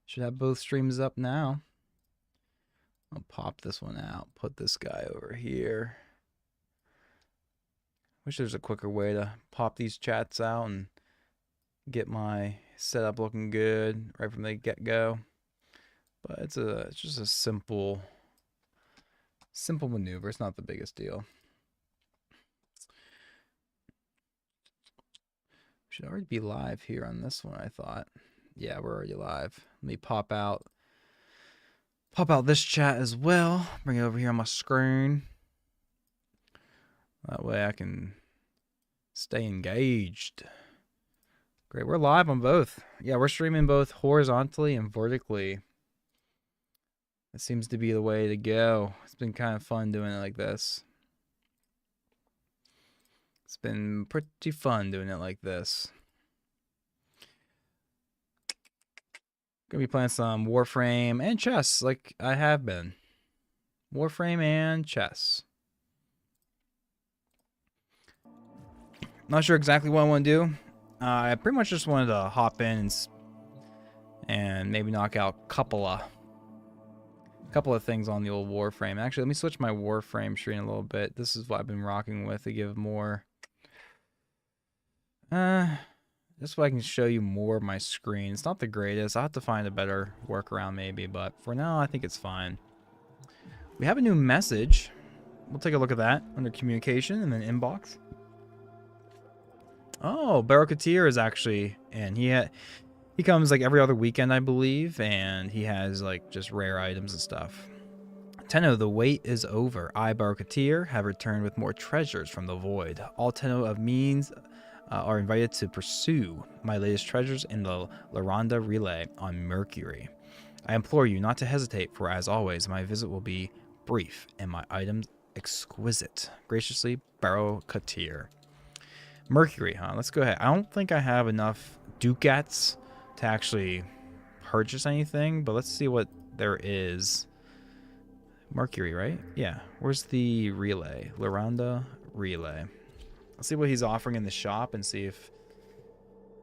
Should have both streams up now. I'll pop this one out. Put this guy over here. Wish there's a quicker way to pop these chats out and get my setup looking good right from the get-go. But it's just a simple maneuver. It's not the biggest deal. Should already be live here on this one, I thought. Yeah, we're already live. Let me pop out this chat as well. Bring it over here on my screen. That way I can stay engaged. Great, we're live on both. Yeah, we're streaming both horizontally and vertically. It seems to be the way to go. It's been kind of fun doing it like this. It's been pretty fun doing it like this. Gonna be playing some Warframe and chess like I have been. Warframe and chess. Not sure exactly what I want to do. I pretty much just wanted to hop in and maybe knock out a couple of things on the old Warframe. Actually, let me switch my Warframe screen a little bit. This is what I've been rocking with to give more. Just so I can show you more of my screen. It's not the greatest. I'll have to find a better workaround maybe, but for now, I think it's fine. We have a new message. We'll take a look at that under communication and then inbox. Oh, Barokatir is actually in. He comes like every other weekend, I believe, and he has like just rare items and stuff. Tenno, the wait is over. I, Barokatir, have returned with more treasures from the void. All Tenno of means are invited to pursue my latest treasures in the Laranda Relay on Mercury. I implore you not to hesitate, for as always, my visit will be brief and my items exquisite. Graciously, Barokatir. Mercury, huh? Let's go ahead. I don't think I have enough ducats to actually purchase anything, but let's see what there is. Mercury, right? Yeah. Where's the relay? Laranda Relay. Let's see what he's offering in the shop and see if...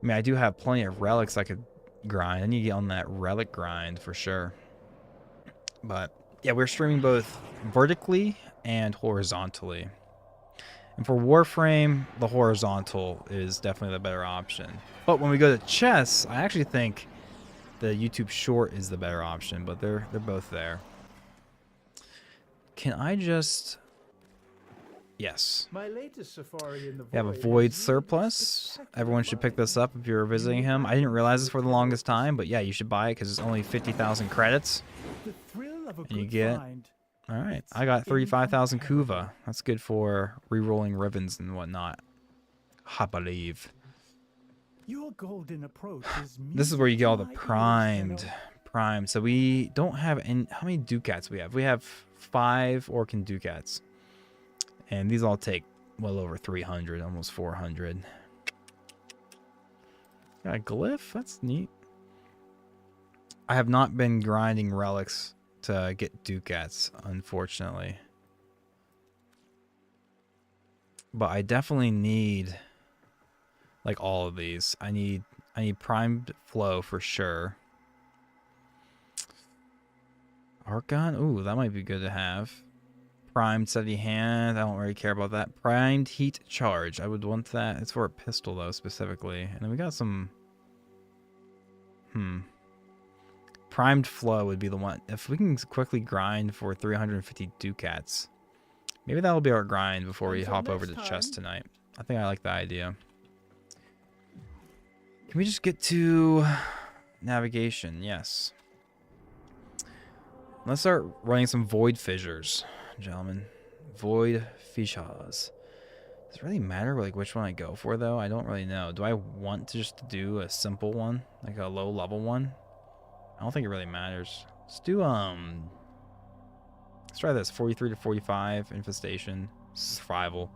I mean, I do have plenty of relics I could grind. I need to get on that relic grind for sure. But, yeah, we're streaming both vertically and horizontally. And for Warframe, the horizontal is definitely the better option. But when we go to chess, I actually think the YouTube short is the better option, but they're both there. Can I just... Yes. My latest safari in the We have a void surplus. Everyone should pick this up if you're visiting him. I didn't realize this for the longest time, but yeah, you should buy it because it's only 50,000 credits. And you get... Alright, I got 35,000 Kuva. That's good for re-rolling ribbons and whatnot. I believe. Your golden approach is this is where you get all the prime. So we don't have any... How many ducats we have? We have 5 Orcan ducats. And these all take well over 300, almost 400. Got a glyph? That's neat. I have not been grinding relics to get ducats, unfortunately. But I definitely need like all of these. I need primed flow for sure. Archon? Ooh, that might be good to have. Primed steady hand. I don't really care about that. Primed heat charge. I would want that. It's for a pistol though, specifically. And then we got some... Primed flow would be the one. If we can quickly grind for 350 ducats, maybe that'll be our grind before we hop over to chess tonight. I think I like the idea. Can we just get to navigation? Yes. Let's start running some void fissures, gentlemen. Void fissures. Does it really matter like which one I go for though? I don't really know. Do I want to just do a simple one, like a low level one? I don't think it really matters. Let's do let's try this 43 to 45 infestation survival.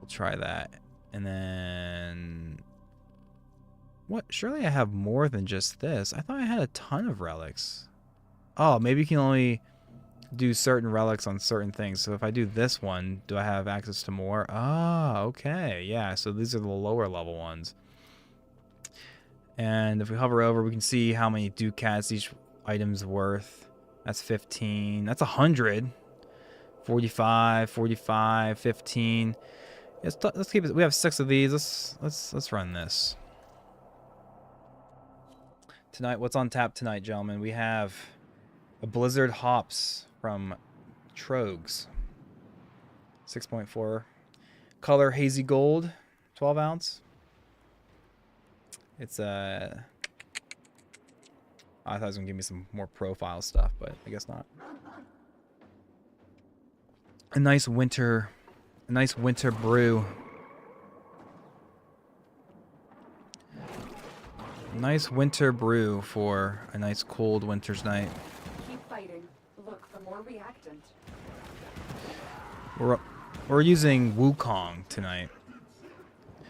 We'll try that. And then what? Surely I have more than just this. I thought I had a ton of relics. Oh, maybe you can only do certain relics on certain things. So if I do this one, do I have access to more? Ah, okay. Yeah, so these are the lower level ones. And if we hover over, we can see how many ducats each item's worth. That's 15. That's 100. 45, 45, 15. Let's keep it. We have 6 of these. Let's run this. Tonight, what's on tap tonight, gentlemen? We have a Blizzard Hops from Trogs. 6.4. Color Hazy Gold. 12 ounce. It's I thought it was gonna give me some more profile stuff, but I guess not. A nice winter brew. Nice winter brew for a nice cold winter's night. Keep fighting. Look for more reactant. We're using Wukong tonight.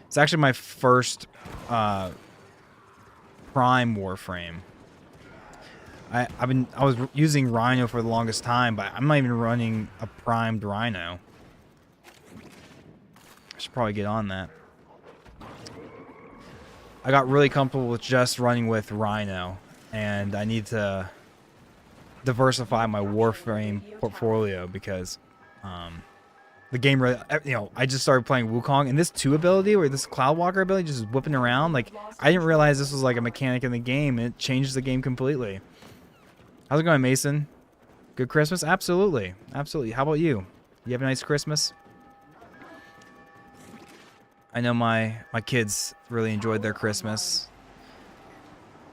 It's actually my first Prime Warframe. I was using Rhino for the longest time, but I'm not even running a primed Rhino. I should probably get on that. I got really comfortable with just running with Rhino, and I need to diversify my Warframe portfolio because the game really, I just started playing Wukong, and this 2 ability, or this Cloudwalker ability, just whipping around, like, I didn't realize this was like a mechanic in the game, and it changes the game completely. How's it going, Mason? Good Christmas? Absolutely. Absolutely. How about you? You have a nice Christmas? I know my kids really enjoyed their Christmas.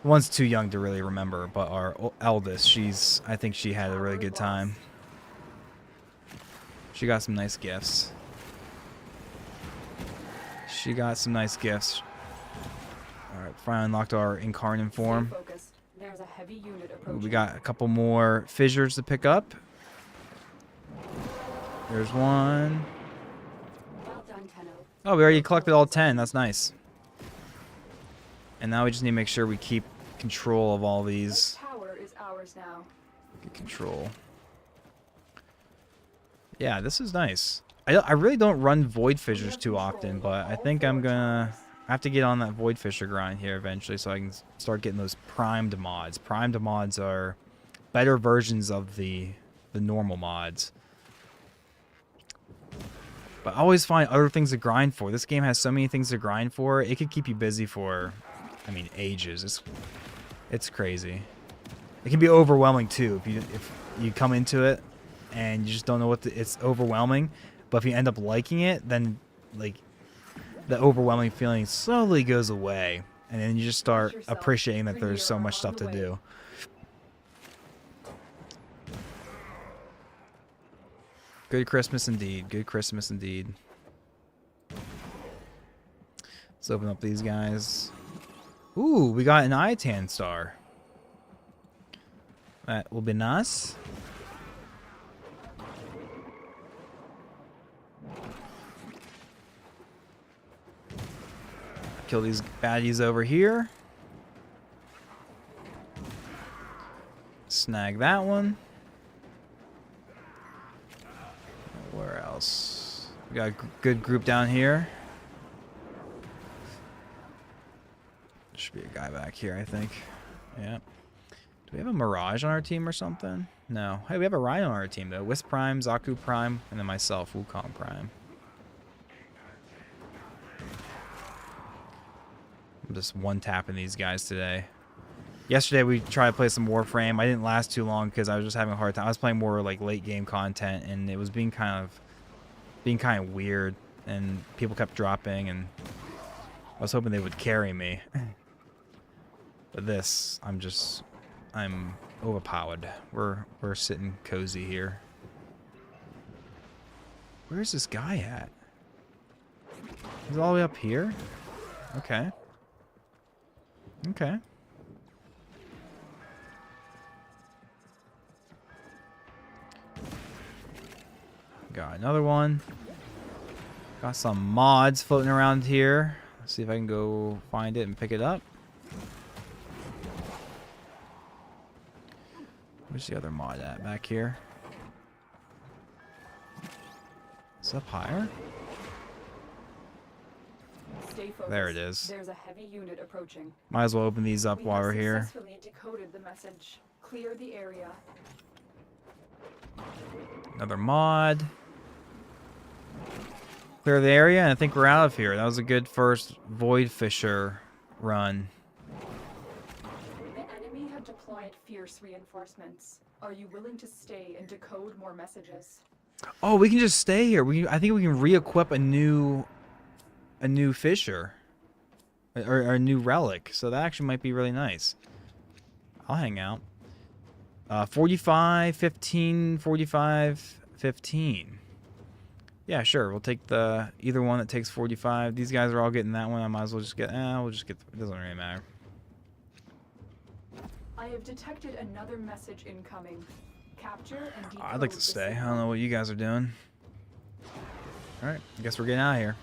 One's too young to really remember, but our eldest, I think she had a really good time. She got some nice gifts. Alright, finally unlocked our Incarnate form. There's a heavy unit approaching. We got a couple more fissures to pick up. There's one. Well done, Tenno. Oh, we already collected all 10. That's nice. And now we just need to make sure we keep control of all these. Power is ours now. Get control. Yeah, this is nice. I really don't run Void Fissures too often, but I think I'm gonna have to get on that Void Fissure grind here eventually so I can start getting those primed mods. Primed mods are better versions of the normal mods. But I always find other things to grind for. This game has so many things to grind for. It could keep you busy for, I mean, ages. It's crazy. It can be overwhelming too if you come into it and you just don't know it's overwhelming. But if you end up liking it, then like the overwhelming feeling slowly goes away, and then you just start appreciating that there's so much stuff to do. Good Christmas indeed. Good Christmas indeed. Let's open up these guys. Ooh, we got an Itan star. That will be nice. Kill these baddies over here. Snag that one. Where else? We got a good group down here. There should be a guy back here, I think. Yeah. Do we have a Mirage on our team or something? No. Hey, we have a Rhino on our team, though. Wisp Prime, Zaku Prime, and then myself, Wukong Prime. I'm just one-tapping these guys today. Yesterday we tried to play some Warframe. I didn't last too long because I was just having a hard time. I was playing more like late game content, and it was being kind of weird, and people kept dropping, and I was hoping they would carry me. But this, I'm overpowered. We're sitting cozy here. Where's this guy at? He's all the way up here? Okay. Okay. Got another one. Got some mods floating around here. Let's see if I can go find it and pick it up. Where's the other mod at? Back here. Is it up higher? Stay focused. There it is. There's a heavy unit approaching. Might as well open these up while we're We here. have successfully decoded the message. Clear the area. Another mod. Clear the area, and I think we're out of here. That was a good first Void Fisher run. The enemy have deployed fierce reinforcements. Are you willing to stay and decode more messages? Oh, we can just stay here. I think we can re-equip a new Fisher. Or a new relic. So that actually might be really nice. I'll hang out. 45, 15, 45, 15. Yeah, sure. We'll take the either one that takes 45. These guys are all getting that one. I might as well just get. We'll just get. It doesn't really matter. I have detected another message incoming. Capture and decode. I'd like to the stay. I signal. don't know what you guys are doing. All right. I guess we're getting out of here.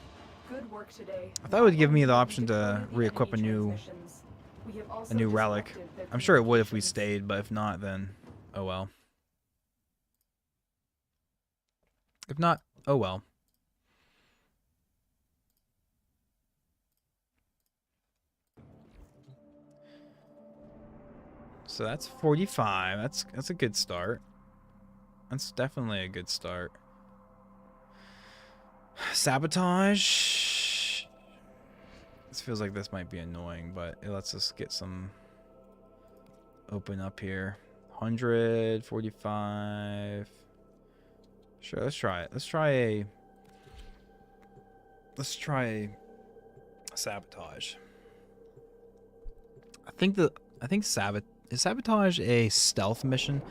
Good work today. I thought it would give me the Not option to only have we re-equip a decoded the new enemy transmissions, we have also relic. disrupted their I'm sure it would if we communications. stayed, but if not, then oh well. If not, oh well. So that's 45. That's a good start. That's definitely a good start. Sabotage. This feels like this might be annoying, but it lets us get some open up here. 100, 45. Sure, let's try it. Let's try a sabotage. I think is sabotage a stealth mission?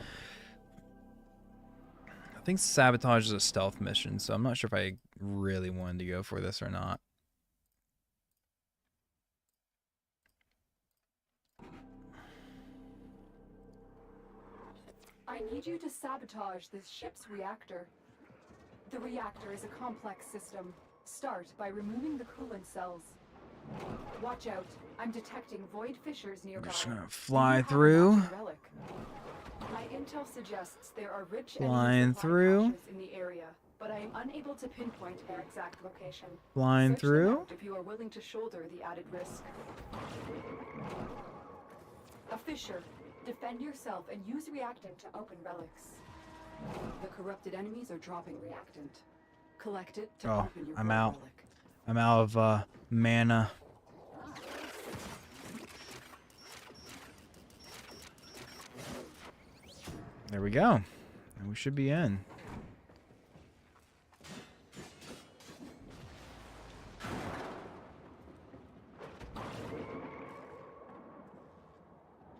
I think sabotage is a stealth mission, so I'm not sure if I really wanted to go for this or not. I need you to sabotage this ship's reactor. The reactor is a complex system. Start by removing the coolant cells. Watch out. I'm detecting void fissures nearby. Just gonna Do you fly have a through. matching relic? My intel suggests there are rich enemy Flying supply through. caches in the area, but I am unable to pinpoint their exact location. Flying Search them through. out if you are willing to shoulder the added risk. A fissure. Defend yourself and use reactant to open relics. The corrupted enemies are dropping reactant. Collect it to Oh, open your I'm void out. relic. I'm out of mana. There we go. And we should be in.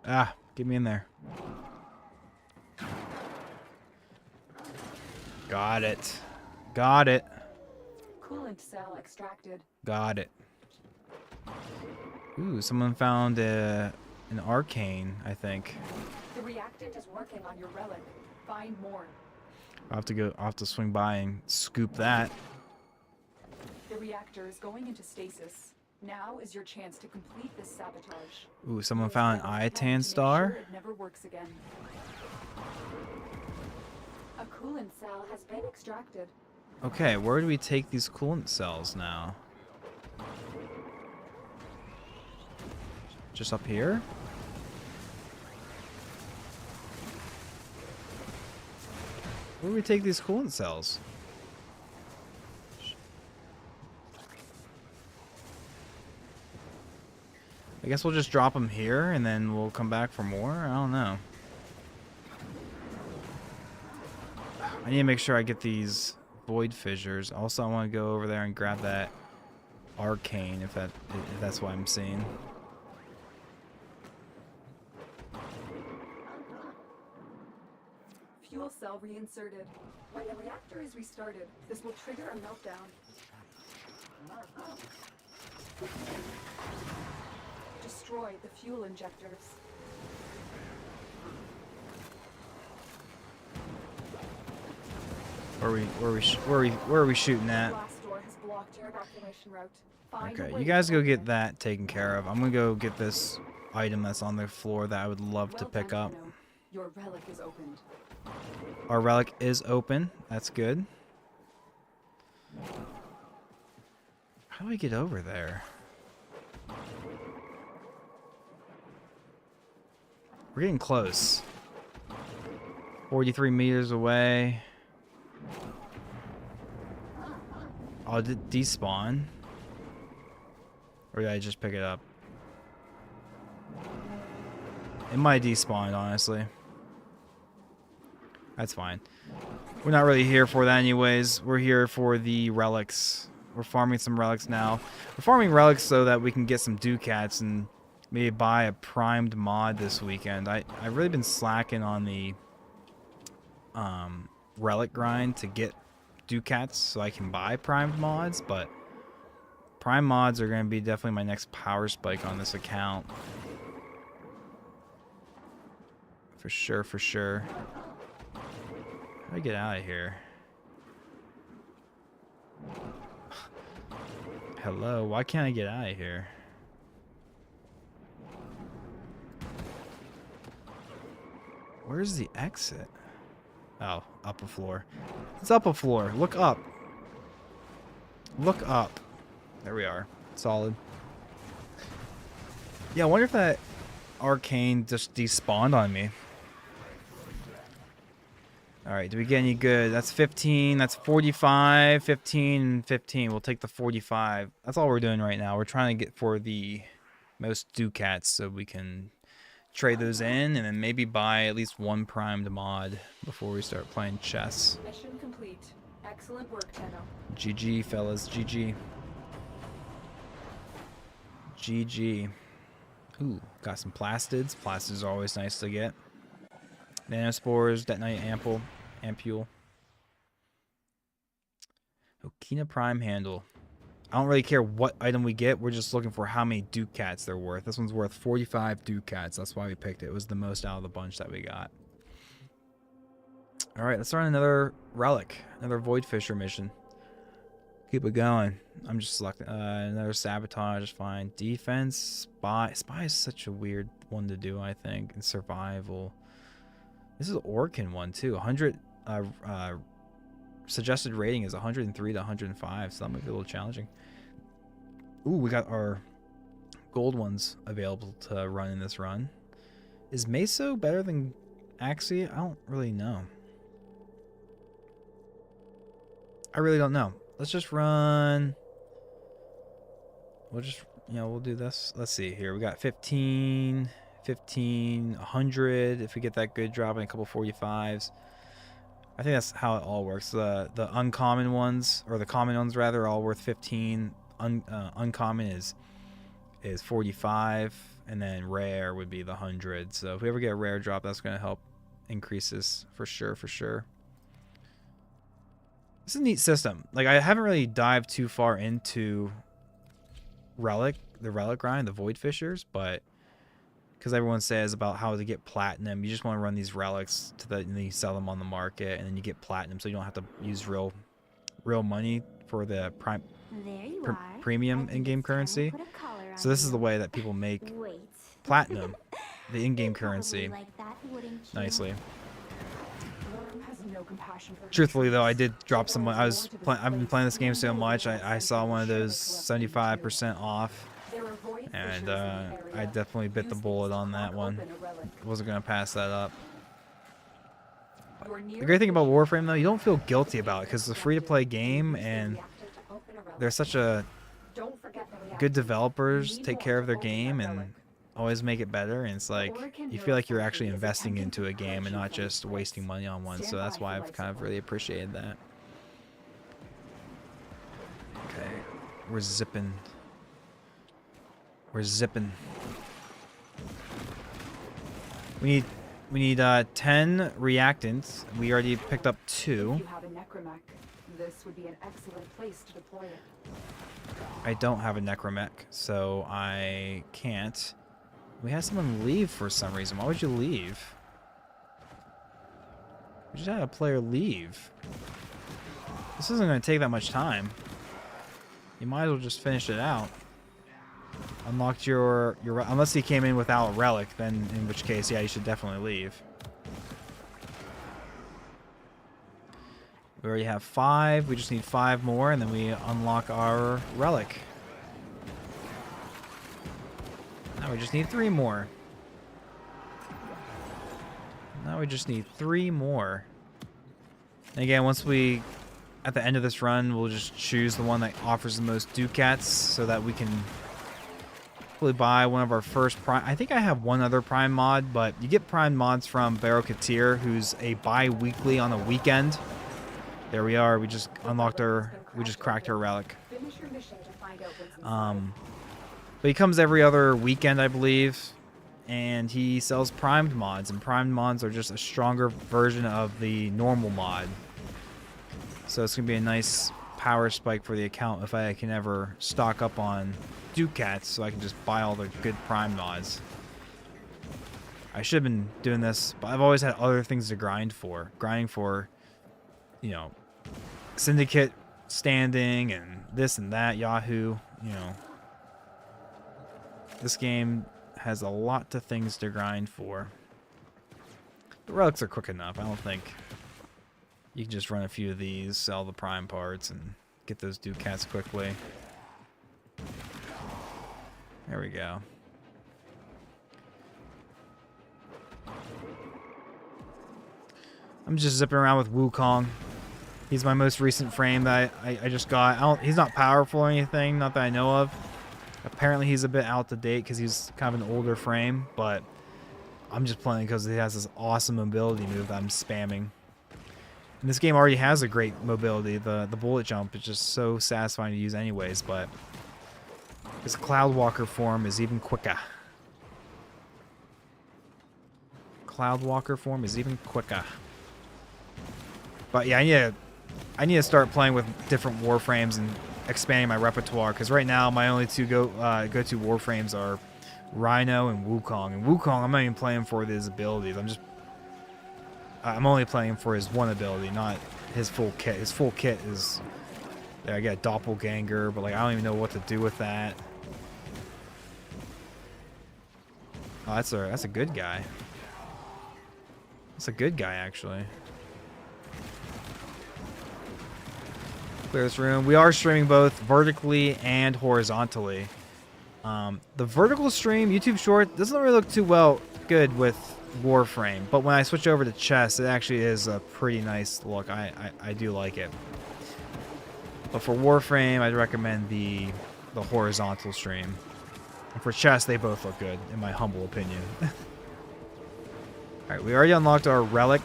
Ah, get me in there. Got it. Got it. Coolant cell extracted. Got it. Ooh, someone found an arcane, I think. The reactant is working on your relic. Find more. I'll have to swing by and scoop that. The reactor is going into stasis. Now is your chance to complete this sabotage. Ooh, someone Use found an relic tech to Iatan make star. sure it never works again. A coolant cell has been extracted. Okay, where do we take these coolant cells now? Just up here? Where do we take these coolant cells? I guess we'll just drop them here and then we'll come back for more? I don't know. I need to make sure I get these void fissures. Also, I want to go over there and grab that arcane if that's what I'm seeing. Fuel cell reinserted. When the reactor is restarted, this will trigger a meltdown. Destroy the fuel injectors. Where are we shooting at? Blast door has blocked your evacuation route. Find a Okay, way you guys to go open get it. that taken care of. I'm gonna go get this item that's on the floor that I would love to Well pick done, up. Tenno. Your relic is opened. Our relic is open. That's good. How do I get over there? We're getting close. 43 meters away. Oh, did it despawn? Or did I just pick it up? It might despawn, honestly. That's fine. We're not really here for that anyways. We're here for the relics. We're farming some relics now. We're farming relics so that we can get some ducats and maybe buy a primed mod this weekend. I've really been slacking on the relic grind to get ducats so I can buy primed mods, but prime mods are going to be definitely my next power spike on this account. For sure, for sure. How do I get out of here? Hello, why can't I get out of here? Where's the exit? Oh, up a floor. It's up a floor. Look up. Look up. There we are. Solid. Yeah, I wonder if that arcane just despawned on me. Alright, do we get any good? That's 15, that's 45, 15, and 15. We'll take the 45. That's all we're doing right now. We're trying to get for the most ducats so we can trade those in and then maybe buy at least one primed mod before we start playing chess. Mission complete. Excellent work, Tenno. GG, fellas. GG. GG. Ooh, got some plastids. Plastids are always nice to get. Nanospores, Detonite Ampule. Okina Prime Handle. I don't really care what item we get. We're just looking for how many ducats they're worth. This one's worth 45 ducats. That's why we picked it. It was the most out of the bunch that we got. Alright, let's run another relic. Another Void Fisher mission. Keep it going. I'm just selecting another sabotage is fine. Defense, spy. Spy is such a weird one to do, I think. And survival. This is an Orkin one too. 100 suggested rating is 103 to 105, so that might be a little challenging. Ooh, we got our gold ones available to run in this run. Is Meso better than Axia? I don't really know. I really don't know. Let's just run. We'll just, we'll do this. Let's see here. We got 15, 100. If we get that good drop in a couple 45s. I think that's how it all works. The uncommon ones, or the common ones rather, are all worth 15. Uncommon is 45, and then rare would be the 100. So if we ever get a rare drop, that's going to help increase this for sure, for sure. It's a neat system. Like, I haven't really dived too far into the relic grind, the Void Fishers, but because everyone says about how to get platinum, you just want to run these relics and then you sell them on the market, and then you get platinum, so you don't have to use real money for the premium in-game currency. So this is the way that people make platinum, the in-game currency, nicely. Truthfully, though, I did drop some. I've been playing this game so much. I saw one of those 75% off, and I definitely bit the bullet on that one. Wasn't gonna pass that up. The great thing about Warframe, though, you don't feel guilty about it because it's a free-to-play game, and they're such a good developers. Take care of their game and always make it better, and it's like you feel like you're actually investing into a game and not just wasting money on one. So that's why I've kind of really appreciated that. Okay, we're zipping. We need 10 reactants. We already picked up 2. If you have a necromech, this would be an excellent place to deploy it. I don't have a necromech, so I can't. We had someone leave for some reason. Why would you leave? We just had a player leave. This isn't going to take that much time. You might as well just finish it out. Unlocked your unless he came in without a relic, then in which case, yeah, you should definitely leave. We already have 5. We just need 5 more, and then we unlock our relic. Now we just need 3 more. Now we just need 3 more. And again, once we, at the end of this run, we'll just choose the one that offers the most ducats so that we can hopefully buy one of our first prime. I think I have one other prime mod, but you get prime mods from Barokatir, who's a bi-weekly on a weekend. There we are. We just unlocked her. We just cracked her relic. Finish your mission to find out what's inside. But he comes every other weekend, I believe, and he sells primed mods, and primed mods are just a stronger version of the normal mod. So it's gonna be a nice power spike for the account if I can ever stock up on ducats, so I can just buy all the good prime mods. I should have been doing this, but I've always had other things to grind for. Grinding for, you know, Syndicate standing and this and that, Yahoo, you know. This game has a lot of things to grind for. The relics are quick enough. I don't think you can just run a few of these, sell the prime parts, and get those ducats quickly. There we go. I'm just zipping around with Wukong. He's my most recent frame that I just got. He's not powerful or anything, not that I know of. Apparently he's a bit out of date because he's kind of an older frame, but I'm just playing because he has this awesome mobility move that I'm spamming. And this game already has a great mobility. The bullet jump is just so satisfying to use anyways, but his Cloudwalker form is even quicker. Cloudwalker form is even quicker. But yeah, I need to start playing with different Warframes and expanding my repertoire, because right now my only two go-to Warframes are Rhino and Wukong. And Wukong, I'm not even playing for his abilities. I'm only playing for his one ability, not his full kit. His full kit is, I got Doppelganger, but like I don't even know what to do with that. Oh, that's a good guy. That's a good guy, actually. Clear this room. We are streaming both vertically and horizontally. The vertical stream, YouTube Short, doesn't really look too good with Warframe, but when I switch over to chess, it actually is a pretty nice look. I do like it. But for Warframe, I'd recommend the horizontal stream. And for chess, they both look good, in my humble opinion. Alright, we already unlocked our relic.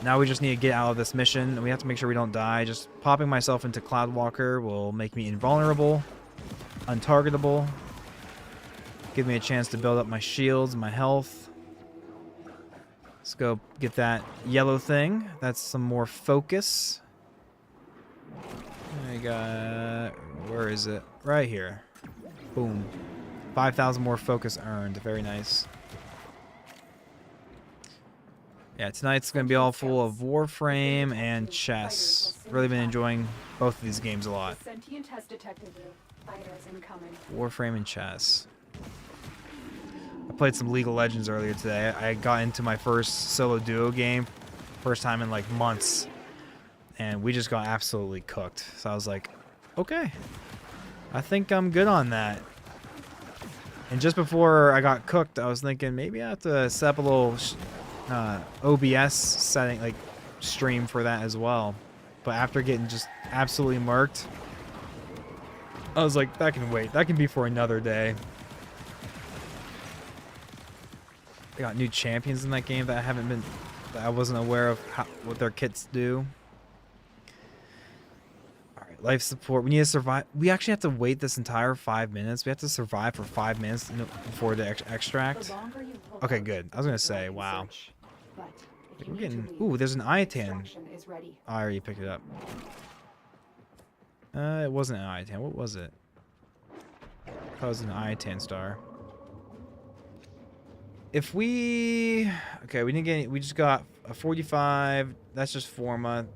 Now we just need to get out of this mission. We have to make sure we don't die. Just popping myself into Cloudwalker will make me invulnerable, untargetable, give me a chance to build up my shields and my health. Let's go get that yellow thing. That's some more focus. I got... Where is it? Right here. Boom. 5,000 more focus earned. Very nice. Yeah, tonight's going to be all full of Warframe and chess. Really been enjoying both of these games a lot. Sentient has detected you. Fighters incoming. Warframe and chess. I played some League of Legends earlier today. I got into my first solo duo game. First time in like months. And we just got absolutely cooked. So I was like, okay. I think I'm good on that. And just before I got cooked, I was thinking maybe I have to set up a little... OBS setting, like stream for that as well. But after getting just absolutely murked, I was like, that can wait. That can be for another day. They got new champions in that game that I wasn't aware of what their kits do. Alright, life support. We need to survive. We actually have to wait this entire 5 minutes. We have to survive for 5 minutes before the extract. Okay, good. I was gonna say, wow. We're getting... Ooh, there's an Iatan. I already picked it up. It wasn't an Iatan. What was it? I thought it was an Iatan star. If we... Okay, we didn't get any... We just got a 45. That's just Forma.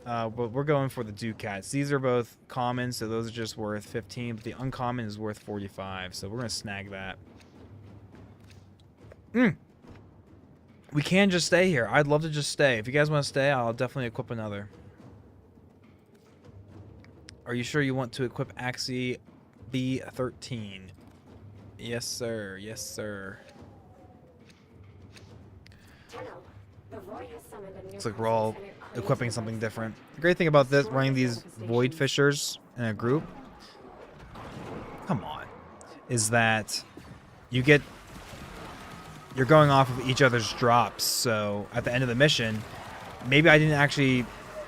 But we're going for the Ducats. These are both common, so those are just worth 15. But the uncommon is worth 45. So we're going to snag that. We can just stay here. I'd love to just stay. If you guys want to stay, I'll definitely equip another. Are you sure you want to equip Axie B13? Yes, sir. Yes, sir. It's like we're all equipping something different. The great thing about this, running these void fishers in a group, come on, is that you're going off of each other's drops. So at the end of the mission, maybe I didn't actually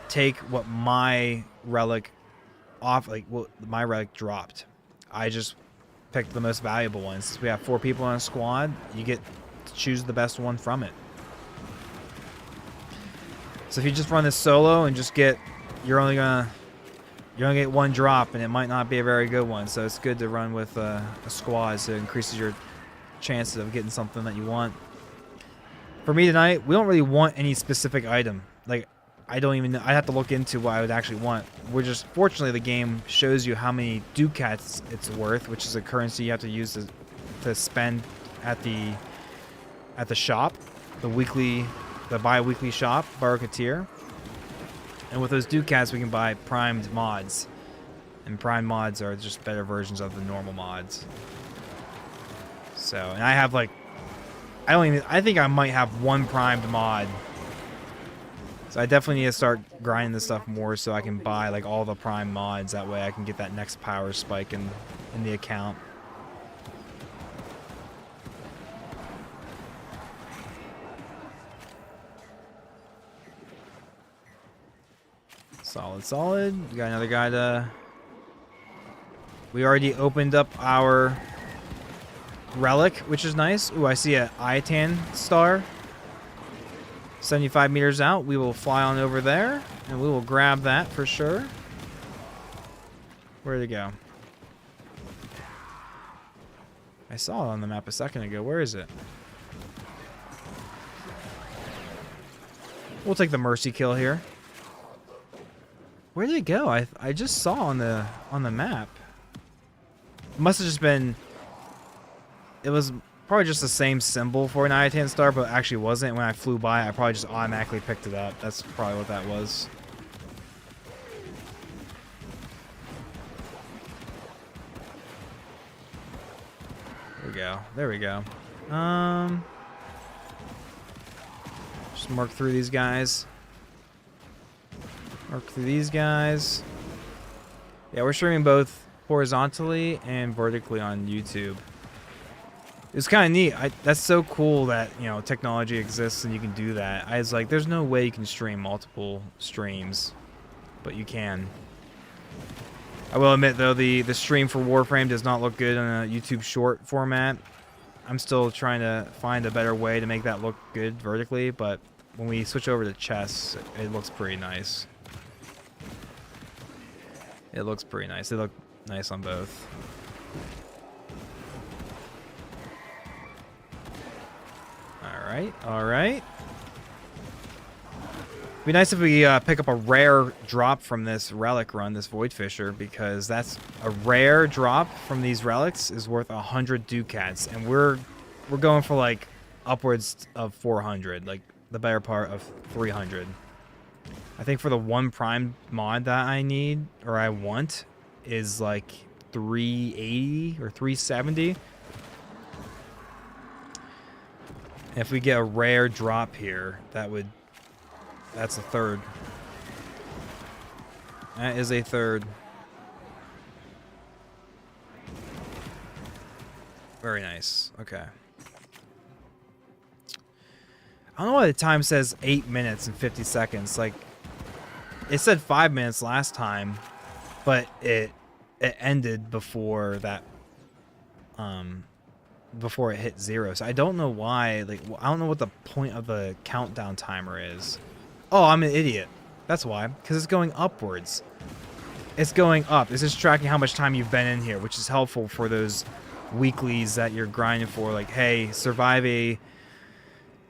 take what my relic off, like what my relic dropped. I just picked the most valuable ones. Since we have 4 people on a squad, you get to choose the best one from it. So if you just run this solo and just you're only gonna get 1 drop, and it might not be a very good one. So it's good to run with a squad, so it increases your chances of getting something that you want. For me tonight, we don't really want any specific item. Like, I have to look into what I would actually want. Fortunately, the game shows you how many ducats it's worth, which is a currency you have to use to spend at the shop, the bi-weekly shop, Barakatir. And with those ducats, we can buy primed mods. And primed mods are just better versions of the normal mods. So, and I have like, I think I might have 1 primed mod. So I definitely need to start grinding this stuff more so I can buy like all the prime mods. That way I can get that next power spike in the account. Solid. We got another guy to... We already opened up our relic, which is nice. Ooh, I see a Iatan star. 75 meters out. We will fly on over there, and we will grab that for sure. Where'd it go? I saw it on the map a second ago. Where is it? We'll take the mercy kill here. Where did it go? I just saw on the map. It must have just been... It was probably just the same symbol for an Iatan star, but actually wasn't. When I flew by, I probably just automatically picked it up. That's probably what that was. There we go. Just mark through these guys. Yeah, we're streaming both horizontally and vertically on YouTube. It's kind of neat. That's so cool that, you know, technology exists and you can do that. I was like, there's no way you can stream multiple streams, but you can. I will admit, though, the stream for Warframe does not look good on a YouTube short format. I'm still trying to find a better way to make that look good vertically, but when we switch over to chess, it looks pretty nice. It looks pretty nice. They look nice on both. Alright. Be nice if we pick up a rare drop from this relic run, this Void Fisher, because that's a rare drop from these relics is worth 100 ducats, and we're going for like upwards of 400, like the better part of 300. I think for the 1 prime mod that I need, or I want, is like 380 or 370. If we get a rare drop here, that's a third. That is a third. Very nice. Okay. I don't know why the time says 8 minutes and 50 seconds. Like, it said 5 minutes last time, but it ended before that, before it hit 0. So I don't know why, like, I don't know what the point of the countdown timer is. Oh, I'm an idiot. That's why. Because it's going upwards. It's going up. It's just tracking how much time you've been in here, which is helpful for those weeklies that you're grinding for. Like, hey, survive a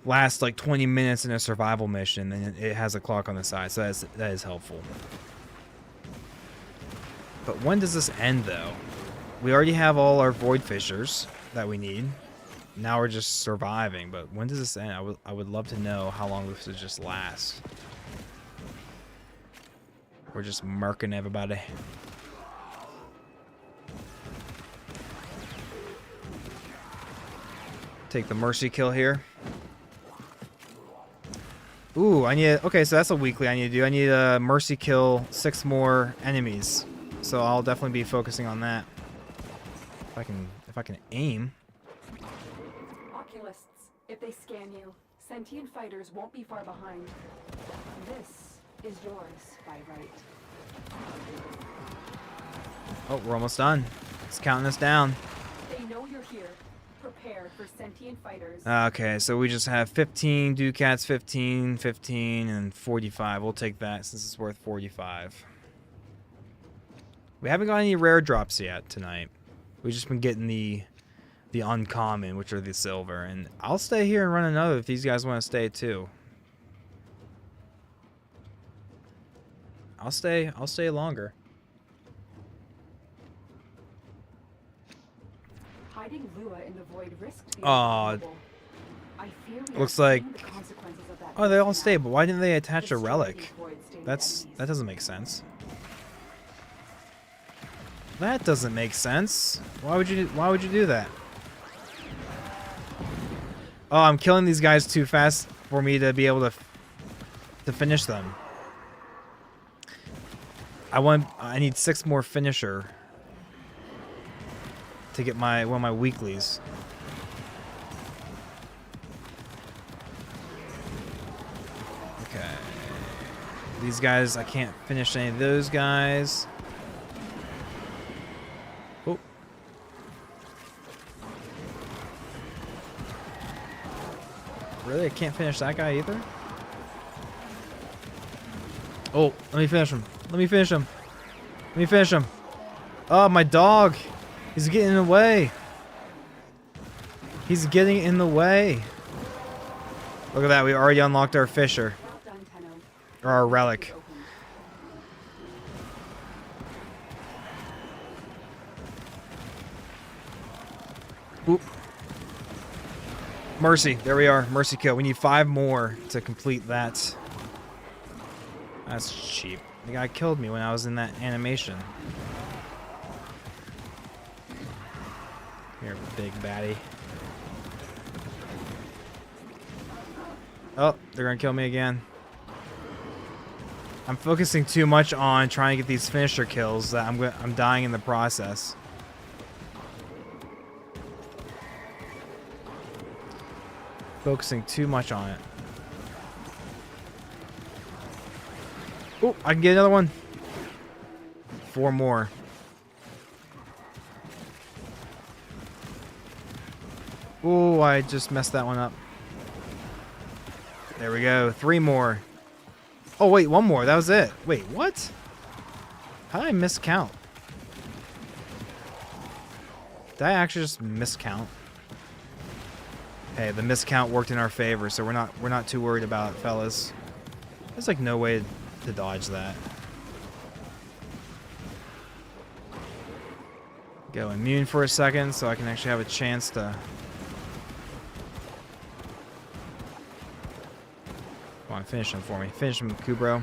last like 20 minutes in a survival mission, and it has a clock on the side. So that is helpful. But when does this end, though? We already have all our Void Fishers that we need. Now we're just surviving, but when does this end? I would love to know how long this would just last. We're just murking everybody. Take the mercy kill here. Ooh, I need... Okay, so that's a weekly I need to do. I need a mercy kill 6 more enemies. So I'll definitely be focusing on that. If I can aim. Oculists, if they scan you, sentient fighters won't be far behind. This is yours by right. Oh, we're almost done. It's counting us down. They know you're here. Prepare for sentient fighters. Okay, so we just have 15 ducats, 15, 15, and 45. We'll take that since it's worth 45. We haven't got any rare drops yet tonight. We've just been getting the uncommon, which are the silver. And I'll stay here and run another if these guys want to stay too. I'll stay longer. Hiding Lua in the void risked being Aw. vulnerable. I fear we Looks are like... seeing the consequences of that Oh, they're all now. stable. Why didn't they attach a Destroy relic? these void-stained That enemies. doesn't make sense. That doesn't make sense. Why would you do that? Oh, I'm killing these guys too fast for me to be able to finish them. I need 6 more finisher to get one of my weeklies. Okay. These guys, I can't finish any of those guys. Oh. Really? I can't finish that guy either? Oh, let me finish him. Let me finish him. Let me finish him. Oh, my dog. He's getting in the way. He's getting in the way. Look at that. We already unlocked our fisher. Well done, Tenno. Or our relic. Oop. Mercy. There we are. Mercy kill. We need 5 more to complete that. That's cheap. The guy killed me when I was in that animation. Here, big baddie. Oh, they're gonna kill me again. I'm focusing too much on trying to get these finisher kills that I'm dying in the process. Focusing too much on it. Oh, I can get another one. 4 more. Oh, I just messed that one up. There we go. 3 more. Oh, wait, 1 more. That was it. Wait, what? How did I miscount? Did I actually just miscount? Hey, the miscount worked in our favor, so we're not too worried about it, fellas. There's like no way to dodge that. Go immune for a second so I can actually have a chance to... Come on, finish him for me. Finish him, Kubro.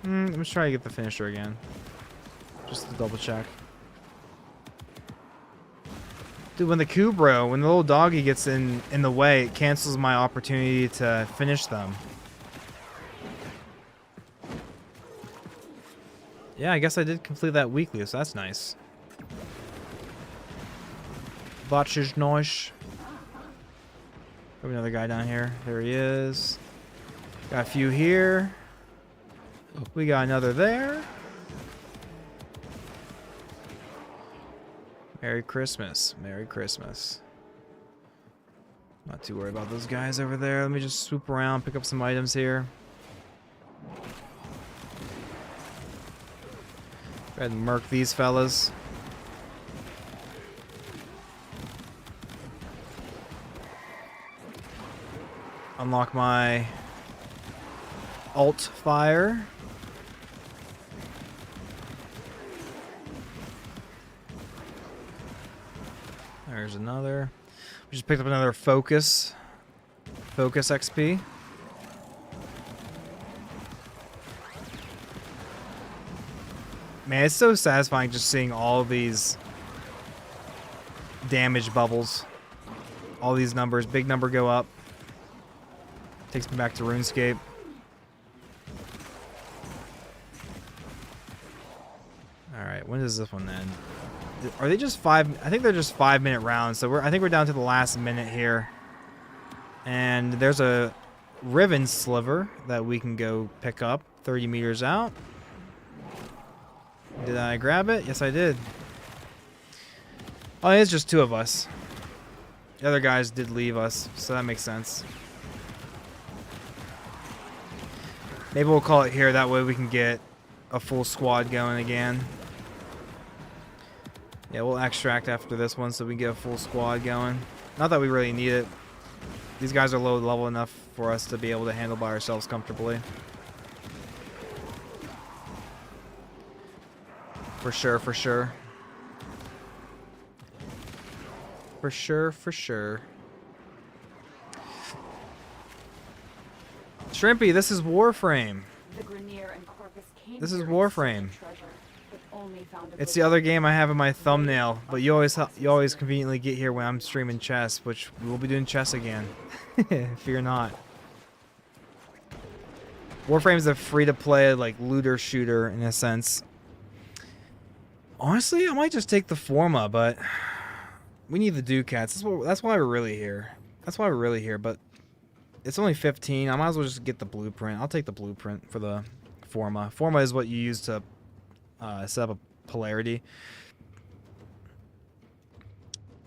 Let me try to get the finisher again. Just to double check. Dude, when the Kubro, when the little doggy gets in the way, it cancels my opportunity to finish them. Yeah, I guess I did complete that weekly, so that's nice. That is nice. Got another guy down here. There he is. Got a few here. We got another there. Merry Christmas. Merry Christmas. Not too worried about those guys over there. Let me just swoop around, pick up some items here. Go ahead and murk these fellas. Unlock my alt fire. There's another. We just picked up another focus. Focus XP. Man, it's so satisfying just seeing all of these damage bubbles. all these numbers, big number go up. Takes me back to RuneScape. Alright, when does this one end? Are they just 5? I think they're just 5-minute rounds. So I think we're down to the last minute here. And there's a Riven Sliver that we can go pick up 30 meters out. Did I grab it? Yes, I did. Oh, it's just 2 of us. The other guys did leave us, so that makes sense. Maybe we'll call it here. That way we can get a full squad going again. Yeah, we'll extract after this one so we can get a full squad going. Not that we really need it. These guys are low level enough for us to be able to handle by ourselves comfortably. For sure, for sure. For sure, for sure. Shrimpy, this is Warframe. The Grenier and Corpus came This is here in Warframe. search of treasure, but only found a It's bit the other of game I have in my thumbnail, but you always conveniently get here when I'm streaming chess, which we will be doing chess again. Fear not. Warframe is a free-to-play like looter shooter in a sense. Honestly, I might just take the Forma, but we need the Ducats. That's why we're really here. That's why we're really here, but it's only 15. I might as well just get the blueprint. I'll take the blueprint for the Forma. Forma is what you use to set up a polarity.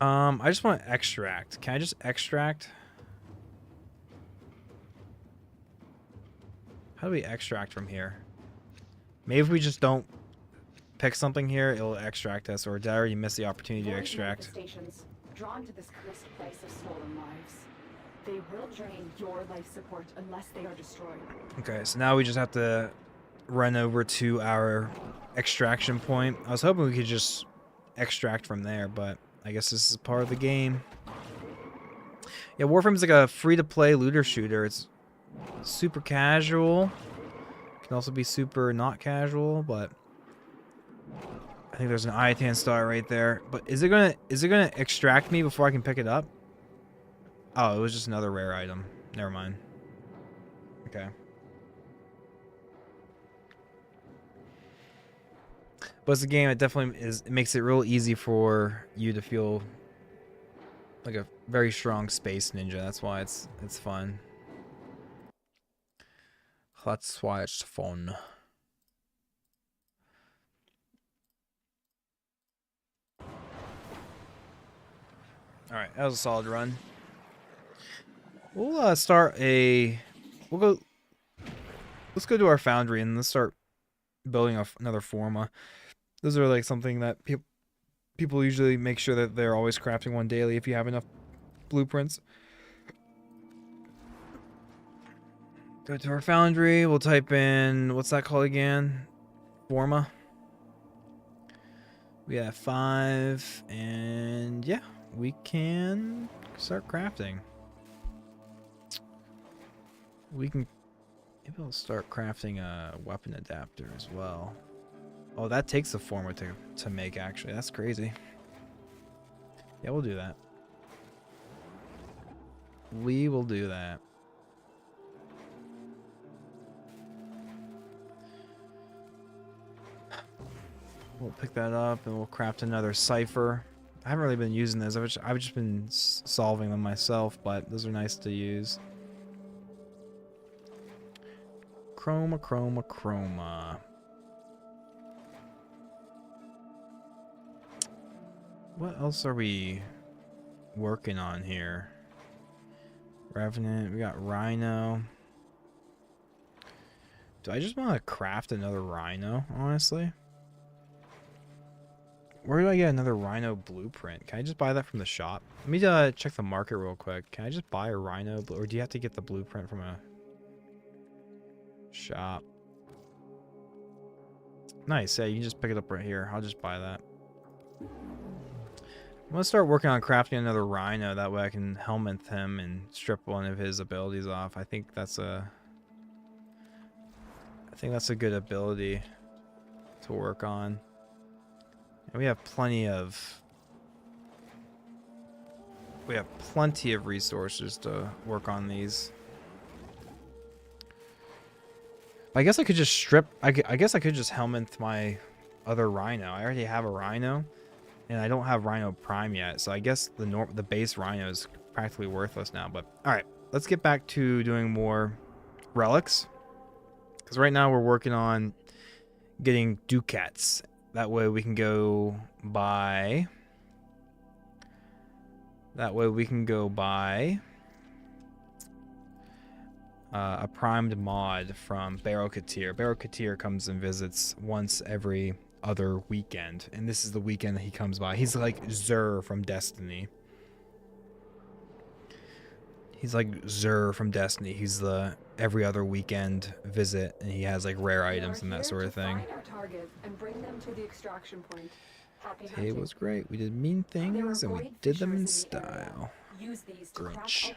I just want to extract. Can I just extract? How do we extract from here? Maybe if we just don't pick something here, it'll extract us, or did I already miss the opportunity to void extract? manifestations drawn to this cursed place of stolen lives. They will drain your life support unless they are destroyed. Okay, so now we just have to run over to our extraction point. I was hoping we could just extract from there, but I guess this is part of the game. Yeah, Warframe's like a free-to-play looter shooter. It's super casual. Can also be super not casual, but I think there's an Iatan star right there. But is it gonna extract me before I can pick it up? Oh, it was just another rare item. Never mind. Okay. But it's a game that definitely it makes it real easy for you to feel like a very strong space ninja. That's why it's fun. That's why it's fun. Alright, that was a solid run. We'll let's go to our foundry and let's start building another Forma. Those are like something that people usually make sure that they're always crafting one daily if you have enough blueprints. Go to our foundry, we'll type in, what's that called again? Forma. We have 5, and yeah, we can start crafting. We can, maybe I'll start crafting a weapon adapter as well. Oh, that takes the Forma to make, actually. That's crazy. Yeah, we'll do that. We will do that. We'll pick that up and we'll craft another cipher. I haven't really been using those. I've just been solving them myself, but those are nice to use. Chroma, chroma, chroma. What else are we working on here? Revenant, we got Rhino. Do I just want to craft another Rhino, honestly? Where do I get another Rhino blueprint? Can I just buy that from the shop? Let me check the market real quick. Can I just buy a Rhino, or do you have to get the blueprint from a shop? Nice, yeah, you can just pick it up right here. I'll just buy that. I'm gonna start working on crafting another Rhino. That way I can helmet him and strip one of his abilities off. I think that's a good ability to work on. And we have plenty of We have plenty of resources to work on these. I guess I could just strip... I guess I could just helmet my other Rhino. I already have a Rhino, and I don't have Rhino Prime yet, so I guess the base Rhino is practically worthless now. But alright, let's get back to doing more relics. Because right now we're working on getting ducats. That way we can go buy... a primed mod from Barrow Katir. Barrow Katir comes and visits once every other weekend, and this is the weekend that he comes by. He's like Zur from Destiny. He's the every other weekend visit, and he has like rare items and that sort of thing. Today was great. We did mean things and we did them in style. Grinch.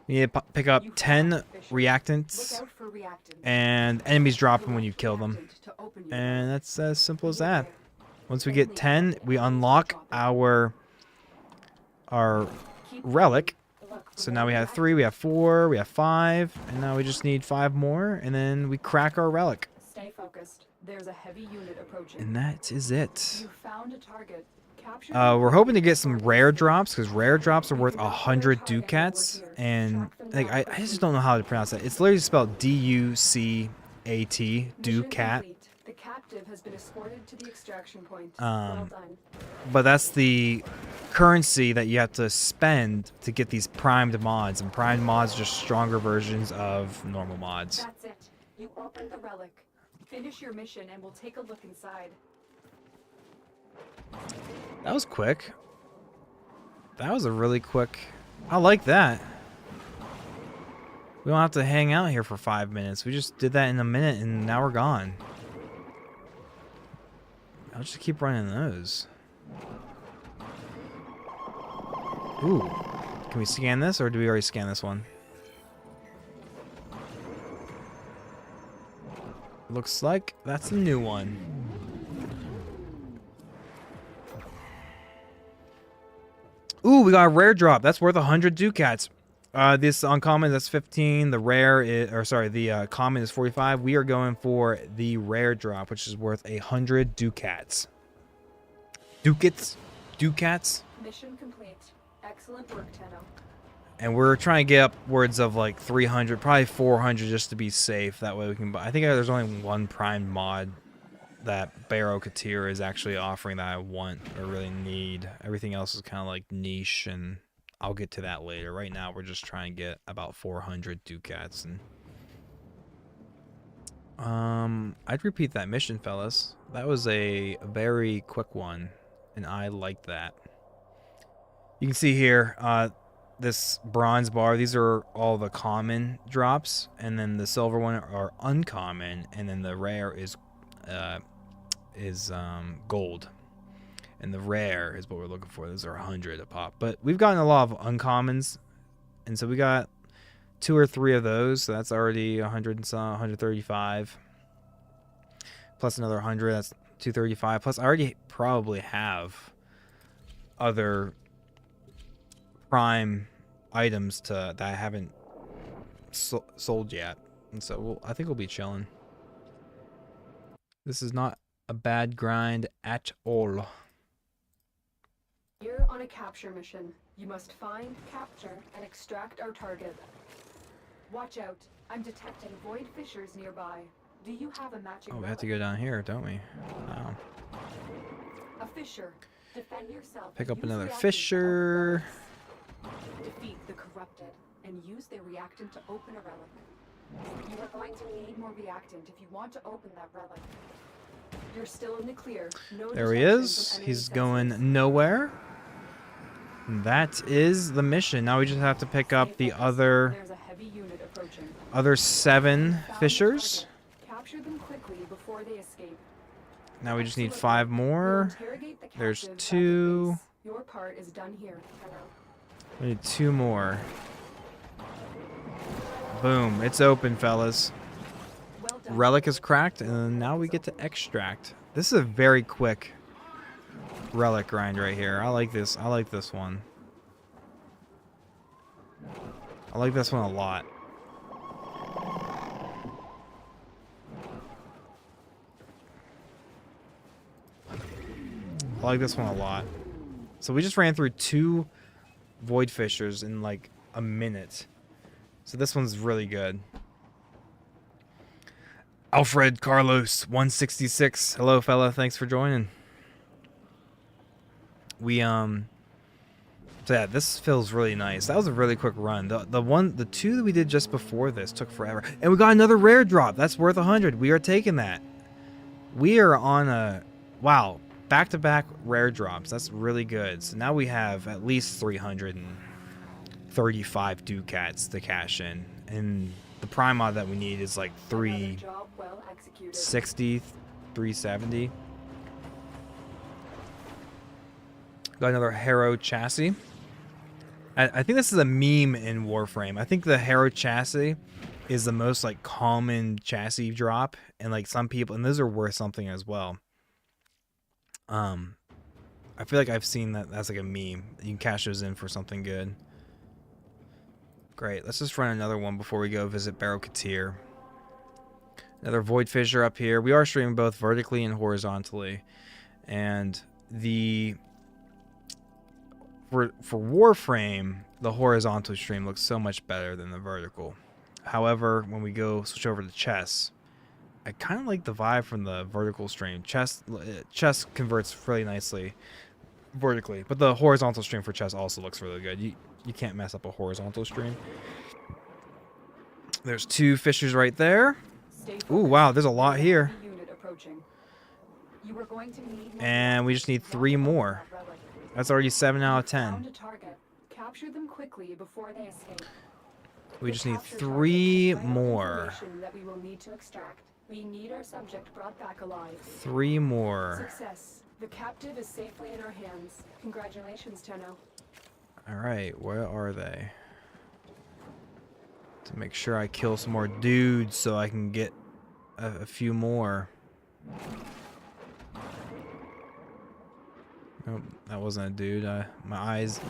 You need to pick up 10 reactants, and enemies drop them when you kill them. And that's as simple as that. Once we get 10, we unlock our relic. So now we have 3, we have 4, we have 5, and now we just need 5 more, and then we crack our relic. Stay focused. There's a heavy unit approaching. And that is it. You found a target. We're hoping to get some rare drops, because rare drops are worth 100 ducats, and like I just don't know how to pronounce that. It's literally spelled D-U-C-A-T, ducat. The captive has been escorted to the extraction point. Well done. But that's the currency that you have to spend to get these primed mods, and primed mods are just stronger versions of normal mods. That's it. You opened the relic. Finish your mission and we'll take a look inside. That was quick. That was a really quick... I like that. We don't have to hang out here for 5 minutes. We just did that in a minute and now we're gone. I'll just keep running those. Ooh. Can we scan this, or do we already scan this one? Looks like that's a new one. Ooh, we got a rare drop. That's worth 100 ducats. This uncommon, that's 15. The rare is, or sorry, the common is 45. We are going for the rare drop, which is worth 100 ducats. Ducats. Mission complete. Excellent work, Tenno. And we're trying to get upwards of like 300, probably 400 just to be safe. That way we can buy. I think there's only one primed mod that Barrow Katir is actually offering that I want or really need. Everything else is kind of like niche, and I'll get to that later. Right now we're just trying to get about 400 ducats. And I'd repeat that mission, fellas. That was a very quick one, and I liked that. You can see here this bronze bar, these are all the common drops, and then the silver one are uncommon, and then the rare is gold, and the rare is what we're looking for. Those are 100 a pop, but we've gotten a lot of uncommons, and so we got 2 or 3 of those, so that's already 100 and some, 135 plus another 100, that's 235, plus I already probably have other prime items that I haven't sold yet, and so I think we'll be chilling. This is not a bad grind at all. You're on a capture mission. You must find, capture, and extract our target. Watch out. I'm detecting void fissures nearby. Do you have a matching Oh, we have to go down here, don't we? Wow. A fissure. Defend yourself. Pick up Use another reactant to fissure. open relics. Defeat the corrupted and use their reactant to open a relic. You are going to need more reactant if you want to open that relic. You're still in the clear. No There he detection is. from enemy He's sensors. going nowhere. That is the mission. Now we just have to pick up the other There's a heavy unit approaching. 7 Found the fissures. target. Capture them quickly before they escape. Now we just need Excellent 5 work. more. We'll interrogate the There's captive back at 2. base. Your part is done here. We need 2 more. Boom. It's open, fellas. Well done. Relic is cracked, and now we get to extract. This is a very quick relic grind right here. I like this. I like this one. I like this one a lot. I like this one a lot. So we just ran through 2 void fissures in like a minute. So this one's really good. Alfred Carlos 166. Hello fella, thanks for joining. We so yeah, this feels really nice. That was a really quick run. The 2 that we did just before this took forever. And we got another rare drop. That's worth 100. We are taking that. We are on a wow, back-to-back rare drops. That's really good. So now we have at least 335 ducats to cash in. And the prime mod that we need is like 360, 370. Got another Harrow chassis. I think this is a meme in Warframe. I think the Harrow chassis is the most like common chassis drop, and like some people, and those are worth something as well. I feel like I've seen that that's like a meme. You can cash those in for something good. Great. Let's just run another one before we go visit Barrow Katir. Another void fissure up here. We are streaming both vertically and horizontally, and for Warframe, the horizontal stream looks so much better than the vertical. However, when we go switch over to chess, I kind of like the vibe from the vertical stream. Chess converts really nicely vertically, but the horizontal stream for chess also looks really good. You can't mess up a horizontal stream. There's 2 fissures right there. Ooh, wow, there's a lot here. And we just need 3 more. That's already 7 out of 10. Capture them quickly before they escape. We just need 3 more. That we will need to extract. We need our subject brought back alive. 3 more. Success. The captive is safely in our hands. Congratulations, Tenno. Alright, where are they? To make sure I kill some more dudes so I can get a few more. Nope, that wasn't a dude. My eyes.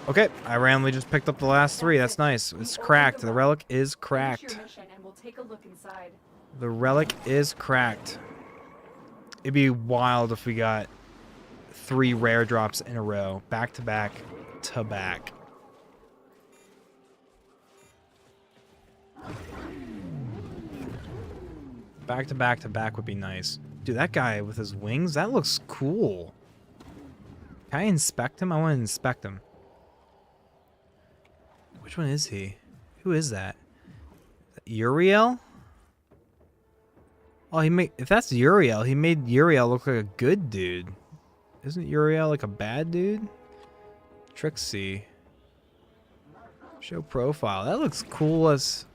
Okay, I randomly just picked up the last 3. That's nice. It's cracked. The relic is cracked. The relic is cracked. It'd be wild if we got 3 rare drops in a row, back to back to back. Back to back to back would be nice. Dude, that guy with his wings, that looks cool. Can I inspect him? I want to inspect him. Which one is he? Who is that? Uriel? Oh, if that's Uriel, he made Uriel look like a good dude. Isn't Uriel like a bad dude? Trixie. Show profile. That looks cool as...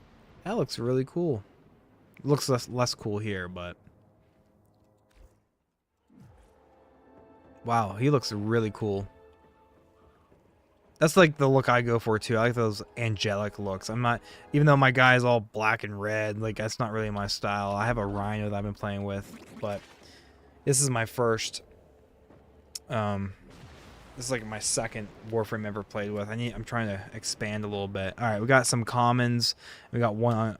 That looks really cool. Looks less cool here, but... Wow, he looks really cool. That's like the look I go for too. I like those angelic looks. I'm not, even though my guy is all black and red, like that's not really my style. I have a rhino that I've been playing with, but this is my first. This is like my second Warframe ever played with. I'm trying to expand a little bit. All right, we got some commons. We got one on.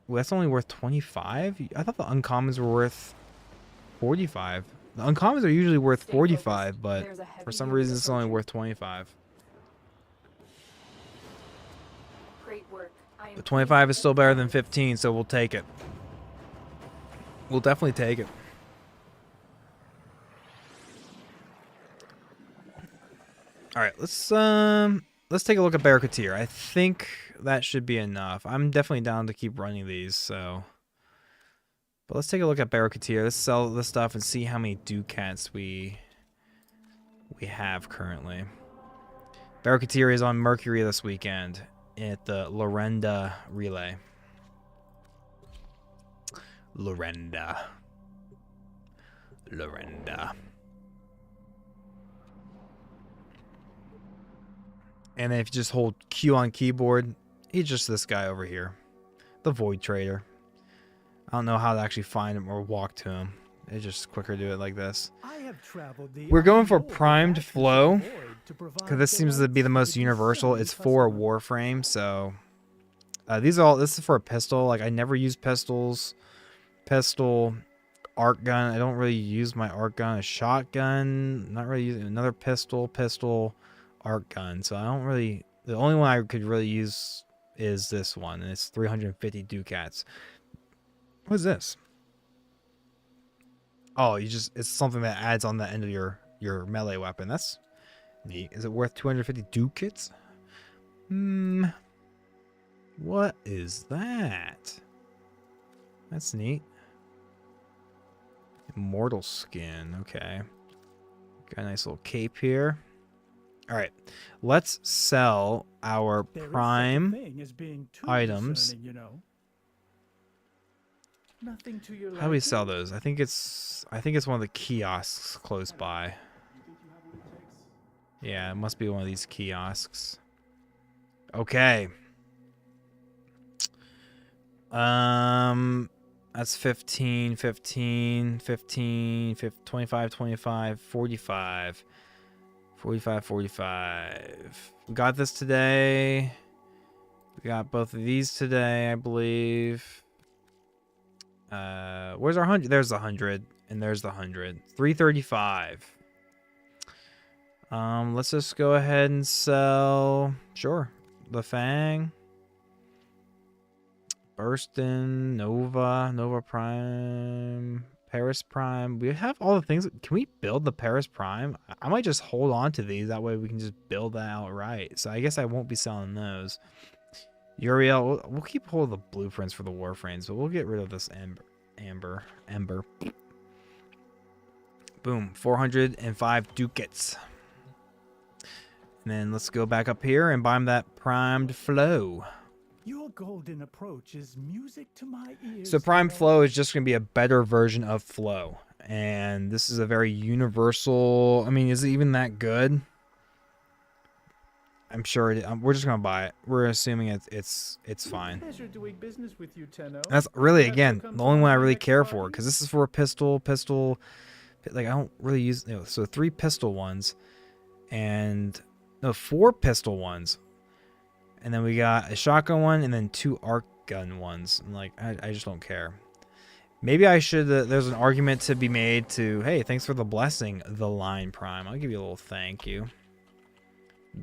Well, that's only worth 25. I thought the uncommons were worth 45. The uncommons are usually worth 45, but for some reason it's only worth 25. The 25 is still better than 15, so we'll take it. We'll definitely take it. All right, let's take a look at Barrow Katir. I think that should be enough. I'm definitely down to keep running these, so. But let's take a look at Barrow Katir. Let's sell this stuff and see how many ducats we have currently. Barrow Katir is on Mercury this weekend at the Lorenda Relay. Lorenda. And then if you just hold Q on keyboard, he's just this guy over here. The Void Trader. I don't know how to actually find him or walk to him. It's just quicker to do it like this. I have traveled the We're going for unknown primed vastness of the flow, void to provide because this seems to be the delights most to universal. discerning It's for customer. Warframe, so this is for a pistol. Like, I never use pistols. Pistol, arc gun. I don't really use my arc gun. A shotgun, not really using another pistol, arc gun. So I don't really. The only one I could really use is this one, and it's 350 ducats. What is this? Oh, it's something that adds on the end of your melee weapon. That's neat. Is it worth 250 ducats? What is that? That's neat. Immortal skin. Okay. Got a nice little cape here. All right. Let's sell our There is such a prime thing as being too items. discerning, you know. Nothing to your How do we liking? sell those? I think it's one of the kiosks close by. Yeah, it must be one of these kiosks. Okay. That's 15, 15, 15, 25, 25, 45. 45, 45. We got this today. We got both of these today, I believe. Where's our 100? There's the 100, and there's the 100. 335. Let's just go ahead and sell. Sure. The Fang. Burstin, Nova Prime, Paris Prime. We have all the things. Can we build the Paris Prime? I might just hold on to these. That way we can just build that outright. So I guess I won't be selling those. Uriel, we'll keep hold of the blueprints for the Warframes, but we'll get rid of this Ember. Boom, 405 ducats. And then let's go back up here and buy him that primed flow. Your golden approach is music to my ears. So primed Taro. flow is just going to be a better version of flow. And this is a very universal. I mean, is it even that good? I'm sure we're just going to buy it. We're assuming it's fine. Pleasure doing business with you, Tenno. That's really, Perhaps again, you'll come the to only one I my really next care party? for, because this is for a pistol. Like, I don't really use, so 3 pistol ones and no, 4 pistol ones. And then we got a shotgun one and then 2 arc gun ones. And like, I just don't care. Maybe I should, there's an argument to be made to, hey, thanks for the blessing, the Line Prime. I'll give you a little thank you.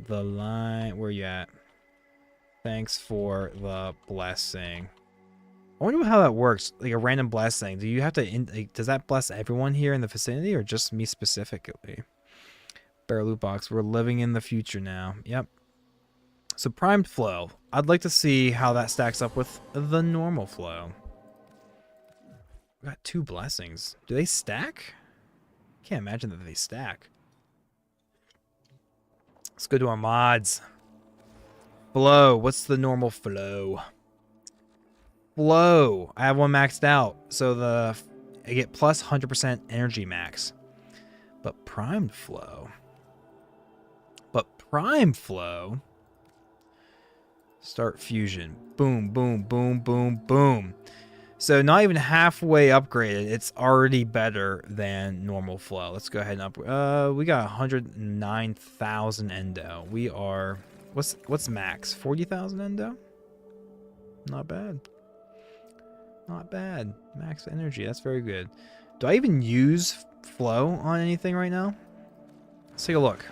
The Line, where you at? Thanks for the blessing. I wonder how that works. Like a random blessing. Do you have to, like, does that bless everyone here in the vicinity or just me specifically? Bear loot box. We're living in the future now. Yep. So primed flow. I'd like to see how that stacks up with the normal flow. We got 2 blessings. Do they stack? Can't imagine that they stack. Let's go to our mods. Flow. What's the normal flow? Flow. I have one maxed out. So I get plus 100% energy max. But primed flow. Start fusion. Boom, boom, boom, boom, boom. So not even halfway upgraded. It's already better than normal flow. Let's go ahead and upgrade. We got 109,000 endo. We are, what's max? 40,000 endo? Not bad. Not bad. Max energy. That's very good. Do I even use flow on anything right now? Let's take a look.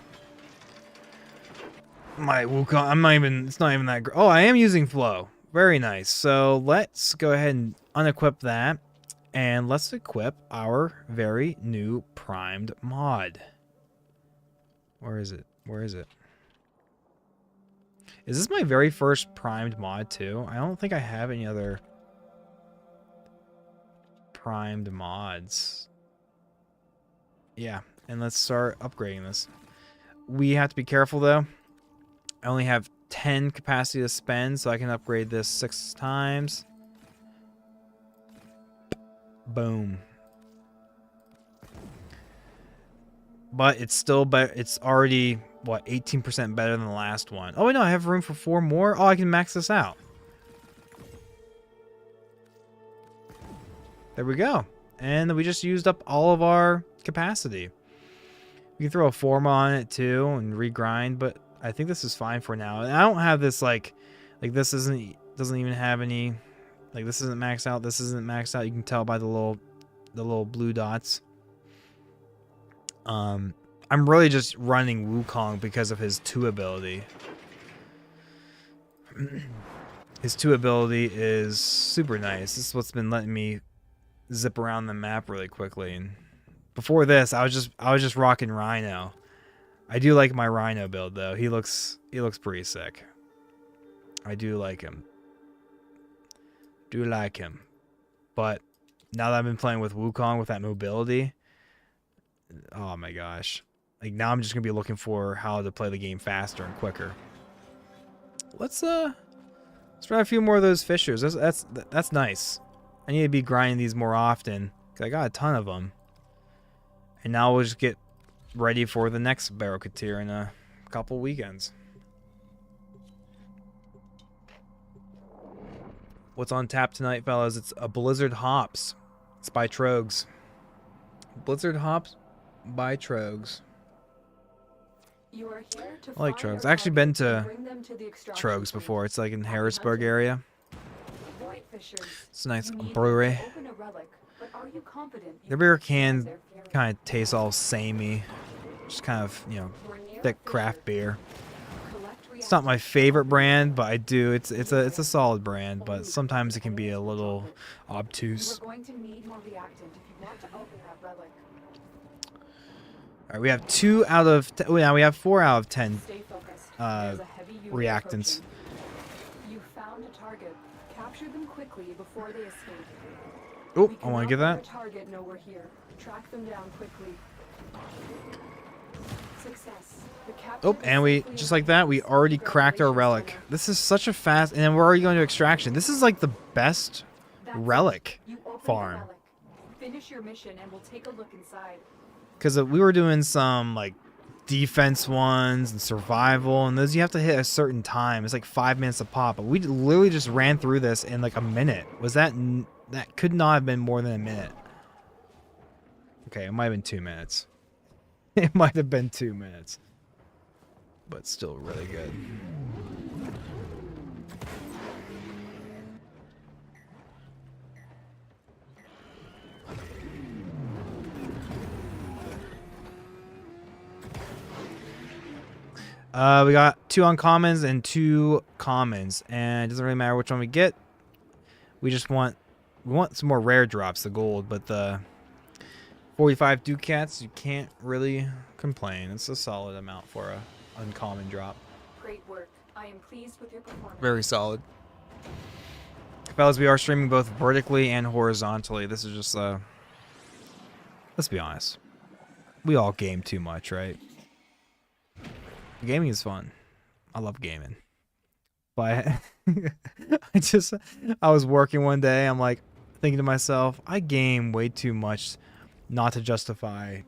My Wukong, it's not even that great. Oh, I am using flow. Very nice. So let's go ahead and unequip that. And let's equip our very new primed mod. Where is it? Is this my very first primed mod too? I don't think I have any other primed mods. Yeah, and let's start upgrading this. We have to be careful though. I only have 10 capacity to spend, so I can upgrade this 6 times. Boom. But it's still better. It's already, what, 18% better than the last one. Oh, wait, no, I have room for 4 more. Oh, I can max this out. There we go. and we just used up all of our capacity. We can throw a forma on it too and regrind, but I think this is fine for now. And I don't have this like this doesn't even have any, like this isn't maxed out. This isn't maxed out. You can tell by the little blue dots. I'm really just running Wukong because of his 2 ability. His 2 ability is super nice. This is what's been letting me zip around the map really quickly. And before this, I was just rocking Rhino. I do like my Rhino build though. He looks pretty sick. I do like him. But now that I've been playing with Wukong with that mobility, oh my gosh. Like now I'm just gonna be looking for how to play the game faster and quicker. Let's try a few more of those fishers. That's nice. I need to be grinding these more often because I got a ton of them. And now we'll just get ready for the next Barocketeer in a couple weekends. What's on tap tonight, fellas? It's a Blizzard Hops. It's by Trogs. Blizzard Hops by Trogs. You are here to I like find Trogs. your I've actually been target to and bring them to the extraction Trogs point. before. It's like in Harrisburg area. Void fishers. It's a nice You need them to brewery. open a relic, but are you confident you The beer can can kind of tastes all samey. Just kind of, you know, thick craft beer. It's not my favorite brand, but I do. It's a solid brand, but sometimes it can be a little obtuse. We're going to need more reactant if you want to open that relic. All right, we have 2 out of we have 4 out of 10 Stay focused. There's a heavy unit reactants. approaching. You found a target. Capture them quickly before they escape. Oh, We I want to cannot get let that. our target know we're here. Track them down quickly. Success. The capture Oh, is and we safely just in like that, we hands. already cracked our Congratulations, relic. Hunter. This is such a fast, and then we're already going to extraction. This is like the best That's it. relic You opened the farm. relic. Finish your mission and we'll take a look inside. Because we were doing some like defense ones and survival, and those you have to hit a certain time. It's like 5 minutes a pop, but we literally just ran through this in like a minute. Was that that could not have been more than a minute? Okay, it might have been 2 minutes. It might have been 2 minutes, but still really good. We got 2 uncommons and 2 commons, and it doesn't really matter which one we get. We just want some more rare drops, the gold, but the 45 Ducats, you can't really complain. It's a solid amount for a uncommon drop. Great work. I am pleased with your performance. Very solid. Fellas, we are streaming both vertically and horizontally. This is just let's be honest. We all game too much, right? Gaming is fun. I love gaming. But I was working one day, I'm like thinking to myself, I game way too much not to justify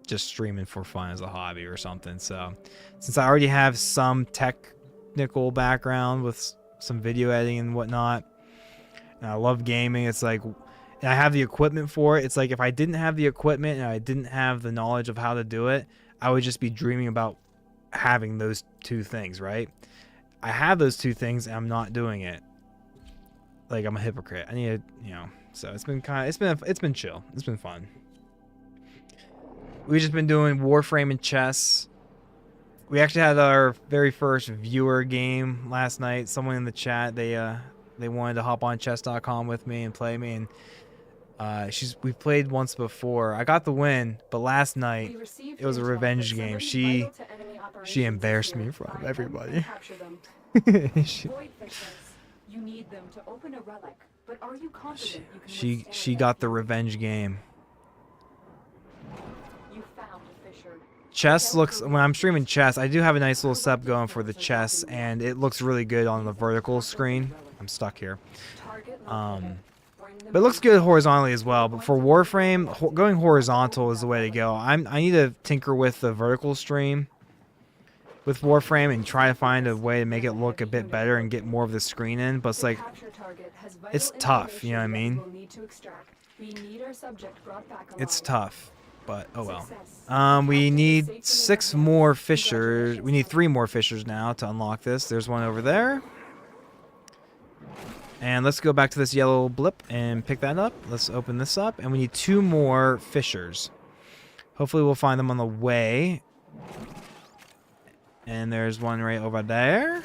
just streaming for fun as a hobby or something. So since I already have some technical background with some video editing and whatnot, and I love gaming, it's like, and I have the equipment for it. It's like if I didn't have the equipment and I didn't have the knowledge of how to do it, I would just be dreaming about having those 2 things, right? I have those 2 things and I'm not doing it. Like I'm a hypocrite. I need to, you know. So it's been chill. It's been fun. We've just been doing Warframe and chess. We actually had our very first viewer game last night. Someone in the chat, they wanted to hop on chess.com with me and play me, and we played once before. I got the win, but last night We received it was a intel revenge that game. somebody She vital to enemy operations embarrassed is me here. in front of Find them everybody. and capture them. she Void fishers. You need them to open a relic, but are you confident you can she withstand got the that? revenge game. You found a fisher. Chess looks, when I'm streaming chess, I do have a nice little setup going for the chess, and it looks really good on the vertical screen. I'm stuck here. Target located. Bring them But it looks in. good horizontally as well. But for Warframe, going horizontal is the way to go. I need to tinker with the vertical stream with Warframe and try to find a way to make it look a bit better and get more of the screen in. But it's The like, capture target has vital it's tough, you know what I information mean? that we'll need to extract. We need our subject brought back alive. It's tough, but oh well. Success. We Captain is need safely in 6 our hands. more fissures. Congratulations, We need Captain. 3 more fissures now to unlock this. There's one over there. And let's go back to this yellow blip and pick that up. Let's open this up. And we need 2 more fissures. Hopefully we'll find them on the way. And there's one right over there.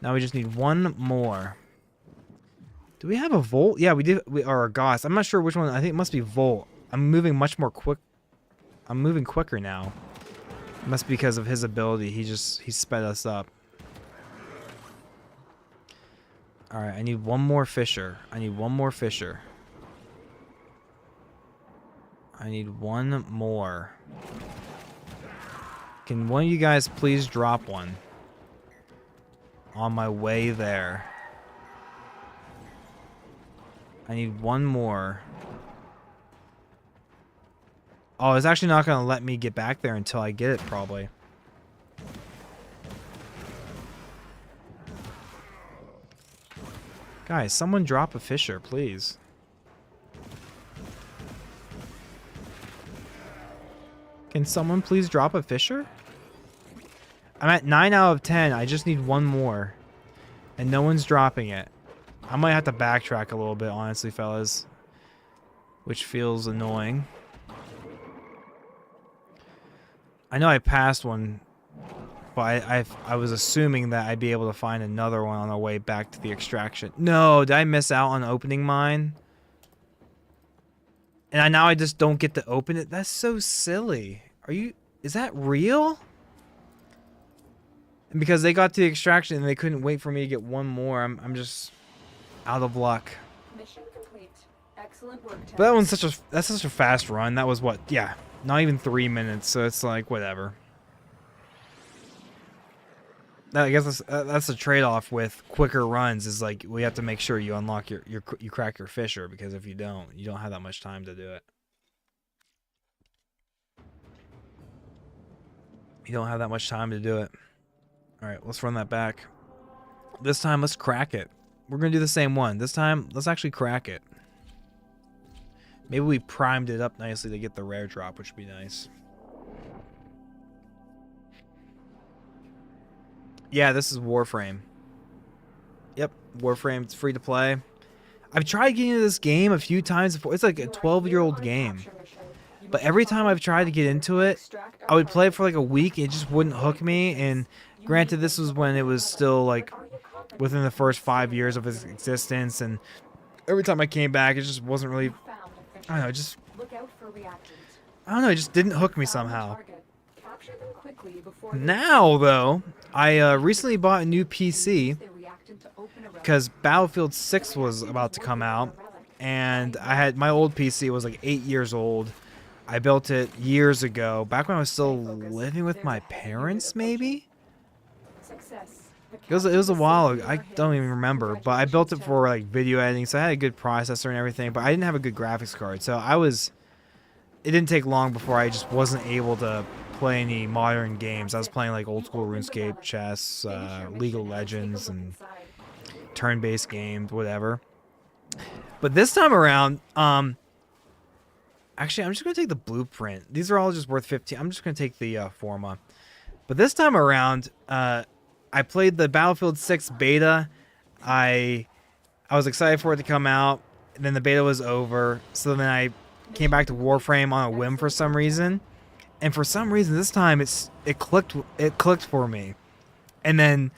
Now we just need 1 more. Do we have a Volt? Yeah, we do. Or a Gauss. I'm not sure which one. I think it must be Volt. I'm moving much more quick. I'm moving quicker now. It must be because of his ability. He sped us up. Alright, I need 1 more fissure. I need 1 more fissure. I need 1 more. Can one of you guys please drop one? On my way there. I need 1 more. Oh, it's actually not going to let me get back there until I get it, probably. Guys, someone drop a fissure, please. Can someone please drop a fissure? I'm at 9 out of 10. I just need 1 more. And no one's dropping it. I might have to backtrack a little bit, honestly, fellas. Which feels annoying. I know I passed one, but I was assuming that I'd be able to find another one on our way back to the extraction. No, did I miss out on opening mine? And now I just don't get to open it? That's so silly. Is that real? And because they got to the extraction and they couldn't wait for me to get 1 more, I'm just out of luck. Mission complete. Excellent work, But that one's that's such a fast run. That was what? Yeah, not even 3 minutes. So it's like whatever. I guess that's the trade-off with quicker runs. Is like we have to make sure you unlock you crack your fissure, because if you don't have that much time to do it. You don't have that much time to do it. All right, let's run that back. This time, let's crack it. We're gonna do the same one. This time, let's actually crack it. Maybe we primed it up nicely to get the rare drop, which would be nice. Yeah, this is Warframe. Yep, Warframe. It's free to play. I've tried getting into this game a few times before. It's like a 12-year-old game. But every time I've tried to get into it, I would play it for like a week. It just wouldn't hook me. And granted, this was when it was still like within the first 5 years of its existence. And every time I came back, it just wasn't really, I don't know, it just didn't hook me somehow. Now, though, I recently bought a new PC because Battlefield 6 was about to come out. And my old PC was like 8 years old. I built it years ago, back when I was still living with my parents, maybe? It was a while ago. I don't even remember, but I built it for like video editing, so I had a good processor and everything, but I didn't have a good graphics card, so it didn't take long before I just wasn't able to play any modern games. I was playing like old school RuneScape, chess, League of Legends, and turn-based games, whatever. But this time around, actually, I'm just going to take the blueprint. These are all just worth 15. I'm just going to take the Forma. But this time around, I played the Battlefield 6 beta. I was excited for it to come out. And then the beta was over. So then I came back to Warframe on a whim for some reason. And for some reason, this time it clicked for me. And I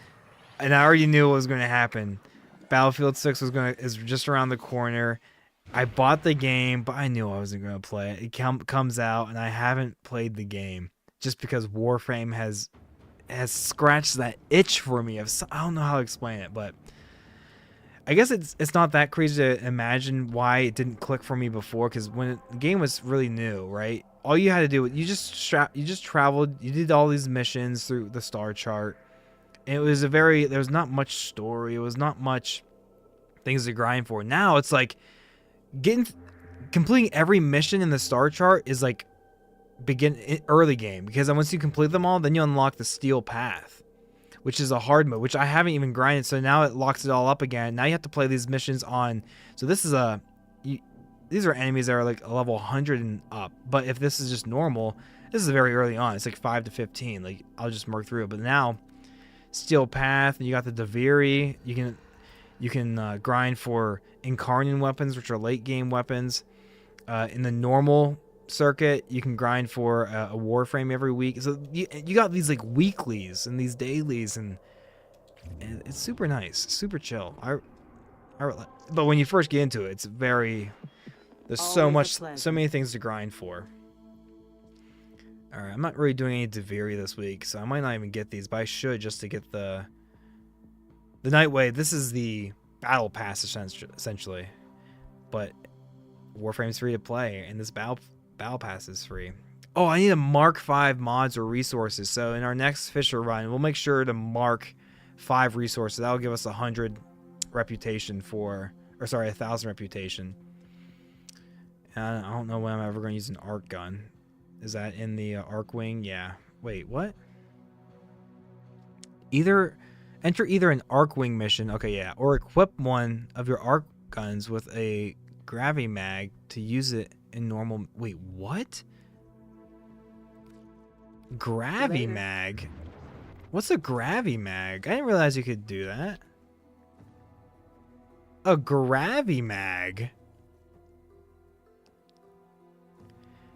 already knew what was going to happen. Battlefield 6 is just around the corner. I bought the game, but I knew I wasn't going to play it. It comes out, and I haven't played the game just because Warframe has scratched that itch for me. I don't know how to explain it, but I guess it's not that crazy to imagine why it didn't click for me before, because when the game was really new, right? All you had to do, you just traveled, you did all these missions through the star chart, and there was not much story. It was not much things to grind for. Now it's like completing every mission in the star chart is like early game, because then once you complete them all, then you unlock the steel path, which is a hard mode, which I haven't even grinded. So now it locks it all up again. Now you have to play these missions on. So this is these are enemies that are like a level 100 and up. But if this is just normal, this is very early on. It's like 5 to 15. Like I'll just work through it. But now, Steel Path, and you got the Daviri. You can grind for Incarnate weapons, which are late game weapons. In the normal circuit, you can grind for a Warframe every week. So you got these like weeklies and these dailies, and it's super nice, super chill. But when you first get into it, it's very, there's so many things to grind for. All right, I'm not really doing any Daviri this week, so I might not even get these, but I should, just to get the Nightwave. This is the battle pass essentially, but Warframe's free to play, and this battle pass is free. Oh, I need to mark 5 mods or resources. So in our next Fisher run, we'll make sure to mark 5 resources. That'll give us 100 reputation for, or sorry, 1,000 reputation. And I don't know when I'm ever going to use an arc gun. Is that in the arc wing? Yeah. Wait, what? Enter either an arc wing mission, okay, yeah, or equip one of your arc guns with a gravity mag to use it in normal. Wait, what? Gravity mag? What's a gravity mag? I didn't realize you could do that. A gravity mag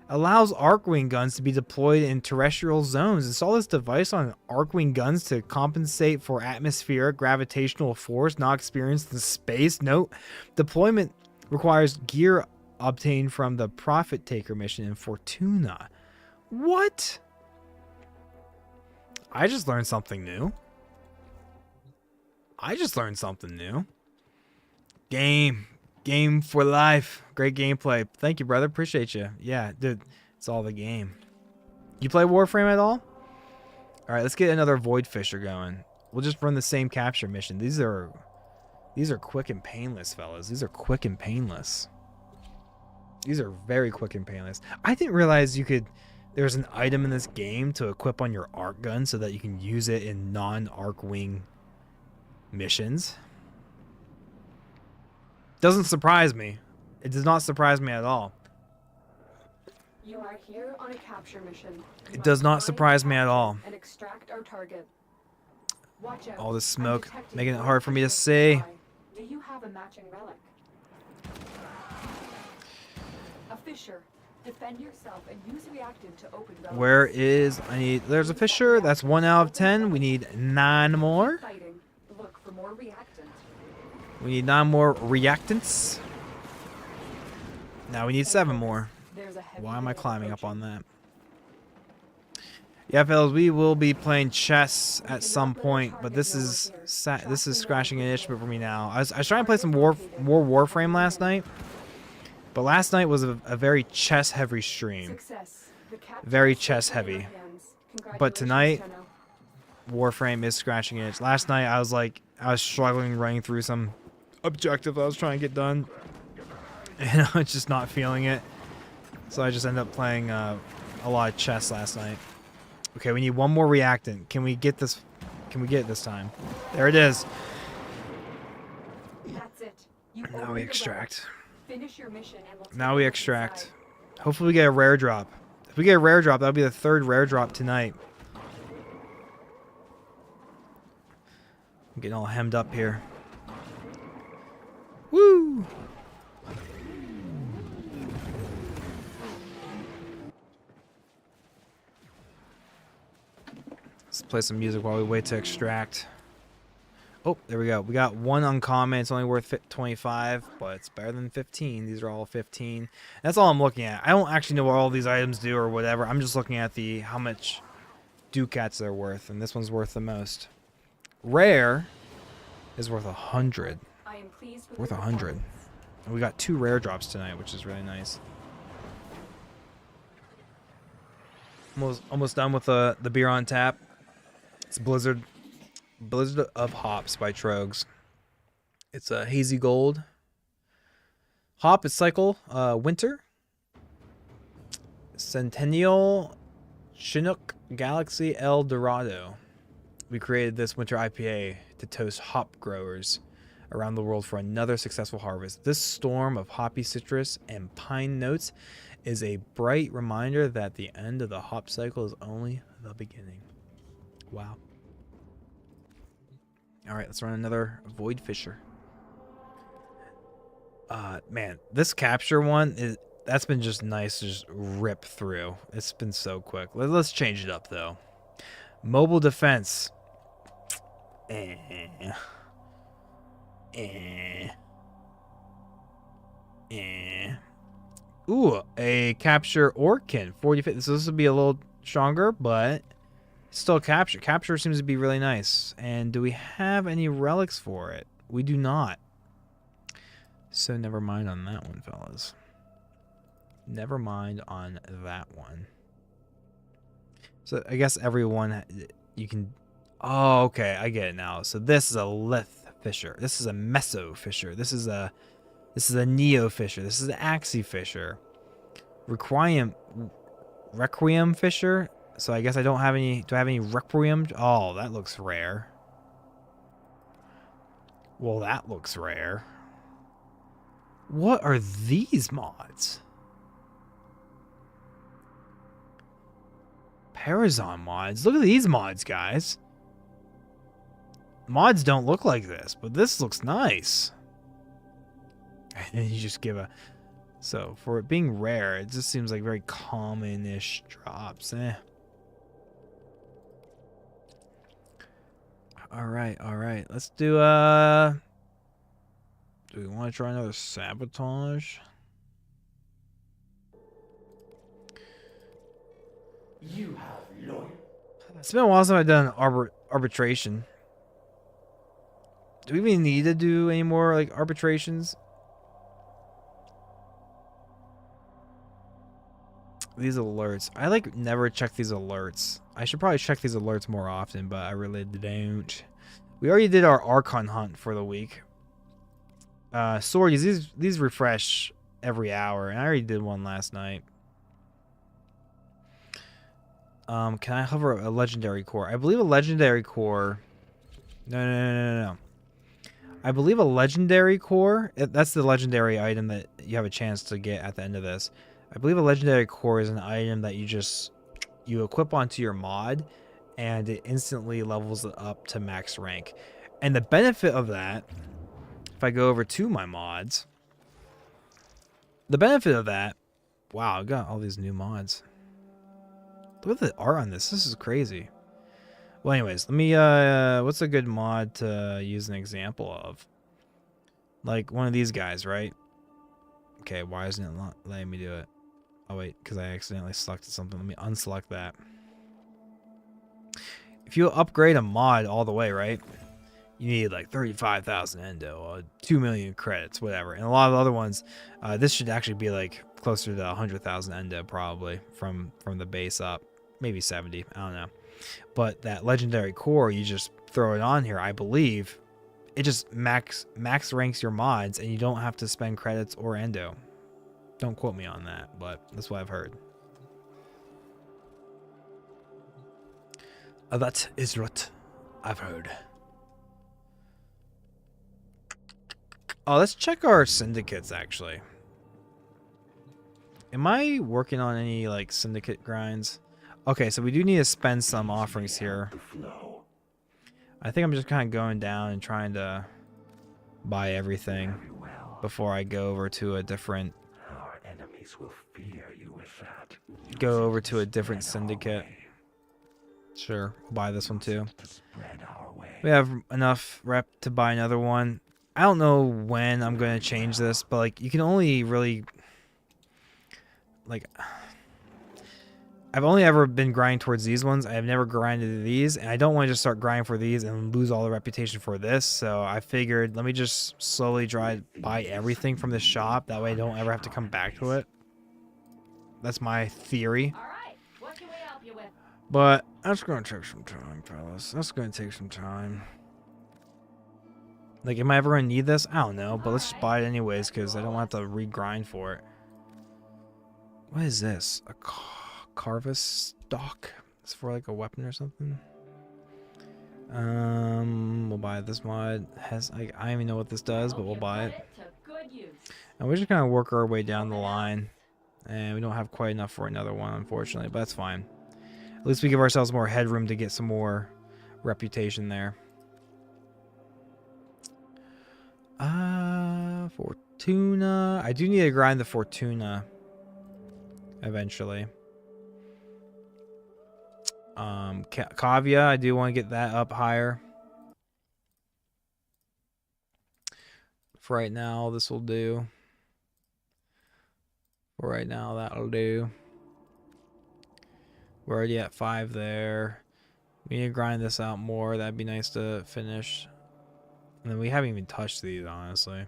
allows Arcwing guns to be deployed in terrestrial zones. Install this device on Arcwing guns to compensate for atmospheric gravitational force not experienced in space. Note, deployment requires gear obtained from the Profit Taker mission in Fortuna. What? I just learned something new. Game for life. Great gameplay. Thank you, brother. Appreciate you. Yeah, dude, it's all the game. You play Warframe at all? All right, let's get another Void Fisher going. We'll just run the same capture mission. These are quick and painless, fellas. These are quick and painless. These are very quick and painless. I didn't realize there's an item in this game to equip on your arc gun so that you can use it in non-arc wing missions. Doesn't surprise me. It does not surprise me at all. You are here on a capture mission. It does not surprise me at all. And extract our target. Watch out. All this smoke making it hard for me to see. Do you have a matching relic? A Fisher. Defend yourself and use reactant to open relics. Where is there's a Fisher. That's 1 out of 10. We need 9 more. Look for more reactant. We need 9 more reactants. Now we need 7 more. Why am I climbing up on that? Yeah, fellas, we will be playing chess at some point, but this is scratching an itch for me now. I was trying to play some more Warframe last night, but last night was a very chess-heavy stream. Very chess-heavy. But tonight, Warframe is scratching an itch. Last night, I was struggling running through some objective I was trying to get done, and I was just not feeling it. So I just ended up playing a lot of chess last night. Okay, we need 1 more reactant. Can we get this? Can we get it this time? There it is. That's it. Now we extract. Finish your mission and we'll Now we extract. Hopefully we get a rare drop. If we get a rare drop, that'll be the 3rd rare drop tonight. I'm getting all hemmed up here. Woo! Let's play some music while we wait to extract. Oh, there we go. We got 1 uncommon. It's only worth 25, but it's better than 15. These are all 15. That's all I'm looking at. I don't actually know what all these items do or whatever. I'm just looking at how much ducats they're worth, and this one's worth the most. Rare is worth 100. I am pleased with Worth 100. And we got 2 rare drops tonight, which is really nice. Almost done with the beer on tap. It's Blizzard of Hops by Trogs. It's a hazy gold. Hop is cycle winter. Centennial Chinook Galaxy El Dorado. We created this winter IPA to toast hop growers around the world for another successful harvest. This storm of hoppy citrus and pine notes is a bright reminder that the end of the hop cycle is only the beginning. Wow. All right, let's run another Void Fisher. Man, this capture one that's been just nice to just rip through. It's been so quick. Let's change it up though. Mobile defense. Ooh, a capture Orkin 40. So this will be a little stronger, but still capture. Capture seems to be really nice. And do we have any relics for it? We do not. So never mind on that one, fellas. Never mind on that one. So I guess everyone you can. Oh, okay, I get it now. So this is a Lith Fisher. This is a Meso Fisher. This is a Neo Fisher. This is an Axie Fisher. Requiem Fisher. So I guess I don't have any. Do I have any Requiem? Oh, that looks rare. Well, that looks rare. What are these mods? Parazon mods. Look at these mods, guys. Mods don't look like this, but this looks nice. And you just give a... So, for it being rare, it just seems like very common-ish drops. Alright, alright. Let's do, do we want to try another Sabotage? You have loyal. It's been a while since I've done arbitration. Do we even need to do any more like arbitrations? These alerts. I like never check these alerts. I should probably check these alerts more often, but I really don't. We already did our Archon hunt for the week. Swordies, these refresh every hour, and I already did one last night. Can I hover a legendary core? I believe a legendary core. No. I believe a legendary core. That's the legendary item that you have a chance to get at the end of this. I believe a legendary core is an item that you equip onto your mod, and it instantly levels it up to max rank. And the benefit of that, if I go over to my mods, the benefit of that, wow, I got all these new mods. Look at the art on this. This is crazy. Well, anyways, let me, what's a good mod to use an example of? Like one of these guys, right? Okay, why isn't it not letting me do it? Oh, wait, because I accidentally selected something. Let me unselect that. If you upgrade a mod all the way, right? You need like 35,000 endo, or 2 million credits, whatever. And a lot of other ones, this should actually be like closer to 100,000 endo probably from the base up. Maybe 70, I don't know. But that legendary core, you just throw it on here, I believe. It just max ranks your mods, and you don't have to spend credits or endo. Don't quote me on that, but that's what I've heard. That is what I've heard. Oh, let's check our syndicates, actually. Am I working on any, like, syndicate grinds? Okay, so we do need to spend some offerings here. I think I'm just kind of going down and trying to buy everything before I go over to a different... Our enemies will fear you with that. Go over to a different syndicate. Sure, we'll buy this one too. We have enough rep to buy another one. I don't know when I'm going to change this, but like you can only really... Like... I've only ever been grinding towards these ones. I have never grinded these, and I don't want to just start grinding for these and lose all the reputation for this. So I figured, let me just slowly buy everything from this shop. That way I don't ever have to come back to it. That's my theory. All right, what can we help you with? But that's going to take some time, fellas. That's going to take some time. Like, am I ever going to need this? I don't know, but let's just buy it anyways, because I don't want to have to re-grind for it. What is this? A Carvus stock? It's for like a weapon or something? We'll buy this mod. I don't even know what this does, but we'll buy it. And we're just gonna work our way down the line. And we don't have quite enough for another one, unfortunately, but that's fine. At least we give ourselves more headroom to get some more reputation there. Fortuna. I do need to grind the Fortuna eventually. Kavya, I do want to get that up higher. For right now, this will do. For right now, that'll do. We're already at 5 there. We need to grind this out more. That'd be nice to finish. And then we haven't even touched these, honestly.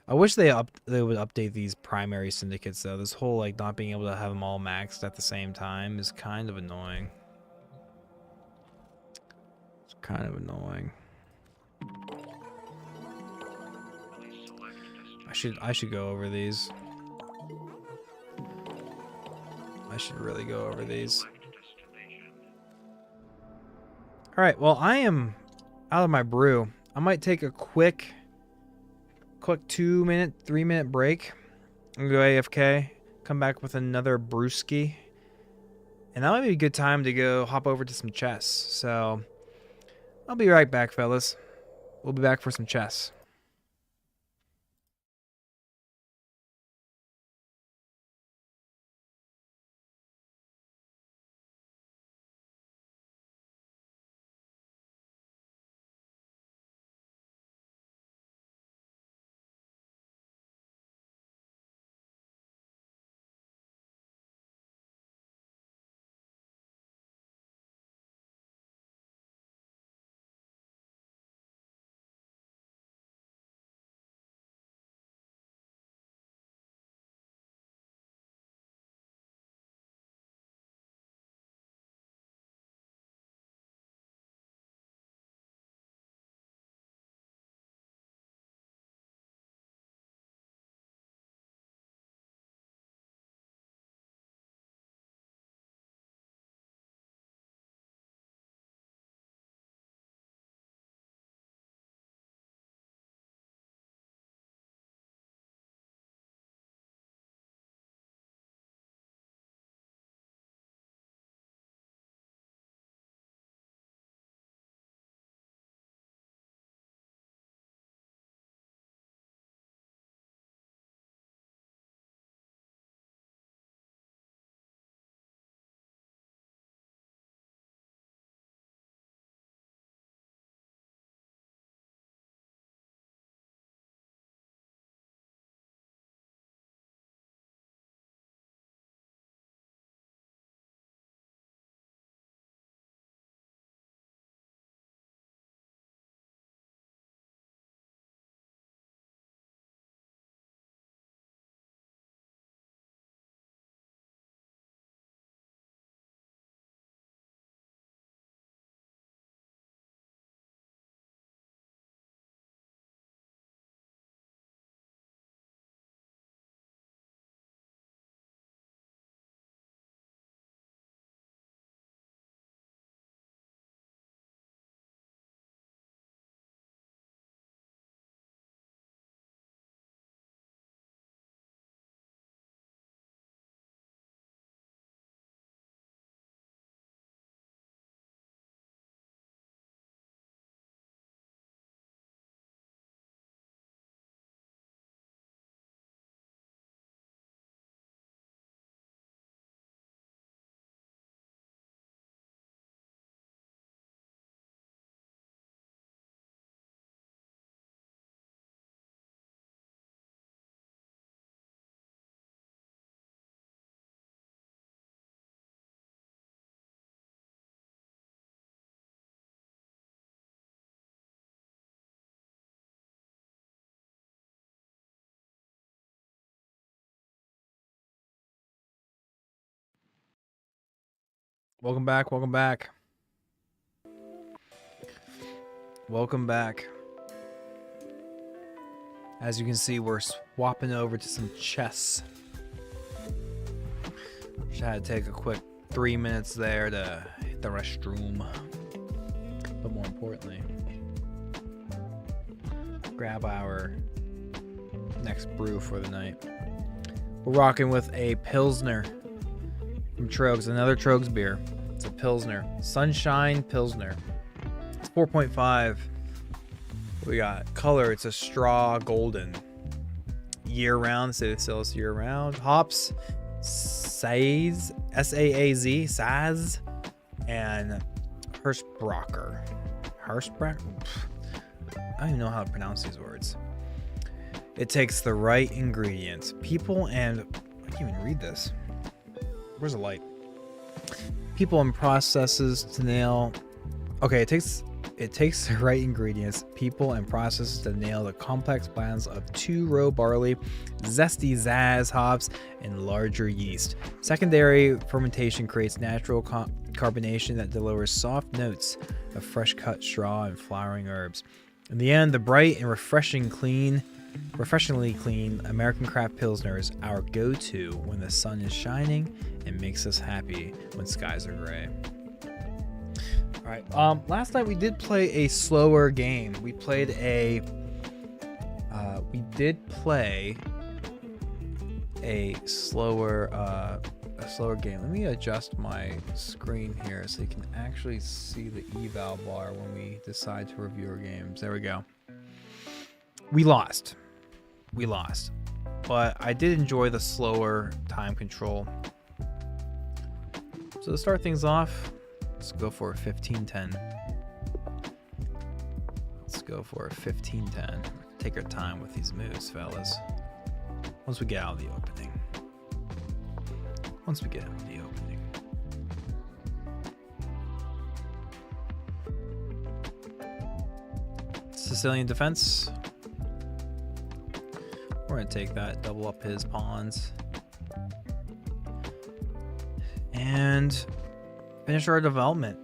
I wish they would update these primary syndicates, though. This whole like not being able to have them all maxed at the same time is kind of annoying. It's kind of annoying. I should go over these. I should really go over these. All right, well, I am out of my brew. I might take a quick 2-minute, 3-minute break. I'm gonna go AFK, come back with another brewski. And that might be a good time to go hop over to some chess. So I'll be right back, fellas. We'll be back for some chess. Welcome back, welcome back. Welcome back. As you can see, we're swapping over to some chess. Just had to take a quick 3 minutes there to hit the restroom. but more importantly, grab our next brew for the night. We're rocking with a Pilsner from Trogs, another Trogs beer. It's a Pilsner, Sunshine Pilsner. It's 4.5. We got color, it's a straw golden. Year round, say still is year round. Hops, Saaz, S-A-A-Z, Saaz, and Hirschbrocker. Hirschbrocker? I don't even know how to pronounce these words. It takes the right ingredients, people, and I can't even read this. Where's the light? People and processes to nail. Okay, it takes the right ingredients, people, and processes to nail the complex blends of 2-row barley, zesty Zaz hops, and larger yeast. Secondary fermentation creates natural carbonation that delivers soft notes of fresh cut straw and flowering herbs. In the end, the bright and refreshingly clean American craft Pilsner is our go-to when the sun is shining and makes us happy when skies are gray. All right. Last night we did play a slower game. We played a slower game. Let me adjust my screen here so you can actually see the eval bar when we decide to review our games. There we go. We lost, but I did enjoy the slower time control. So to start things off, let's go for a 15-10. Take our time with these moves, fellas. Once we get out of the opening. Sicilian defense. We're going to take that, double up his pawns. And finish our development.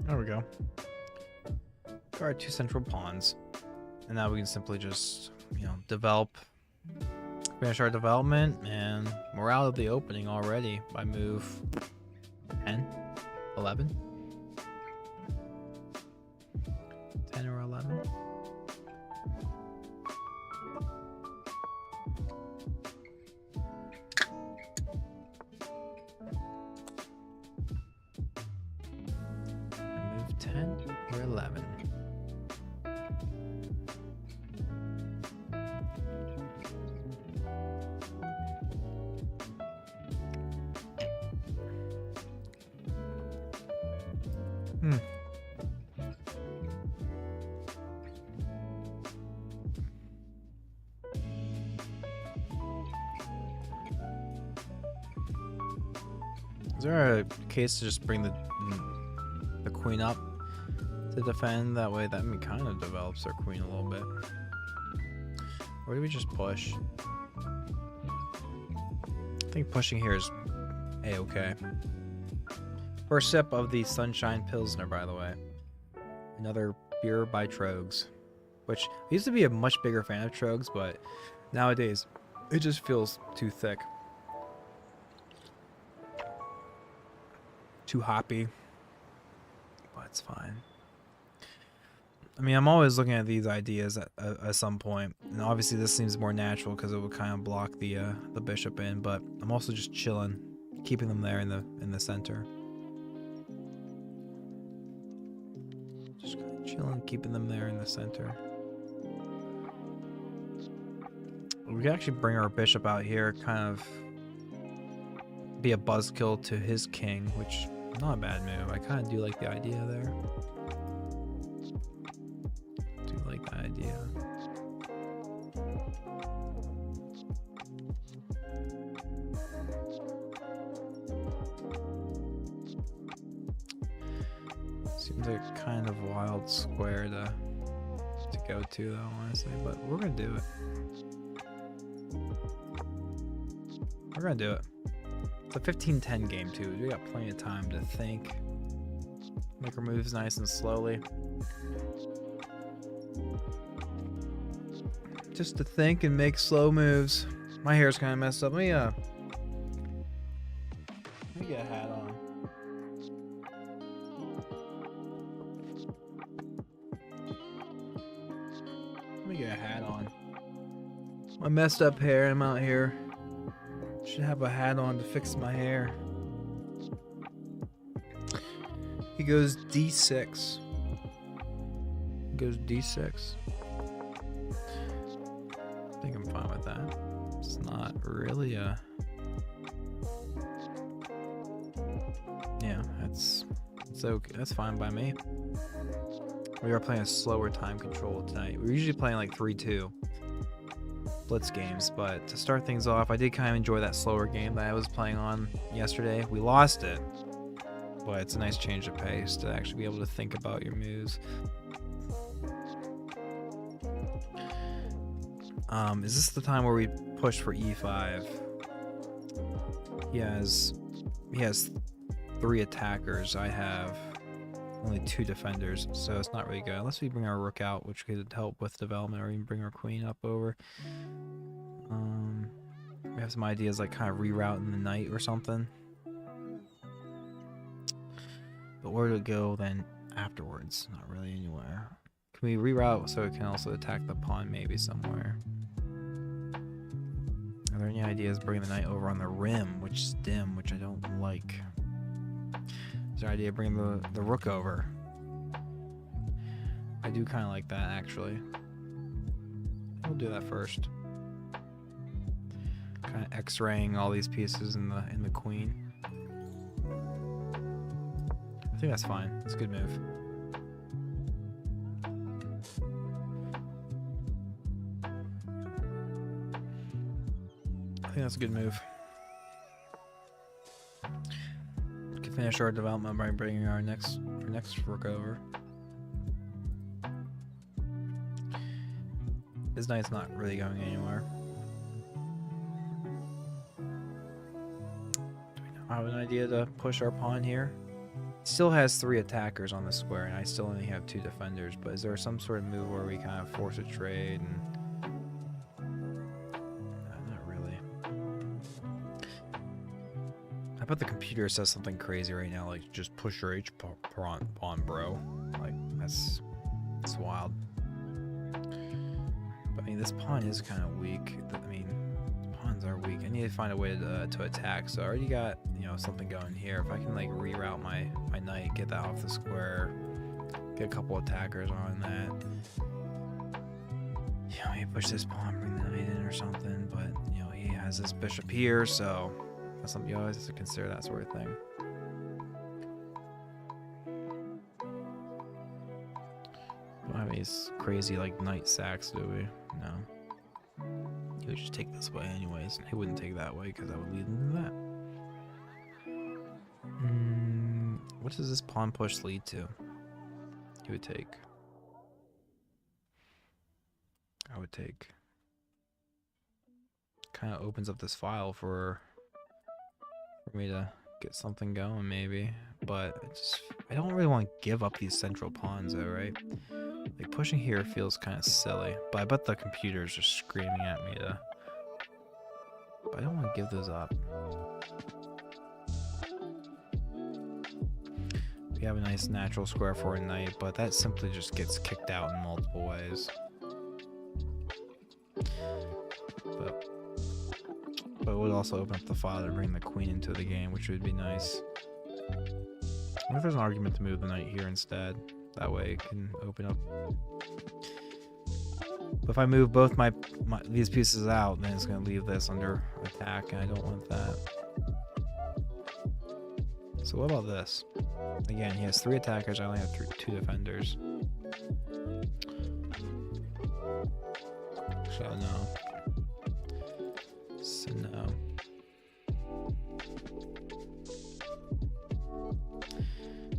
There we go. Got our 2 central pawns. And now we can simply just, finish our development, and we're out of the opening already by move 10, 11. 10 or 11. Move 10 or 11. Is there a case to just bring the queen up to defend? That way that kind of develops our queen a little bit. Or do we just push? I think pushing here is a-okay. First sip of the Sunshine Pilsner, by the way. Another beer by Trogs. Which, I used to be a much bigger fan of Trogs, but nowadays it just feels too thick. Too hoppy. But it's fine. I mean, I'm always looking at these ideas at some point. And obviously this seems more natural because it would kind of block the bishop in, but I'm also just chilling, keeping them there in the center. Just kind of chilling, keeping them there in the center. We can actually bring our bishop out here, kind of be a buzzkill to his king, which is not a bad move. I kind of do like the idea there. Do like the idea. Seems like a kind of wild square to go to, though, honestly. But we're gonna do it. We're gonna do it. It's a 15-10 game too. We got plenty of time to think. Make our moves nice and slowly. Just to think and make slow moves. My hair's kind of messed up. Let me get a hat on. Let me get a hat on. My messed up hair. I'm out here. Should have a hat on to fix my hair. He goes D6. He goes D6. I think I'm fine with that. It's not really a... Yeah, it's okay. That's fine by me. We are playing a slower time control tonight. We're usually playing like 3-2 blitz games, but to start things off, I did kind of enjoy that slower game that I was playing on yesterday. We lost it, but it's a nice change of pace to actually be able to think about your moves. Is this the time where we push for E5? He has 3 attackers. I have only 2 defenders, so it's not really good. Unless we bring our rook out, which could help with development, or even bring our queen up over. We have some ideas like kind of rerouting the knight or something. But where to go then afterwards? Not really anywhere. Can we reroute so it can also attack the pawn maybe somewhere? Are there any ideas bringing the knight over on the rim, which is dim, which I don't like? Is there an idea of bringing the rook over? I do kind of like that, actually. We'll do that first. Kind of X-raying all these pieces in the queen. I think that's fine. It's a good move. I think that's a good move. We can finish our development by bringing our next rook over. His knight's not really going anywhere. Do we now have an idea to push our pawn here? Still has 3 attackers on the square, and I still only have 2 defenders. But is there some sort of move where we kind of force a trade? And not really. I bet the computer says something crazy right now, like just push your H pawn, bro. Like that's wild. But I mean, this pawn is kind of weak. I mean, pawns are weak. I need to find a way to attack. So I already got, you know, something going here. If I can like reroute my knight, get that off the square, get a couple attackers on that. Yeah, maybe push this pawn, bring the knight in or something. But you know, he has this bishop here, so that's something you always have to consider, that sort of thing. Don't have any crazy like knight sacks, do we? No. He would just take this way anyways. He wouldn't take that way because that would lead him to that. What does this pawn push lead to? He would take. I would take. Kind of opens up this file for me to get something going maybe, but I don't really want to give up these central pawns though, right? Like pushing here feels kind of silly, but I bet the computer's just screaming at me to. But I don't want to give those up. We have a nice natural square for a knight, but that simply just gets kicked out in multiple ways. But it would also open up the file to bring the queen into the game, which would be nice. I wonder if there's an argument to move the knight here instead. That way it can open up. But if I move both these pieces out, then it's going to leave this under attack, and I don't want that. So what about this? Again, he has 3 attackers. I only have 2 defenders. So no. So no.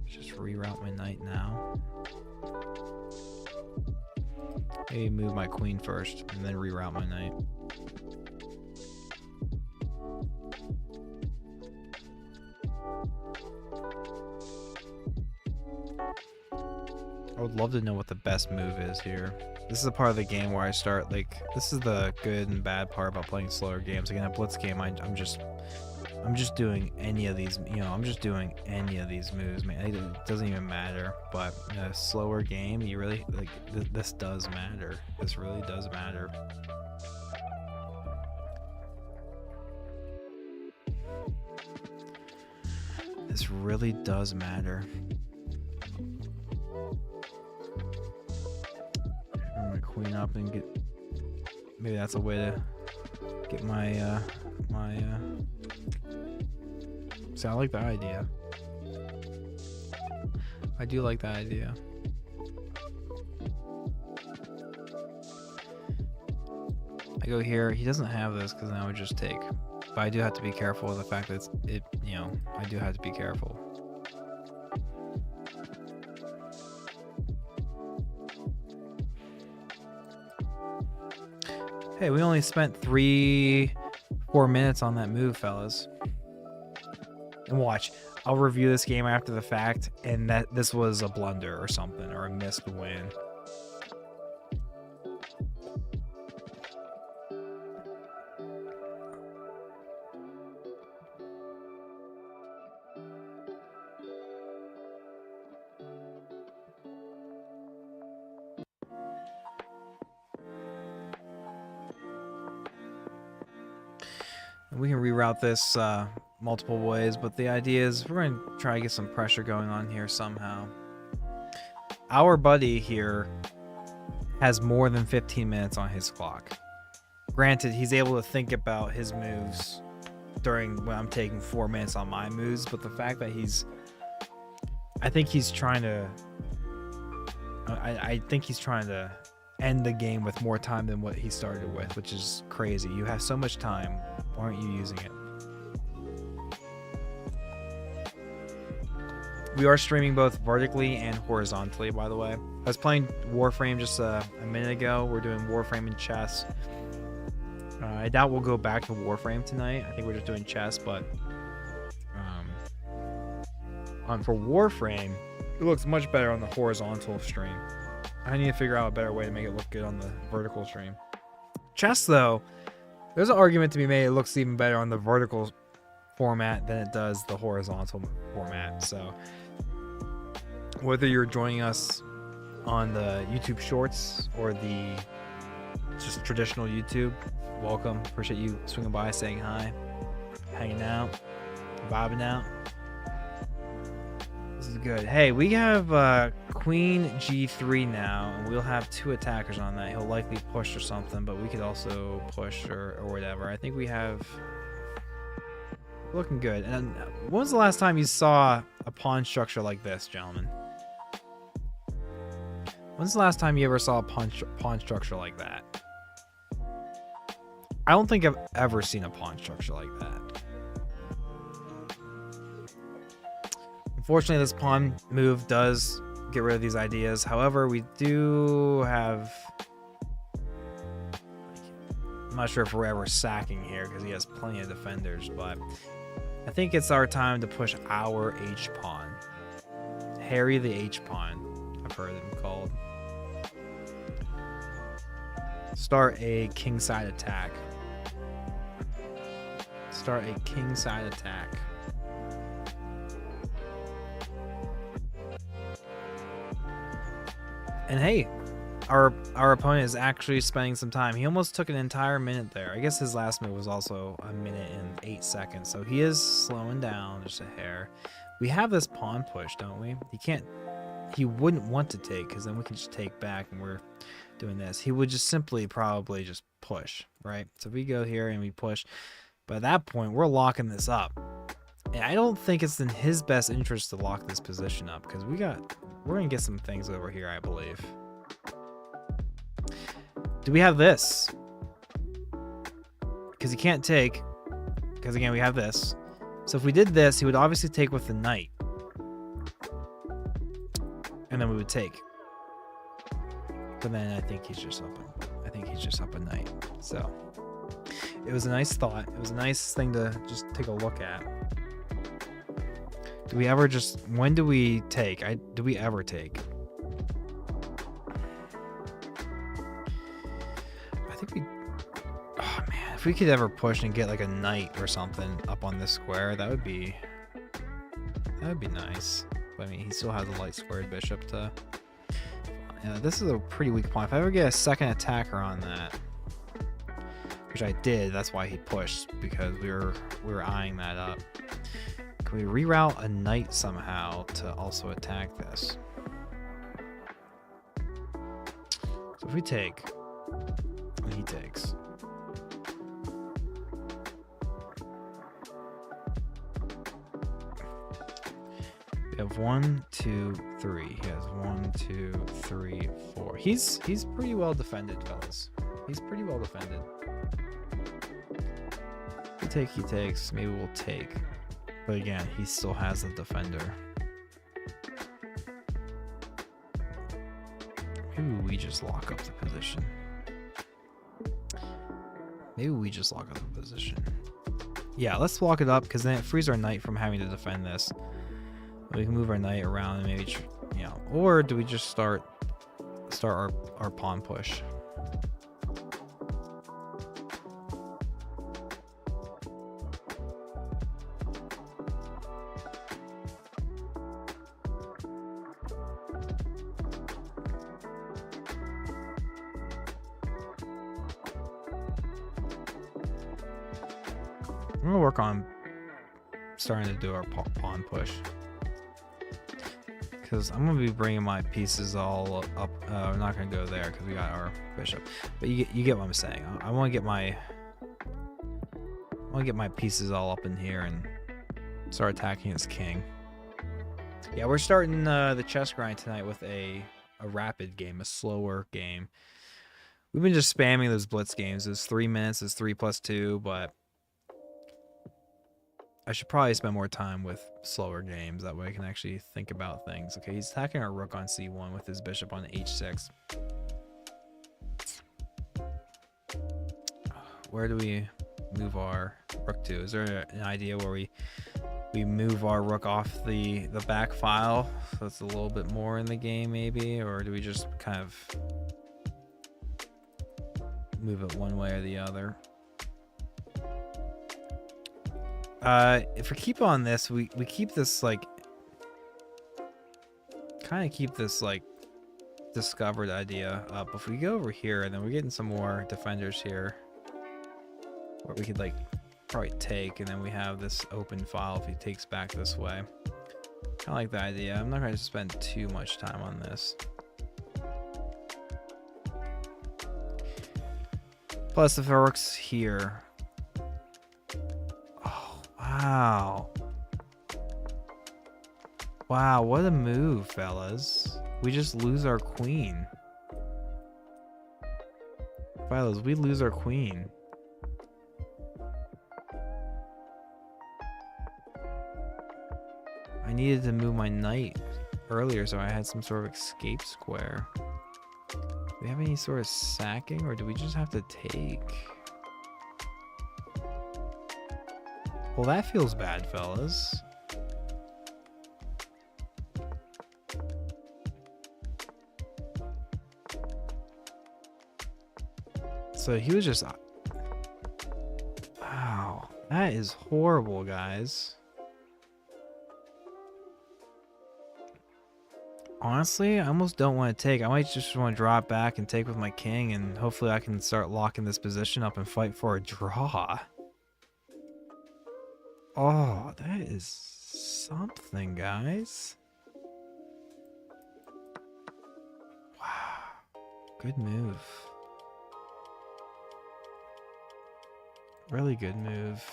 Just reroute my knight now. Maybe move my queen first and then reroute my knight. I would love to know what the best move is here. This is a part of the game where I start, like, this is the good and bad part about playing slower games. Like in a blitz game, I'm just doing any of these, you know, I'm just doing any of these moves, man. It doesn't even matter. But in a slower game, you really, like, this does matter. This really does matter. This really does matter. Turn my queen up and get, maybe that's a way to get my see, I like that idea. I do like that idea. I go here. He doesn't have this because then I would just take. But I do have to be careful with the fact that you know, I do have to be careful. Hey, we only spent 3-4 minutes on that move, fellas. And watch, I'll review this game after the fact, and that this was a blunder or something, or a missed win. We can reroute this multiple ways, but the idea is we're going to try to get some pressure going on here somehow. Our buddy here has more than 15 minutes on his clock. Granted, he's able to think about his moves during when I'm taking 4 minutes on my moves, but the fact that I think he's trying to end the game with more time than what he started with, which is crazy. You have so much time. Why aren't you using it? We are streaming both vertically and horizontally, by the way. I was playing Warframe just a minute ago. We're doing Warframe and chess. I doubt we'll go back to Warframe tonight. I think we're just doing chess, but for Warframe, it looks much better on the horizontal stream. I need to figure out a better way to make it look good on the vertical stream. Chess, though, there's an argument to be made. It looks even better on the vertical format than it does the horizontal format. So whether you're joining us on the YouTube Shorts or the just traditional YouTube, welcome. Appreciate you swinging by, saying hi, hanging out, vibing out. This is good. Hey, we have Queen G3 now, and we'll have 2 attackers on that. He'll likely push or something, but we could also push or whatever. I think we have... Looking good. And when was the last time you saw a pawn structure like this, gentlemen? When's the last time you ever saw a pawn structure like that? I don't think I've ever seen a pawn structure like that. Unfortunately, this pawn move does get rid of these ideas. However, we do have... I'm not sure if we're ever sacking here because he has plenty of defenders, but I think it's our time to push our H-pawn. Harry the H-pawn, I've heard them called. Start a kingside attack. Start a kingside attack. And hey, our opponent is actually spending some time. He almost took an entire minute there. I guess his last move was also a minute and 8 seconds. So he is slowing down just a hair. We have this pawn push, don't we? He wouldn't want to take because then we can just take back and we're doing this. He would just simply probably just push, right? So we go here and we push. But at that point, we're locking this up. And I don't think it's in his best interest to lock this position up because we're going to get some things over here, I believe. Do we have this? Because he can't take. Because again, we have this. So if we did this, he would obviously take with the knight. and then we would take. But then I think he's just up at night. So it was a nice thought. It was a nice thing to just take a look at. Do we ever just... When do we take? Do we ever take? I think we... Oh, man. If we could ever push and get like a knight or something up on this square, that would be nice. But I mean, he still has a light squared bishop to... Yeah, this is a pretty weak pawn. If I ever get a second attacker on that, which I did, that's why he pushed, because we were eyeing that up. Can we reroute a knight somehow to also attack this? So if we take, and he takes. We have 1, 2, 3. He has 1, 2, 3, 4. He's pretty well defended, fellas. He's pretty well defended. If we take, he takes. Maybe we'll take. But again, he still has the defender. Maybe we just lock up the position. Yeah, let's lock it up, because then it frees our knight from having to defend this. We can move our knight around and maybe, you know, or do we just start our pawn push? I'm gonna work on starting to do our pawn push, because I'm gonna be bringing my pieces all up. We're not gonna go there because we got our bishop, but you get what I'm saying. I want to get my pieces all up in here and start attacking his king. Yeah, we're starting the chess grind tonight with a rapid game, a slower game. We've been just spamming those blitz games. It's 3 minutes, it's 3+2, but I should probably spend more time with slower games. That way I can actually think about things. Okay, he's attacking our rook on c1 with his bishop on h6. Where do we move our rook to? Is there an idea where we move our rook off the back file so it's a little bit more in the game maybe? Or do we just kind of move it one way or the other? If we keep on this, we keep this like discovered idea up. If we go over here, and then we're getting some more defenders here where we could like probably take, and then we have this open file if he takes back this way. Kind of like the idea. I'm not going to spend too much time on this. Plus, if it works here. Wow. Wow, what a move, fellas. We just lose our queen. Fellas, we lose our queen. I needed to move my knight earlier so I had some sort of escape square. Do we have any sort of sacking, or do we just have to take? Well, that feels bad, fellas. So he was just... Wow. That is horrible, guys. Honestly, I almost don't want to take. I might just want to drop back and take with my king, and hopefully I can start locking this position up and fight for a draw. Oh, that is something, guys. Wow. Good move. Really good move.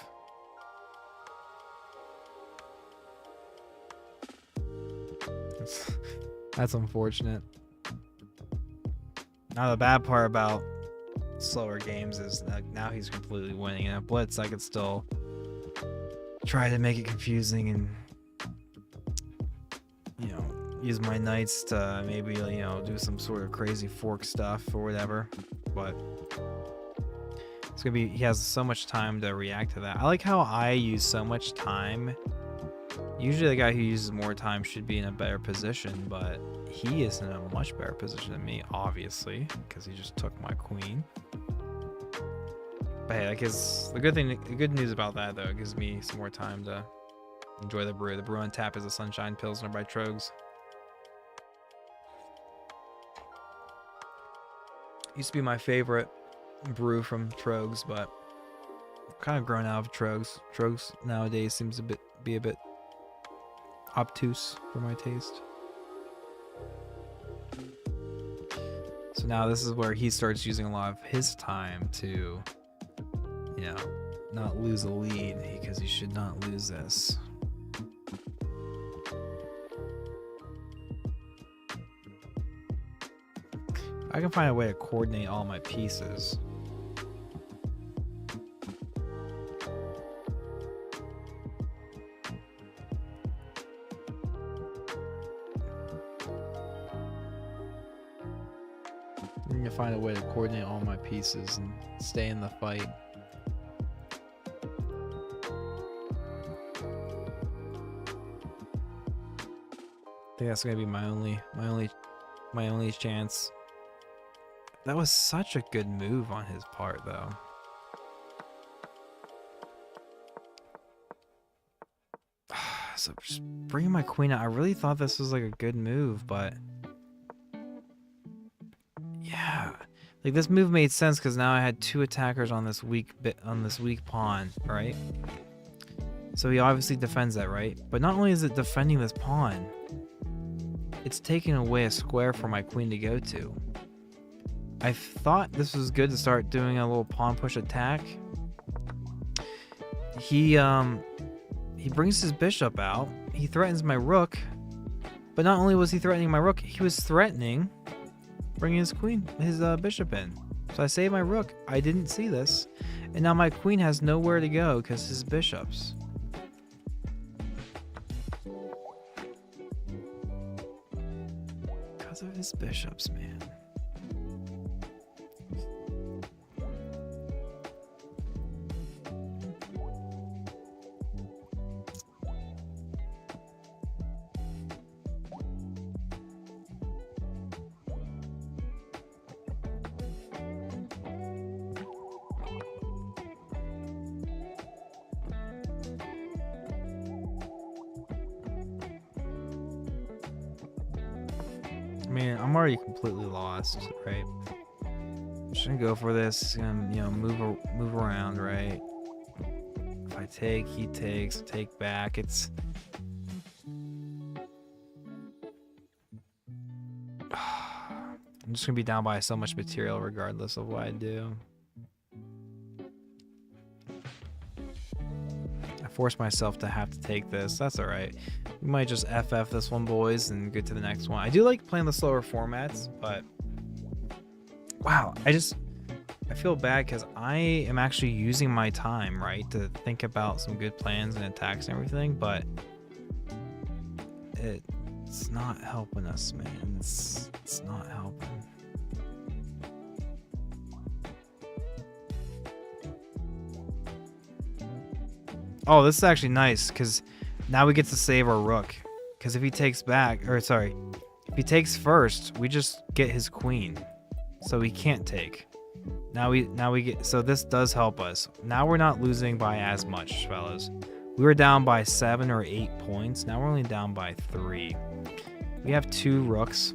That's unfortunate. Now the bad part about slower games is that now he's completely winning. And at blitz, I could still try to make it confusing and, you know, use my knights to maybe, you know, do some sort of crazy fork stuff or whatever. But it's gonna be, he has so much time to react to that. I like how I use so much time. Usually the guy who uses more time should be in a better position, but he is in a much better position than me, obviously, because he just took my queen. But hey, like, the good news about that though, it gives me some more time to enjoy the brew. The brew on tap is a Sunshine Pilsner by Trogs. Used to be my favorite brew from Trogs, but I've kind of grown out of Trogs. Trogs nowadays seems to be a bit obtuse for my taste. So now this is where he starts using a lot of his time to, you know, not lose a lead, because he should not lose this. I can find a way to coordinate all my pieces. I need to find a way to coordinate all my pieces and stay in the fight. I think that's gonna be my only chance. That was such a good move on his part, though. So just bringing my queen out. I really thought this was like a good move, but yeah, like this move made sense because now I had two attackers on this weak pawn, right? So he obviously defends that, right? But not only is it defending this pawn, it's taking away a square for my queen to go to. I thought this was good to start doing a little pawn push attack. He brings his bishop out. He threatens my rook. But not only was he threatening my rook, he was threatening bringing his bishop in. So I saved my rook. I didn't see this. And now my queen has nowhere to go because his bishops. Because of his bishops, man. I mean, I'm already completely lost, right? I'm just gonna go for this, and you know, move around, right? If I take, he takes, take back. It's I'm just gonna be down by so much material regardless of what I do. I forced myself to have to take this. That's all right. We might just FF this one, boys, and get to the next one. I do like playing the slower formats, but wow, I feel bad because I am actually using my time, right, to think about some good plans and attacks and everything, but it's not helping us, man. It's not helping. Oh, this is actually nice because now we get to save our rook. Because if he takes back, or sorry, if he takes first, we just get his queen, so he can't take. Now we get, so this does help us. Now we're not losing by as much, fellas. We were down by 7 or 8 points. Now we're only down by 3. We have 2 rooks.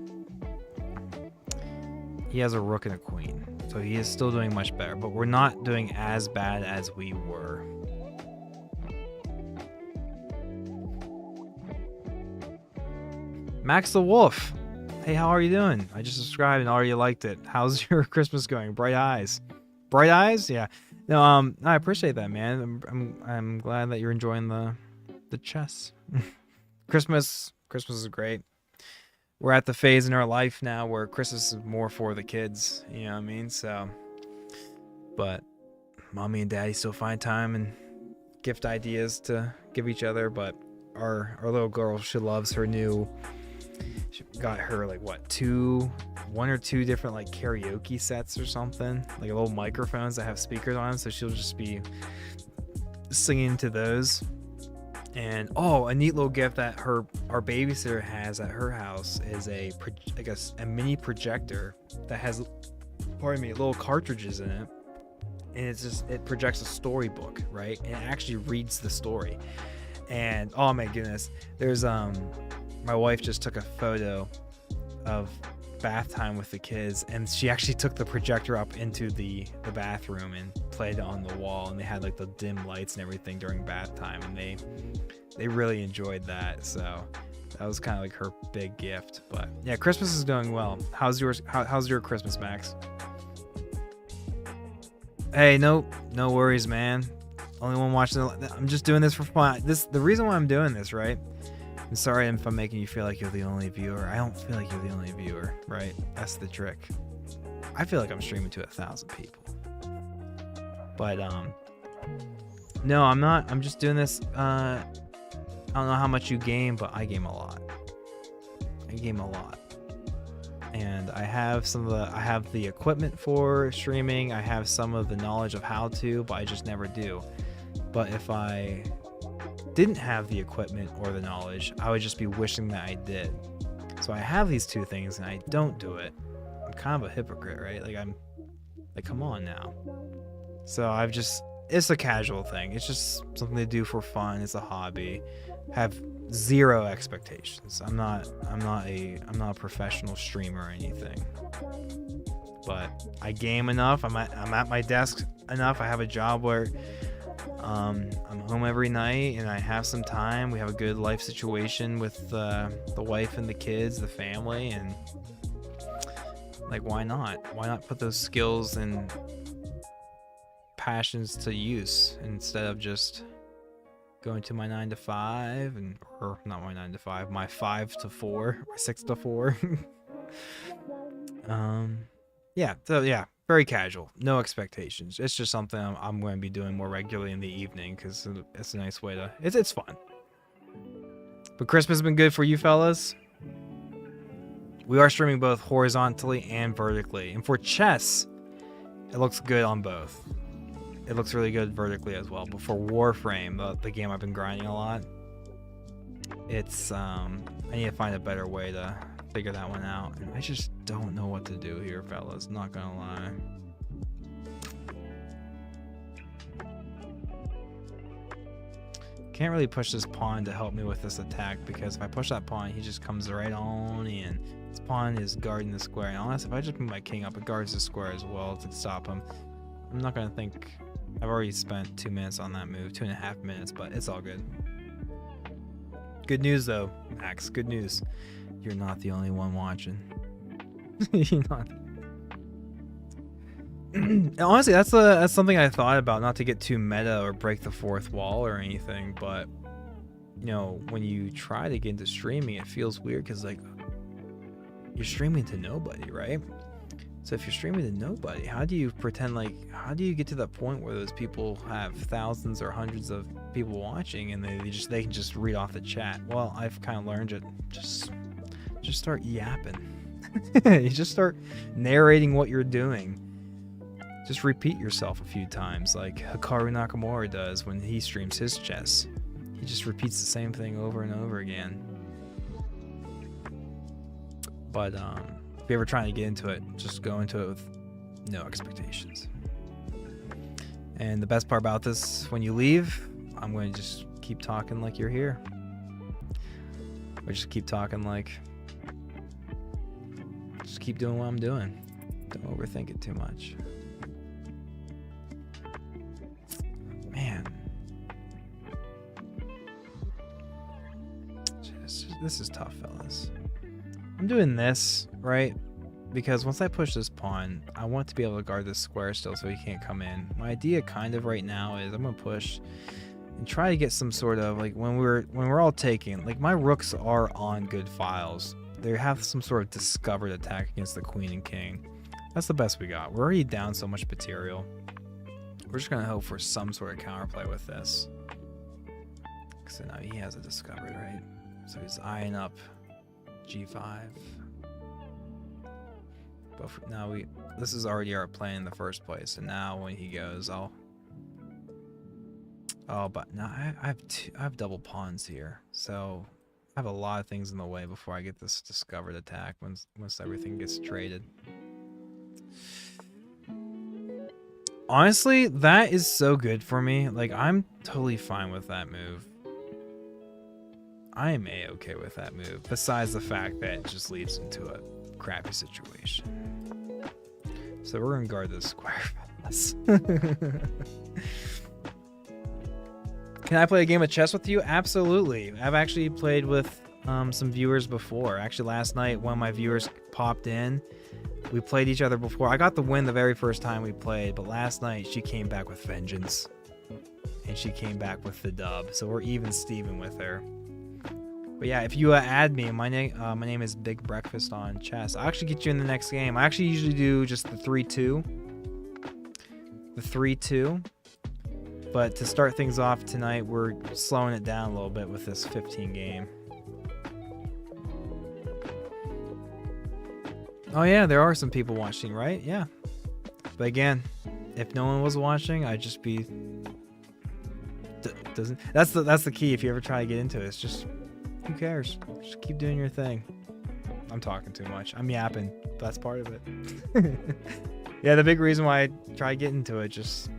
He has a rook and a queen, so he is still doing much better. But we're not doing as bad as we were. Max the Wolf. Hey, how are you doing? I just subscribed and already liked it. How's your Christmas going? Bright eyes. Bright eyes? Yeah. No, I appreciate that, man. I'm glad that you're enjoying the chess. Christmas is great. We're at the phase in our life now where Christmas is more for the kids, you know what I mean? So, but mommy and daddy still find time and gift ideas to give each other, but our little girl, she loves her new She got her like what, one or two different like karaoke sets or something, like little microphones that have speakers on them, so she'll just be singing to those. And a neat little gift that our babysitter has at her house is a mini projector that has, pardon me, little cartridges in it, and it projects a storybook, right? And it actually reads the story. And oh my goodness, there's my wife just took a photo of bath time with the kids, and she actually took the projector up into the bathroom and played it on the wall, and they had like the dim lights and everything during bath time, and they really enjoyed that. So that was kind of like her big gift. But yeah, Christmas is going well. How's yours? How's your Christmas, Max? Hey, no worries, man. Only one watching. I'm just doing this for fun. The reason why I'm doing this, right? I'm sorry if I'm making you feel like you're the only viewer. I don't feel like you're the only viewer, right? That's the trick. I feel like I'm streaming to 1,000 people. But no, I'm not. I'm just doing this. I don't know how much you game, but I game a lot. And I have I have the equipment for streaming. I have some of the knowledge of how to, but I just never do. But if I didn't have the equipment or the knowledge, I would just be wishing that I did. So I have these two things and I don't do it. I'm kind of a hypocrite, right? Like, come on now. So it's a casual thing. It's just something to do for fun. It's a hobby. Have zero expectations. I'm not a professional streamer or anything. But I game enough. I'm at my desk enough. I have a job where I'm home every night and I have some time. We have a good life situation with the wife and the kids, the family, and like, why not? Why not put those skills and passions to use instead of just going to my 9 to 5 or not my 9 to 5, my 5 to 4 or 6 to 4. Yeah, very casual, no expectations. It's just something I'm going to be doing more regularly in the evening because it's a nice way to. It's fun. But Christmas has been good for you fellas. We are streaming both horizontally and vertically, and for chess, it looks good on both. It looks really good vertically as well. But for Warframe, the game I've been grinding a lot, it's I need to find a better way to figure that one out, and I just don't know what to do here, fellas, not gonna lie. Can't really push this pawn to help me with this attack, because if I push that pawn, he just comes right on in. This pawn is guarding the square, and honestly, if I just move my king up, it guards the square as well to stop him. I'm not gonna think. I've already spent 2 minutes on that move, 2.5 minutes, but it's all good. Good news though, Max, good news. You're not the only one watching. You're not. Honestly, that's something I thought about, not to get too meta or break the fourth wall or anything, but you know, when you try to get into streaming, it feels weird because like you're streaming to nobody, right? So if you're streaming to nobody, how do you get to that point where those people have thousands or hundreds of people watching and they can just read off the chat? Well, I've kind of learned it. Just start yapping. You just start narrating what you're doing. Just repeat yourself a few times, like Hikaru Nakamura does when he streams his chess. He just repeats the same thing over and over again. But if you're ever trying to get into it, just go into it with no expectations. And the best part about this, when you leave, I'm going to just keep talking like you're here. Or just keep talking like... Just keep doing what I'm doing. Don't overthink it too much. Man. This is tough, fellas. I'm doing this, right? Because once I push this pawn, I want to be able to guard this square still so he can't come in. My idea kind of right now is I'm going to push and try to get some sort of, like, when we're all taking, like, my rooks are on good files. They have some sort of discovered attack against the queen and king. That's the best we got. We're already down so much material. We're just going to hope for some sort of counterplay with this. So now he has it discovered, right? So he's eyeing up G5. But now this is already our plan in the first place, and now when he goes, but now I have double pawns here, so I have a lot of things in the way before I get this discovered attack once everything gets traded. Honestly, that is so good for me. Like, I'm totally fine with that move. I am a-okay with that move, besides the fact that it just leads into a crappy situation. So we're gonna guard this square for us. Can I play a game of chess with you? Absolutely. I've actually played with some viewers before. Actually, last night, one of my viewers popped in. We played each other before. I got the win the very first time we played, but last night she came back with vengeance. And she came back with the dub. So we're even Steven with her. But yeah, if you add me, my name is Big Breakfast on chess. I'll actually get you in the next game. I actually usually do just the 3-2. The 3-2. But to start things off tonight, we're slowing it down a little bit with this 15 game. Oh yeah, there are some people watching, right? Yeah. But again, if no one was watching, I'd just be... That's the key if you ever try to get into it. It's just... Who cares? Just keep doing your thing. I'm talking too much. I'm yapping. That's part of it. Yeah, the big reason why I try to get into it, just...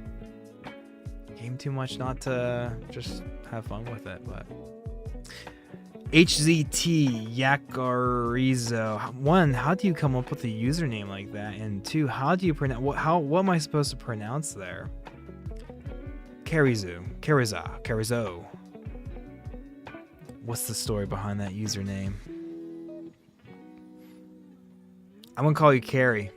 Game too much not to just have fun with it, but... HZT Yakarizo. One, how do you come up with a username like that? And two, how do you pronounce... What am I supposed to pronounce there? Karizo. What's the story behind that username? I'm gonna call you Carrie.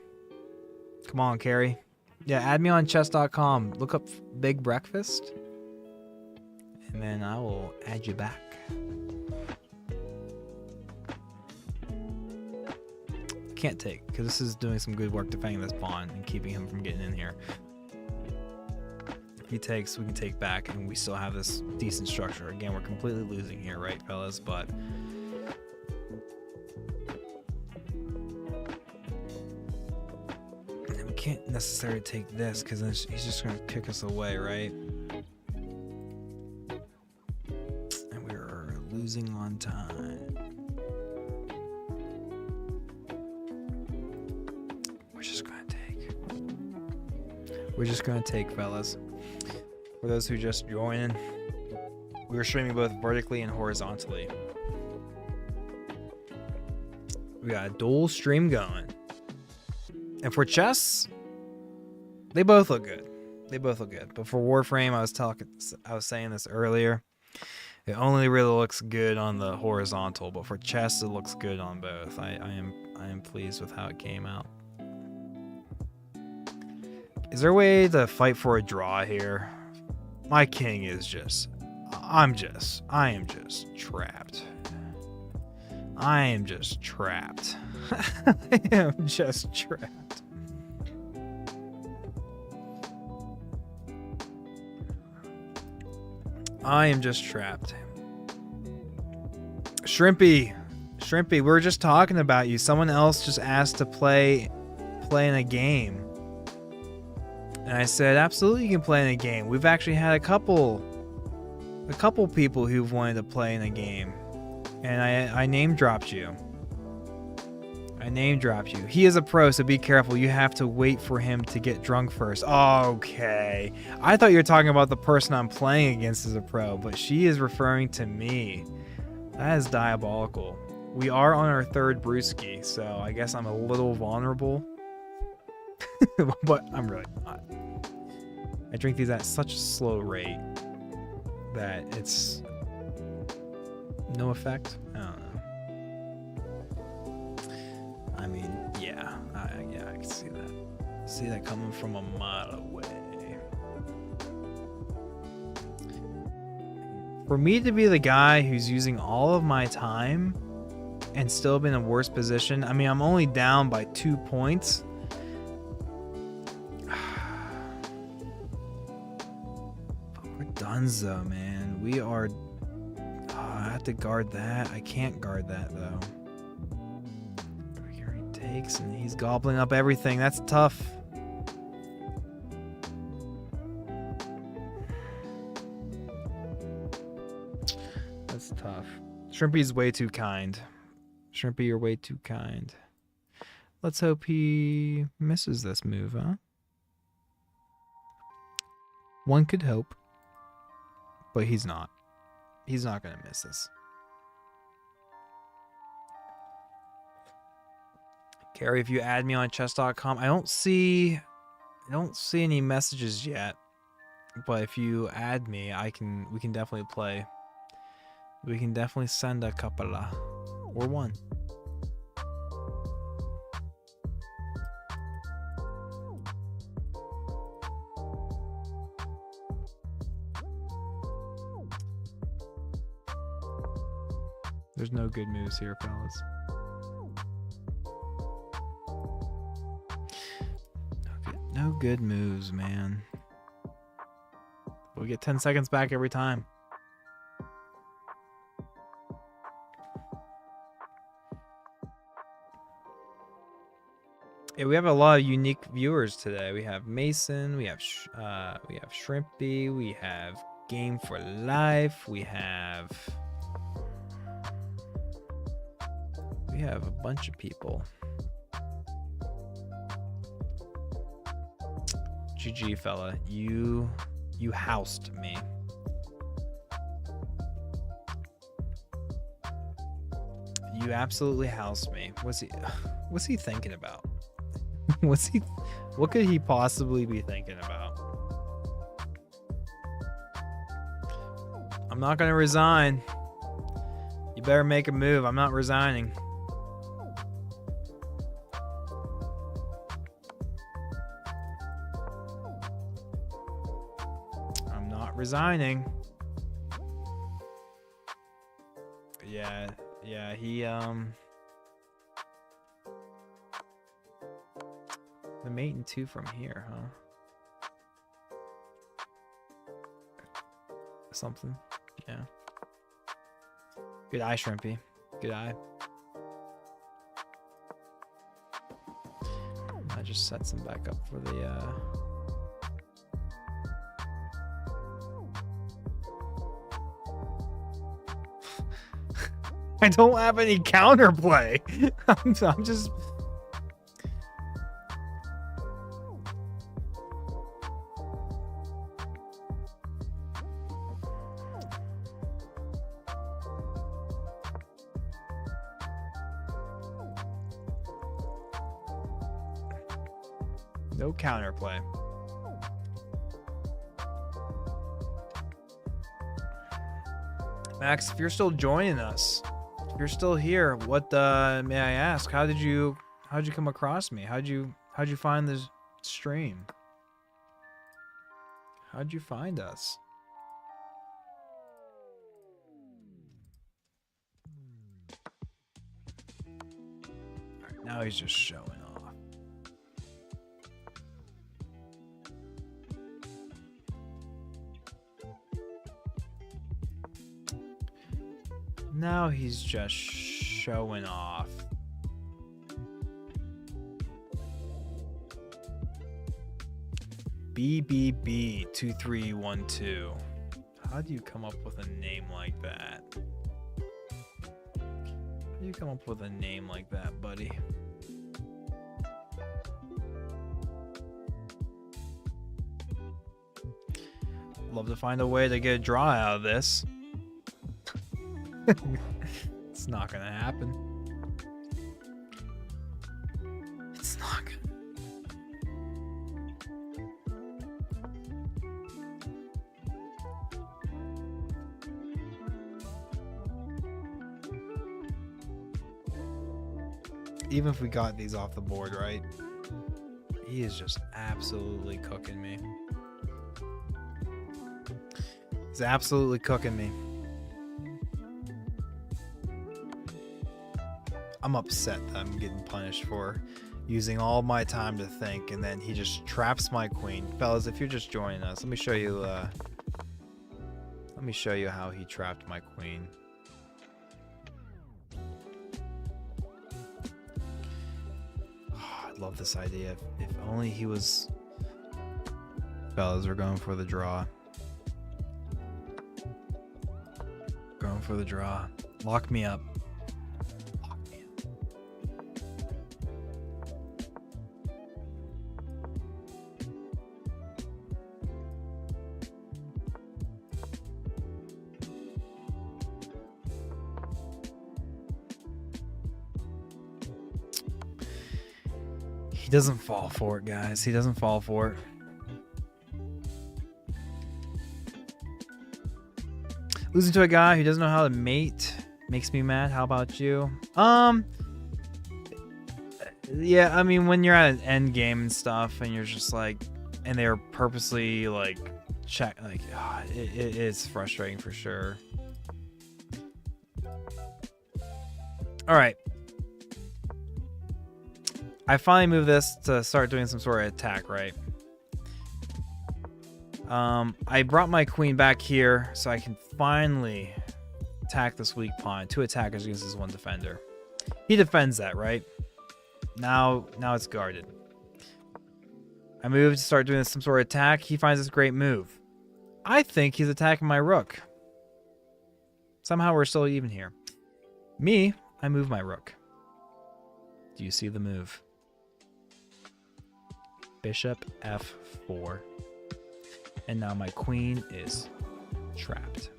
Come on, Carrie. Yeah, add me on chess.com. Look up Big Breakfast. And then I will add you back. Can't take, because this is doing some good work defending this pawn and keeping him from getting in here. If he takes, we can take back, and we still have this decent structure. Again, we're completely losing here, right, fellas? But we can't necessarily take this, because then he's just going to kick us away, right? And we're losing on time. We're just gonna take, fellas. For those who just joined, we were streaming both vertically and horizontally. We got a dual stream going. And for chess, they both look good. They both look good. But for Warframe, I was saying this earlier. It only really looks good on the horizontal, but for chess, it looks good on both. I am pleased with how it came out. Is there a way to fight for a draw here? My king is just... I am just trapped. I am just trapped. I am just trapped. I am just trapped. Shrimpy, we were just talking about you. Someone else just asked to play in a game. And I said, absolutely, you can play in a game. We've actually had a couple people who've wanted to play in a game. And I name dropped you. He is a pro, so be careful. You have to wait for him to get drunk first. Okay. I thought you were talking about the person I'm playing against as a pro, but she is referring to me. That is diabolical. We are on our third brewski, so I guess I'm a little vulnerable. But I'm really not. I drink these at such a slow rate that it's no effect. I don't know. I mean, yeah, I can see that. See that coming from a mile away. For me to be the guy who's using all of my time and still be in a worse position, I mean, I'm only down by 2 points. Dunzo, man. We are... Oh, I have to guard that. I can't guard that, though. takes, and he's gobbling up everything. That's tough. That's tough. Shrimpy's way too kind. Shrimpy, you're way too kind. Let's hope he misses this move, huh? One could hope. But he's not. He's not going to miss this. Gary, if you add me on chess.com, I don't see any messages yet. But if you add me, we can definitely play. We can definitely send a couple or one. There's no good moves here, fellas. No good moves, man. We get 10 seconds back every time. Yeah, we have a lot of unique viewers today. We have Mason, we have Shrimpy, we have Game for Life, we have a bunch of people. GG, fella. You housed me. You absolutely housed me. What's he thinking about? What could he possibly be thinking about? I'm not gonna resign. You better make a move. I'm not resigning. I'm not resigning. Yeah, he the mate and 2 from here, huh? Something. Yeah. Good eye, Shrimpy. Good eye. I just sets him back up for the I don't have any counterplay. I'm just no counterplay. Max, if you're still joining us, if you're still here, what may I ask? How'd you come across me? How'd you find this stream? How'd you find us? All right, now he's just showing off. Now he's just showing off. BBB2312. How do you come up with a name like that? How do you come up with a name like that, buddy? Love to find a way to get a draw out of this. It's not gonna happen. It's not gonna. Even if we got these off the board, right? He is just absolutely cooking me. He's absolutely cooking me. I'm upset that I'm getting punished for using all my time to think, and then he just traps my queen. Fellas, if you're just joining us, let me show you how he trapped my queen. love this idea. If only he was... Fellas, we're going for the draw. Going for the draw. Lock me up. Lock me up. He doesn't fall for it, guys. He doesn't fall for it. Losing to a guy who doesn't know how to mate makes me mad. How about you? Yeah, I mean, when you're at an end game and stuff, and you're just like, and they're purposely like, it is frustrating for sure. All right. I finally moved this to start doing some sort of attack, right? I brought my queen back here so I can finally attack this weak pawn. 2 attackers against this 1 defender. He defends that, right? Now it's guarded. I moved to start doing some sort of attack. He finds this great move. I think he's attacking my rook. Somehow we're still even here. Me, I move my rook. Do you see the move? Bishop f4. And now my queen is trapped.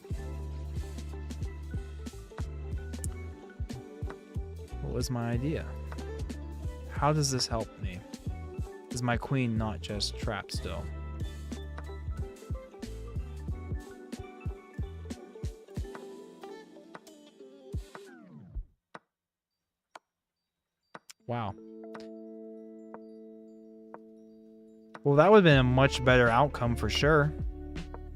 What was my idea? How does this help me? Is my queen not just trapped still? Wow. Well, that would have been a much better outcome for sure.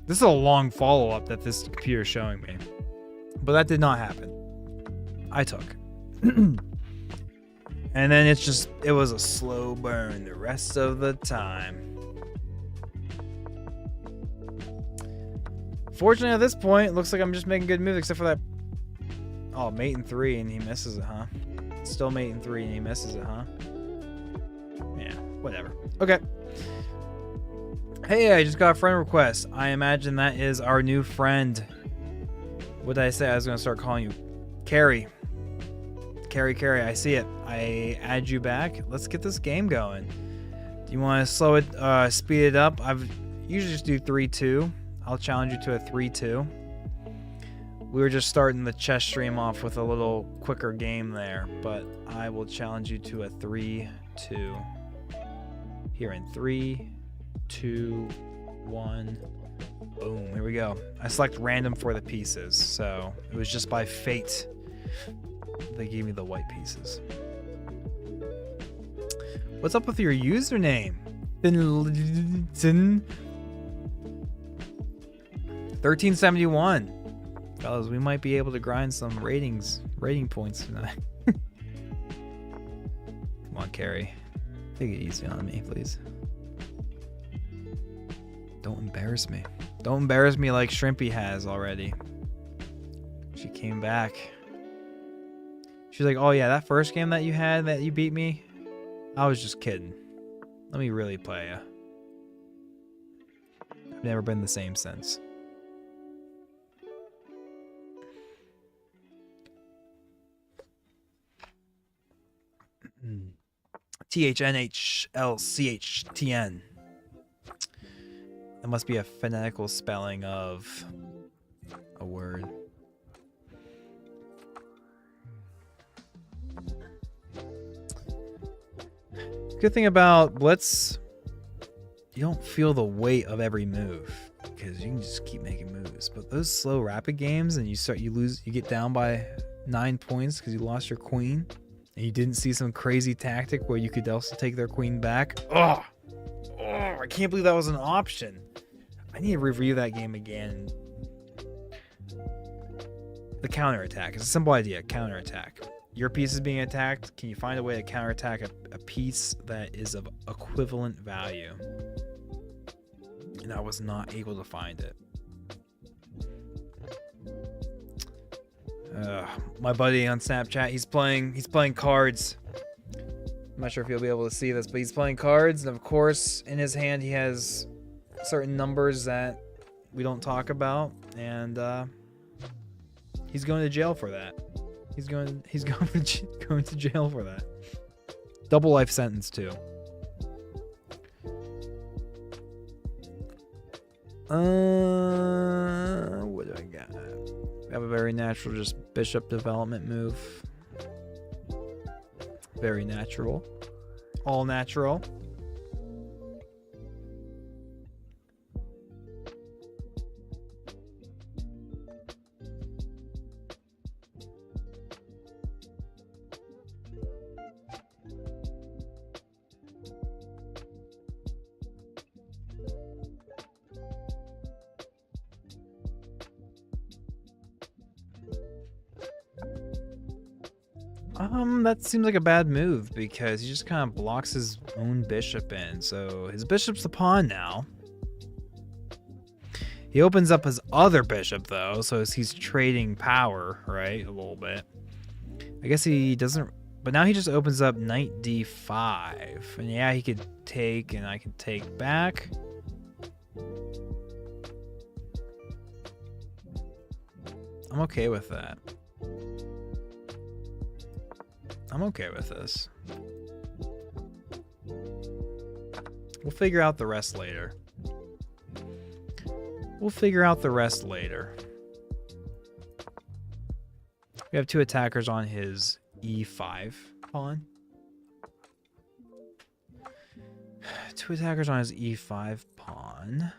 This is a long follow-up that this computer is showing me. But that did not happen. I took. And then it was a slow burn the rest of the time. Fortunately, at this point, it looks like I'm just making good moves except for that... Oh, mate in 3 and he misses it, huh? Still mate in 3 and he misses it, huh? Yeah, whatever. Okay. Hey, I just got a friend request. I imagine that is our new friend. What did I say? I was going to start calling you Carrie. Carrie, I see it. I add you back. Let's get this game going. Do you want to slow it, speed it up? I've usually just do 3-2. I'll challenge you to a 3-2. We were just starting the chess stream off with a little quicker game there, but I will challenge you to a 3-2. Here in 3, 2, 1. Boom, here we go. I select random for the pieces, so it was just by fate they gave me the white pieces. What's up with your username? 1371. Fellas, we might be able to grind some rating points tonight. Come on, Carrie. Take it easy on me, please. Don't embarrass me. Don't embarrass me like Shrimpy has already. She came back. She's like, oh yeah, that first game that you had that you beat me, I was just kidding. Let me really play ya. I've never been the same since. THNHLCHTN. That must be a phonetical spelling of a word. Good thing about Blitz, you don't feel the weight of every move because you can just keep making moves. But those slow rapid games and you get down by 9 points because you lost your queen and you didn't see some crazy tactic where you could also take their queen back. Oh, I can't believe that was an option. I need to review that game again. The counterattack. It's a simple idea. Counterattack. Your piece is being attacked. Can you find a way to counterattack a piece that is of equivalent value? And I was not able to find it. My buddy on Snapchat, he's playing cards. I'm not sure if you'll be able to see this, but he's playing cards, and of course, in his hand, he has certain numbers that we don't talk about, and he's going to jail for that. He's going to jail for that. Double life sentence too. What do I got? We have a very natural, just bishop development move. Very natural. All natural. That seems like a bad move because he just kind of blocks his own bishop in. So his bishop's the pawn now. He opens up his other bishop though, so he's trading power, right? A little bit. I guess he doesn't, but now he just opens up knight d5. And yeah, he could take and I can take back. I'm okay with that. I'm okay with this. We'll figure out the rest later. We'll figure out the rest later. We have two attackers on his e5 pawn. Two attackers on his e5 pawn.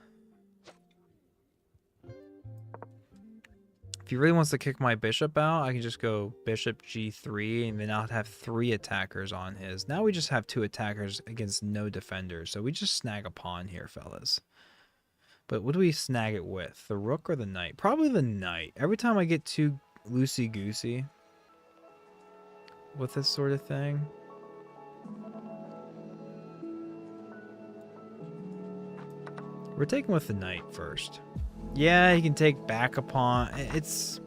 If he really wants to kick my bishop out, I can just go bishop g3 and then I'll have three attackers on his. Now we just have two attackers against no defenders. So we just snag a pawn here, fellas. But what do we snag it with? The rook or the knight? Probably the knight. Every time I get too loosey-goosey with this sort of thing. We're taking with the knight first. Yeah, he can take back a pawn. It's...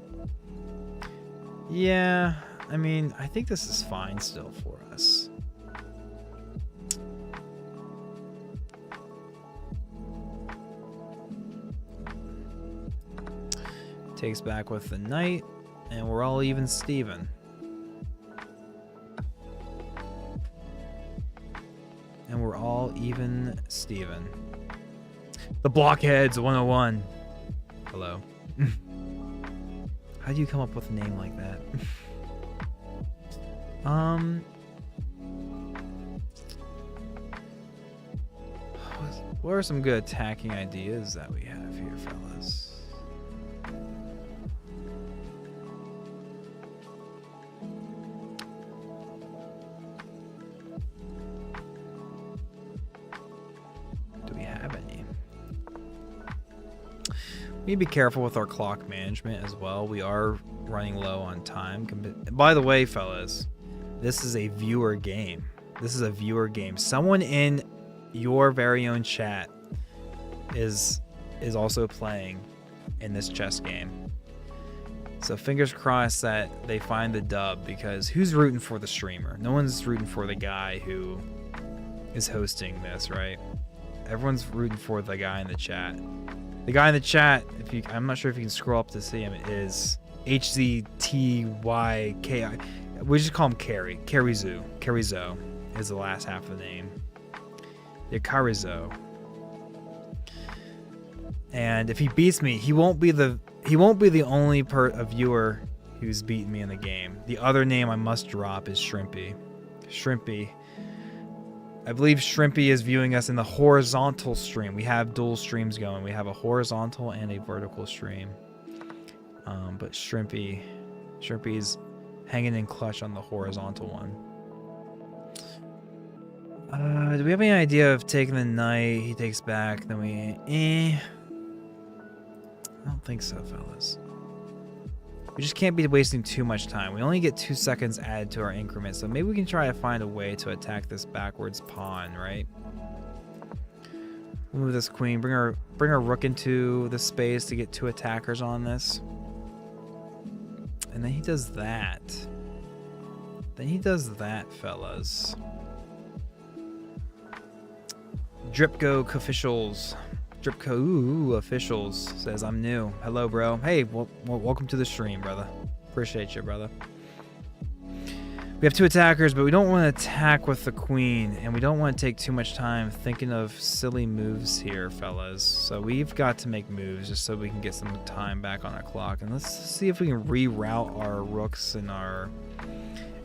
Yeah, I mean, I think this is fine still for us. Takes back with the knight, and we're all even Steven. And we're all even Steven. The Blockheads 101. Hello. How do you come up with a name like that? What are some good attacking ideas that we have here, fellas? Do we have any? We need to be careful with our clock management as well. We are running low on time. By the way, fellas, this is a viewer game. This is a viewer game. Someone in your very own chat is also playing in this chess game. So fingers crossed that they find the dub, because who's rooting for the streamer? No one's rooting for the guy who is hosting this, right? Everyone's rooting for the guy in the chat. The guy in the chat, I'm not sure if you can scroll up to see him, is HZTYKI. We just call him Carrie. Carrizo. Carrizo is the last half of the name. Yeah, Carrizo. And if he beats me, he won't be the only viewer who's beaten me in the game. The other name I must drop is Shrimpy. Shrimpy. I believe Shrimpy is viewing us in the horizontal stream. We have dual streams going. We have a horizontal and a vertical stream. But Shrimpy's hanging in clutch on the horizontal one. Do we have any idea of taking the knight? He takes back, then we... I don't think so, fellas. We just can't be wasting too much time. We only get 2 seconds added to our increment, so maybe we can try to find a way to attack this backwards pawn, right? Move this queen, bring our rook into the space to get 2 attackers on this. And then he does that. Then he does that, fellas. Dripco officials. Dripco officials says I'm new. Hello, bro. Hey, well, welcome to the stream, brother. Appreciate you, brother. We have 2 attackers, but we don't want to attack with the queen, and we don't want to take too much time thinking of silly moves here, fellas. So we've got to make moves just so we can get some time back on our clock. And let's see if we can reroute our rooks and our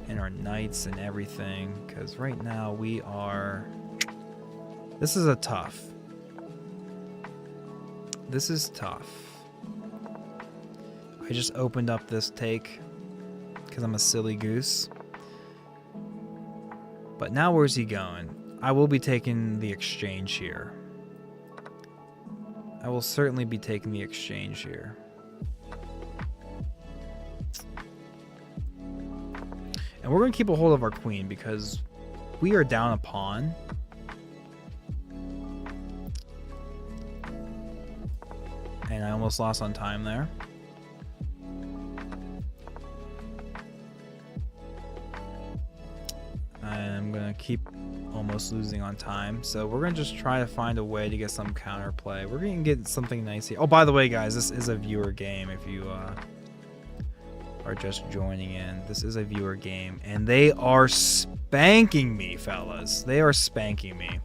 knights and everything, because right now we are... This is tough. This is tough. I just opened up this take because I'm a silly goose. But now where's he going? I will be taking the exchange here. I will certainly be taking the exchange here. And we're going to keep a hold of our queen because we are down a pawn. And I almost lost on time there. I'm going to keep almost losing on time. So we're going to just try to find a way to get some counterplay. We're going to get something nice here. Oh, by the way, guys, this is a viewer game if you are just joining in. This is a viewer game. And they are spanking me, fellas. They are spanking me.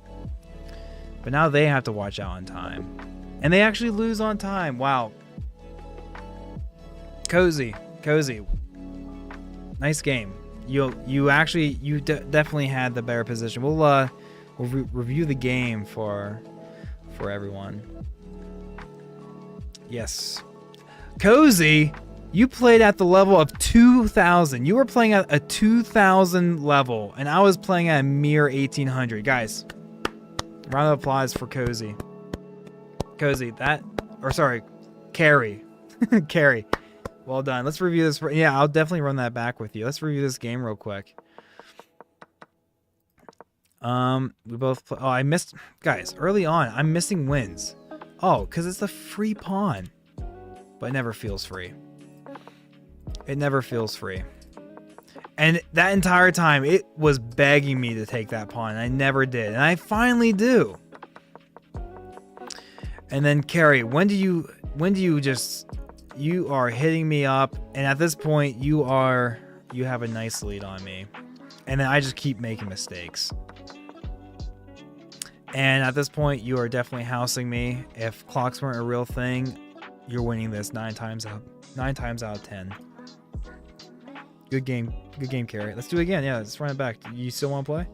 But now they have to watch out on time. And they actually lose on time. Wow. Cozy. Nice game. You definitely had the better position. We'll review the game for everyone. Yes. Cozy, you played at the level of 2000. You were playing at a 2000 level, and I was playing at a mere 1800. Guys, round of applause for Cozy. Cozy, Carrie. Carrie. Well done. Let's review this. Yeah, I'll definitely run that back with you. Let's review this game real quick. We both play. Oh, I missed. Guys, early on, I'm missing wins. Oh, because it's a free pawn. But it never feels free. It never feels free. And that entire time, it was begging me to take that pawn. And I never did. And I finally do. And then, Carrie, when do you just... You are hitting me up, and at this point, you have a nice lead on me. And then I just keep making mistakes. And at this point, you are definitely housing me. If clocks weren't a real thing, you're winning this 9 times out of 10. Good game, Carrie. Let's do it again. Yeah, let's run it back. You still want to play?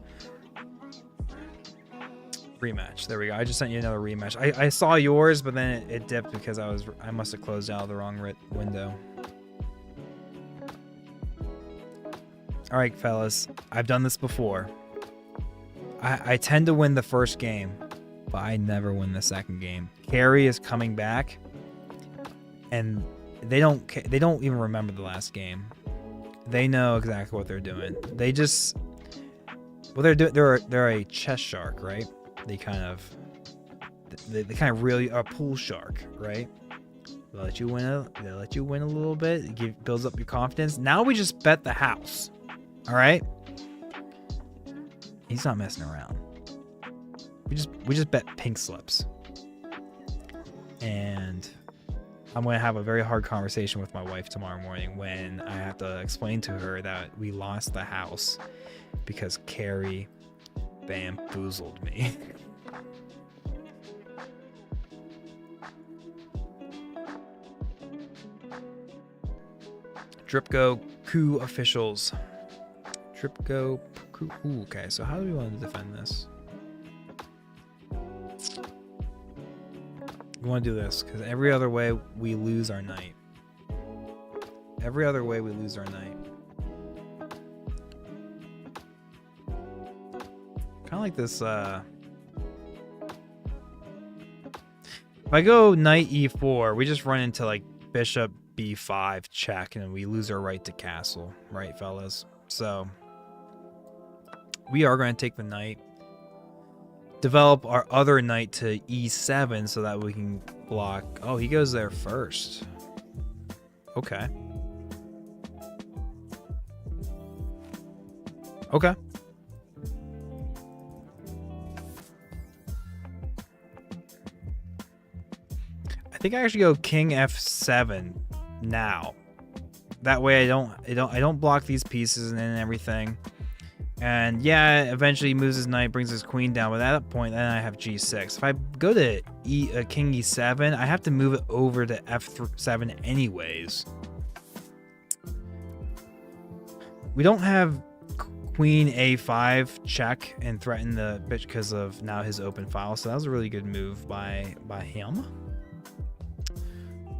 Rematch. There we go. I just sent you another rematch. I saw yours, but then it dipped because I must have closed out the wrong window. All right, fellas. I've done this before. I tend to win the first game, but I never win the second game. Carrie is coming back, and they don't even remember the last game. They know exactly what they're doing. They just they're a chess shark, right? They kind of really are a pool shark, right? They'll let you win a little bit. It builds up your confidence. Now we just bet the house. All right? He's not messing around. We just bet pink slips. And I'm going to have a very hard conversation with my wife tomorrow morning when I have to explain to her that we lost the house because Carrie bamboozled me. Dripco coup officials. Dripco coup. Ooh, okay, so how do we want to defend this? We want to do this because every other way we lose our knight. Every other way we lose our knight. Kind of like this. If I go knight e4, we just run into like bishop b5 check, and we lose our right to castle, right, fellas? So we are going to take the knight, develop our other knight to e7 so that we can block. Oh, he goes there first. Okay. Okay. think I actually go king f7 now. That way I don't block these pieces and everything. And yeah, eventually he moves his knight, brings his queen down, but at that point then I have g6. If I go to king e7, I have to move it over to f7 anyways. We don't have queen a5 check and threaten the bitch because of now his open file, so that was a really good move by him.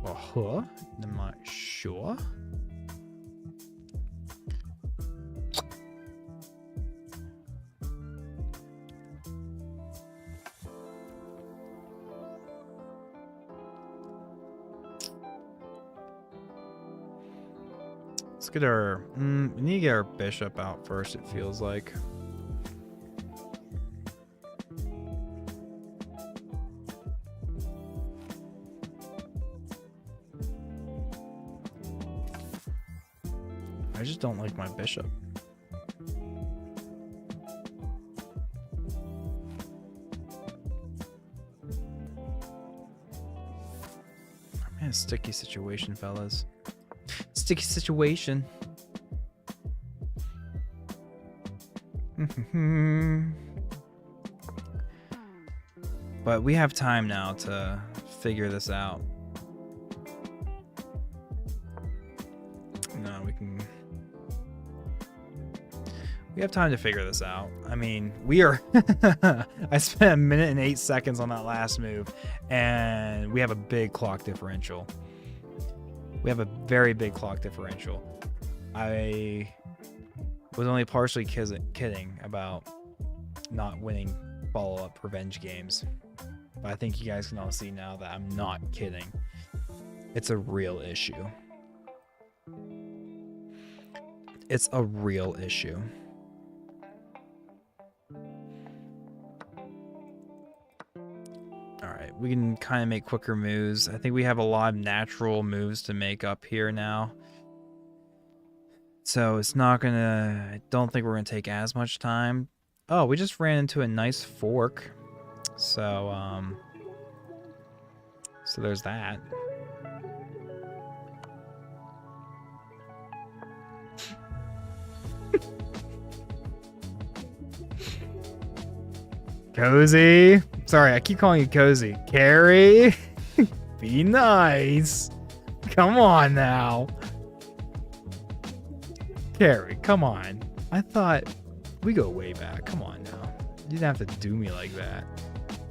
I'm not sure. Let's get our... we need to get our bishop out first, it feels like. I just don't like my bishop. I'm in a sticky situation, fellas. Sticky situation. But we have time now to figure this out. No, we have time to figure this out. I mean, we are... I spent 1 minute and 8 seconds on that last move, and we have a big clock differential. We have a very big clock differential. I was only partially kidding about not winning follow-up revenge games. But I think you guys can all see now that I'm not kidding. It's a real issue. It's a real issue. Alright, we can kind of make quicker moves. I think we have a lot of natural moves to make up here now. So it's not gonna... I don't think we're gonna take as much time. Oh, we just ran into a nice fork. So, so there's that. Cozy. Sorry, I keep calling you Cozy. Carrie, be nice. Come on now. Carrie, come on. I thought we go way back. Come on now. You didn't have to do me like that.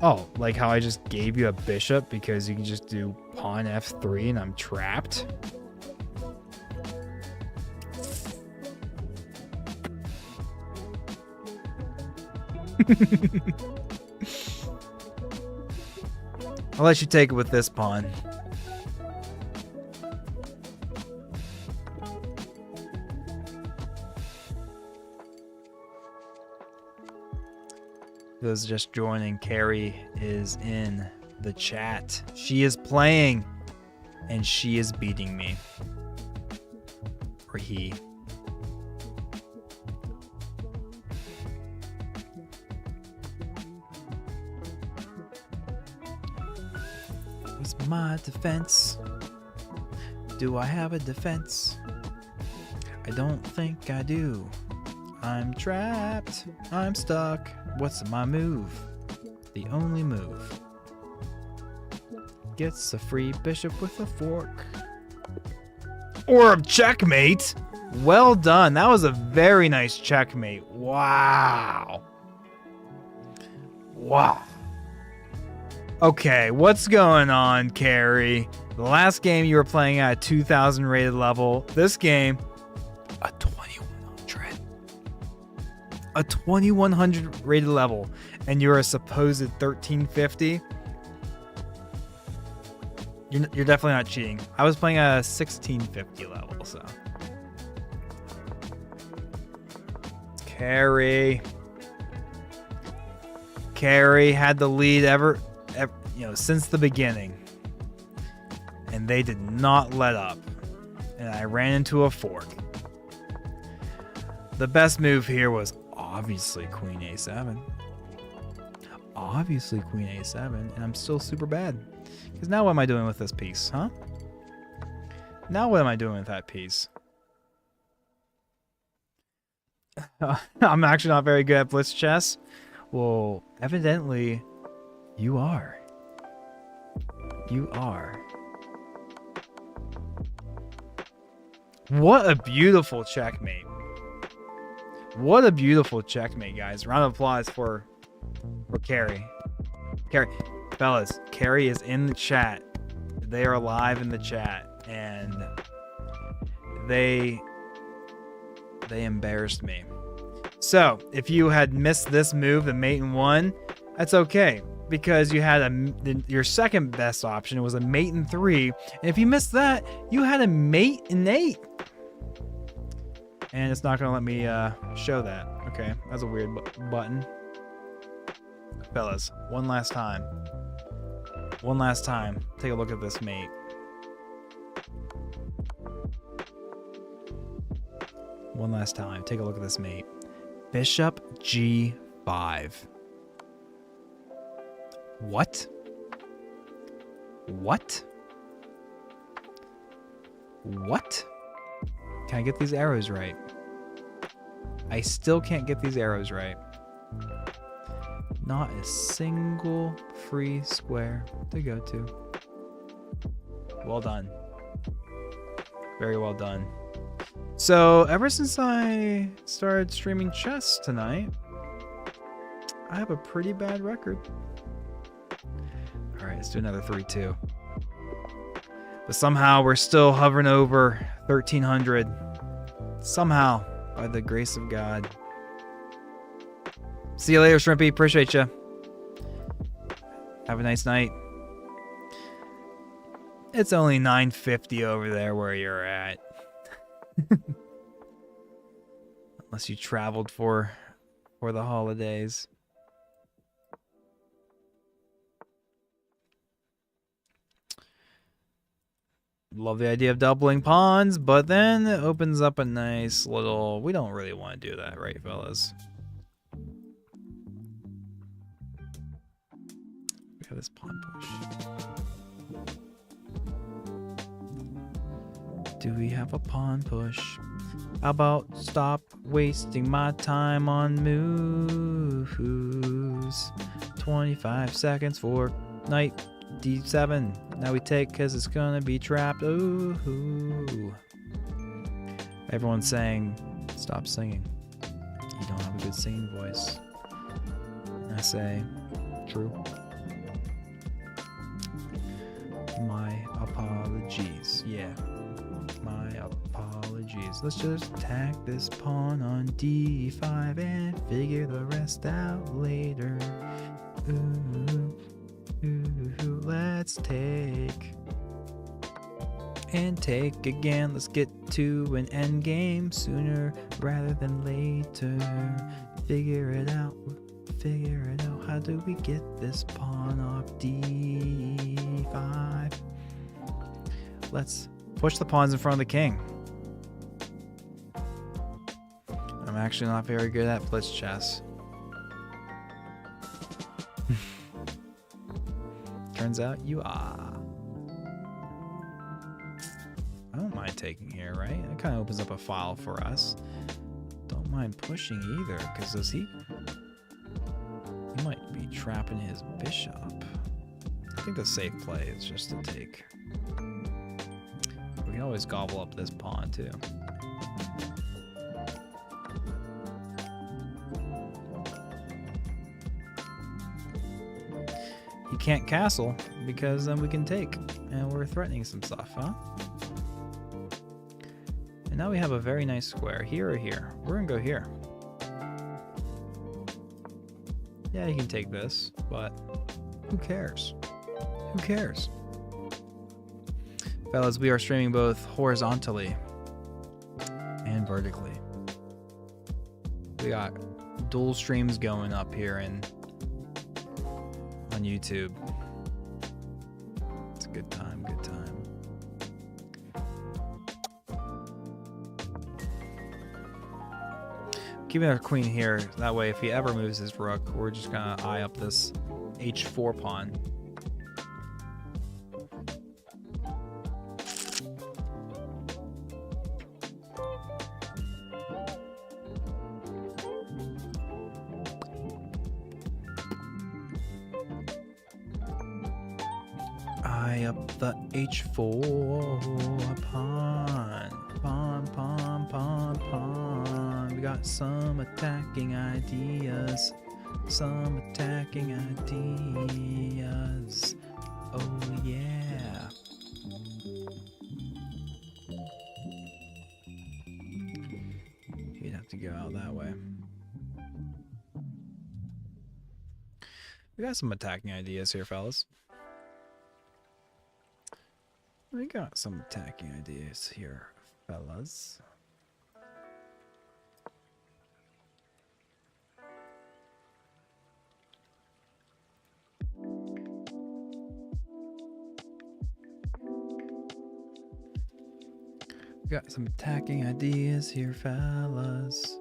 Oh, like how I just gave you a bishop because you can just do pawn f3 and I'm trapped? I'll let you take it with this pawn. Those just joining, Carrie is in the chat. She is playing and she is beating me. Or he. What's my defense? Do I have a defense? I don't think I do. I'm trapped. I'm stuck. What's my move? The only move. Gets a free bishop with a fork. Or a checkmate. Well done. That was a very nice checkmate. Wow. Wow. Okay, what's going on, Carrie? The last game you were playing at a 2000 rated level. This game, a 2100. A 2100 rated level. And you're a supposed 1350. You're definitely not cheating. I was playing at a 1650 level, so. Carrie had the lead ever, since the beginning. And they did not let up. And I ran into a fork. The best move here was obviously Queen A7. obviously queen a7, and I'm still super bad. Because now what am I doing with this piece, huh? Now what am I doing with that piece? I'm actually not very good at blitz chess. Well, evidently, you are. You are. What a beautiful checkmate. What a beautiful checkmate, guys. Round of applause for Carrie. Carrie, fellas, Carrie is in the chat. They are live in the chat, and they embarrassed me. So, if you had missed this move, the mate in 1, that's okay, because you had your second best option was a mate in 3, and if you missed that, you had a mate in 8. And it's not going to let me show that. Okay, that's a weird button. Fellas, one last time. One last time. Take a look at this mate. One last time. Take a look at this mate. Bishop G5. What? What? What? Can I get these arrows right? I still can't get these arrows right. Not a single free square to go to. Well done. Very well done. So, ever since I started streaming chess tonight, I have a pretty bad record. Alright, let's do another 3-2. But somehow we're still hovering over 1300. Somehow, by the grace of God. See you later, Shrimpy. Appreciate you. Have a nice night. It's only 9:50 over there where you're at. Unless you traveled for the holidays. Love the idea of doubling pawns, but then it opens up a nice little... We don't really want to do that, right, fellas? We have this pawn push. Do we have a pawn push? How about stop wasting my time on moves? 25 seconds for knight d7. Now we take because it's gonna be trapped. Ooh. Everyone's saying, stop singing. You don't have a good singing voice. I say, true. My apologies. Yeah. My apologies. Let's just attack this pawn on d5 and figure the rest out later. Ooh. Let's take and take again. Let's get to an end game sooner rather than later. Figure it out. How do we get this pawn off d5? Let's push the pawns in front of the king. I'm actually not very good at blitz chess. Turns out you are. I don't mind taking here, right? It kind of opens up a file for us. Don't mind pushing either, because he might be trapping his bishop. I think the safe play is just to take. We can always gobble up this pawn too. He can't castle because then we can take, and we're threatening some stuff, huh? And now we have a very nice square. Here or here? We're gonna go here. Yeah, you can take this, but who cares? Who cares? Fellas, we are streaming both horizontally and vertically. We got dual streams going up here on YouTube. It's a good time, good time. keeping our queen here. That way, if he ever moves his rook, we're just gonna eye up this h4 pawn. Eye up the h4 pawn. Pawn, pawn, pawn, pawn. We got some attacking ideas. Some attacking ideas. Oh yeah. You'd have to go out that way. We got some attacking ideas here, fellas. We got some attacking ideas here, fellas. We got some attacking ideas here, fellas.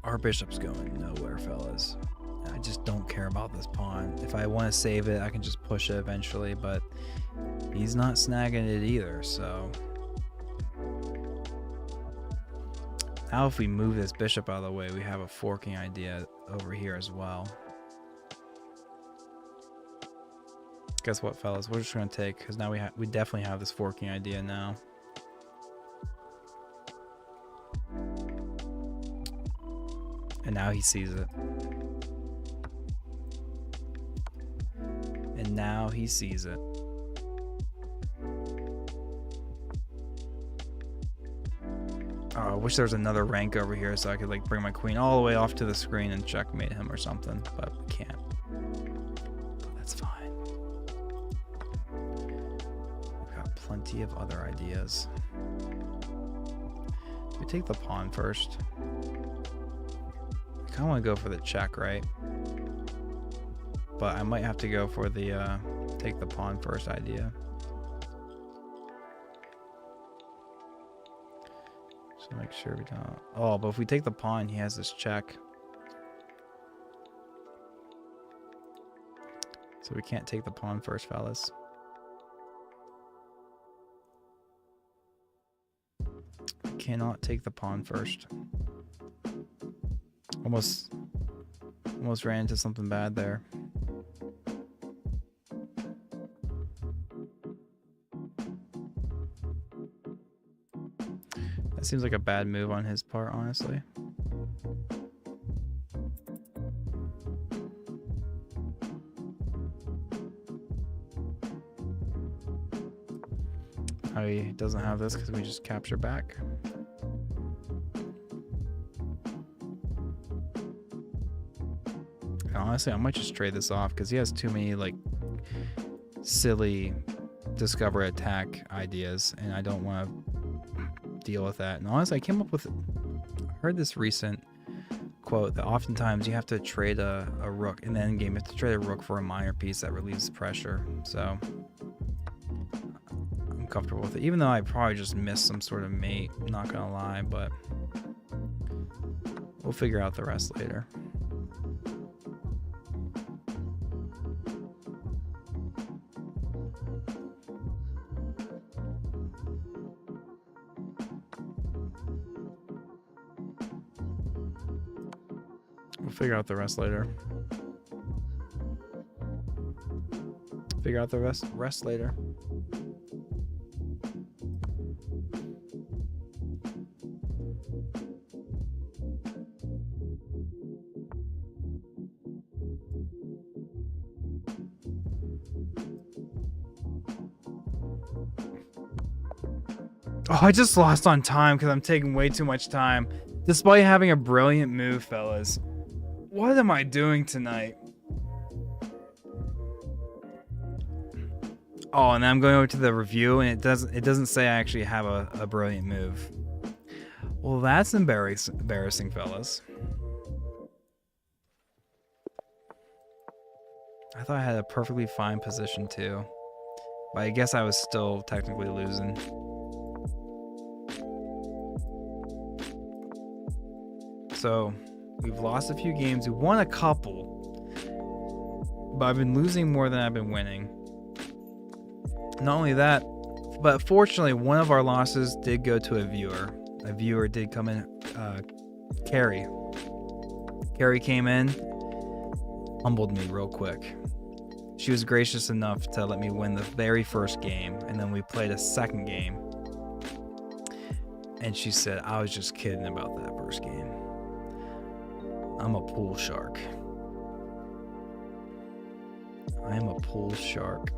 Our bishop's going nowhere, fellas. I just don't care about this pawn. If I want to save it, I can just push it eventually, but he's not snagging it either, so. Now if we move this bishop out of the way, we have a forking idea over here as well. Guess what, fellas? We're just going to take, because now we definitely have this forking idea now. And now he sees it. And now he sees it. Oh, I wish there was another rank over here so I could like bring my queen all the way off to the screen and checkmate him or something, but we can't. But that's fine. We've got plenty of other ideas. Do we take the pawn first? I want to go for the check, right? But I might have to go for the take the pawn first idea. So make sure we don't. Oh, but if we take the pawn, he has this check. So we can't take the pawn first, fellas. We cannot take the pawn first. Almost ran into something bad there. That seems like a bad move on his part, honestly. Oh, he doesn't have this because we just capture back. Honestly, I might just trade this off because he has too many like silly discover attack ideas, and I don't want to deal with that. And honestly, I came up with, I heard this recent quote that oftentimes you have to trade a rook in the end game. You have to trade a rook for a minor piece that relieves pressure. So I'm comfortable with it, even though I probably just missed some sort of mate. I'm not gonna lie, but we'll figure out the rest later. We'll figure out the rest later. Figure out the rest later. Oh, I just lost on time because I'm taking way too much time. Despite having a brilliant move, fellas. What am I doing tonight? Oh, and then I'm going over to the review, and it doesn't say I actually have a brilliant move. Well, that's embarrassing, fellas. I thought I had a perfectly fine position too, but I guess I was still technically losing. So we've lost a few games. We won a couple, but I've been losing more than I've been winning. Not only that, but fortunately, one of our losses did go to a viewer. A viewer did come in. Carrie. Carrie came in, humbled me real quick. She was gracious enough to let me win the very first game, and then we played a second game. And she said, I was just kidding about that first game. I'm a pool shark. I am a pool shark.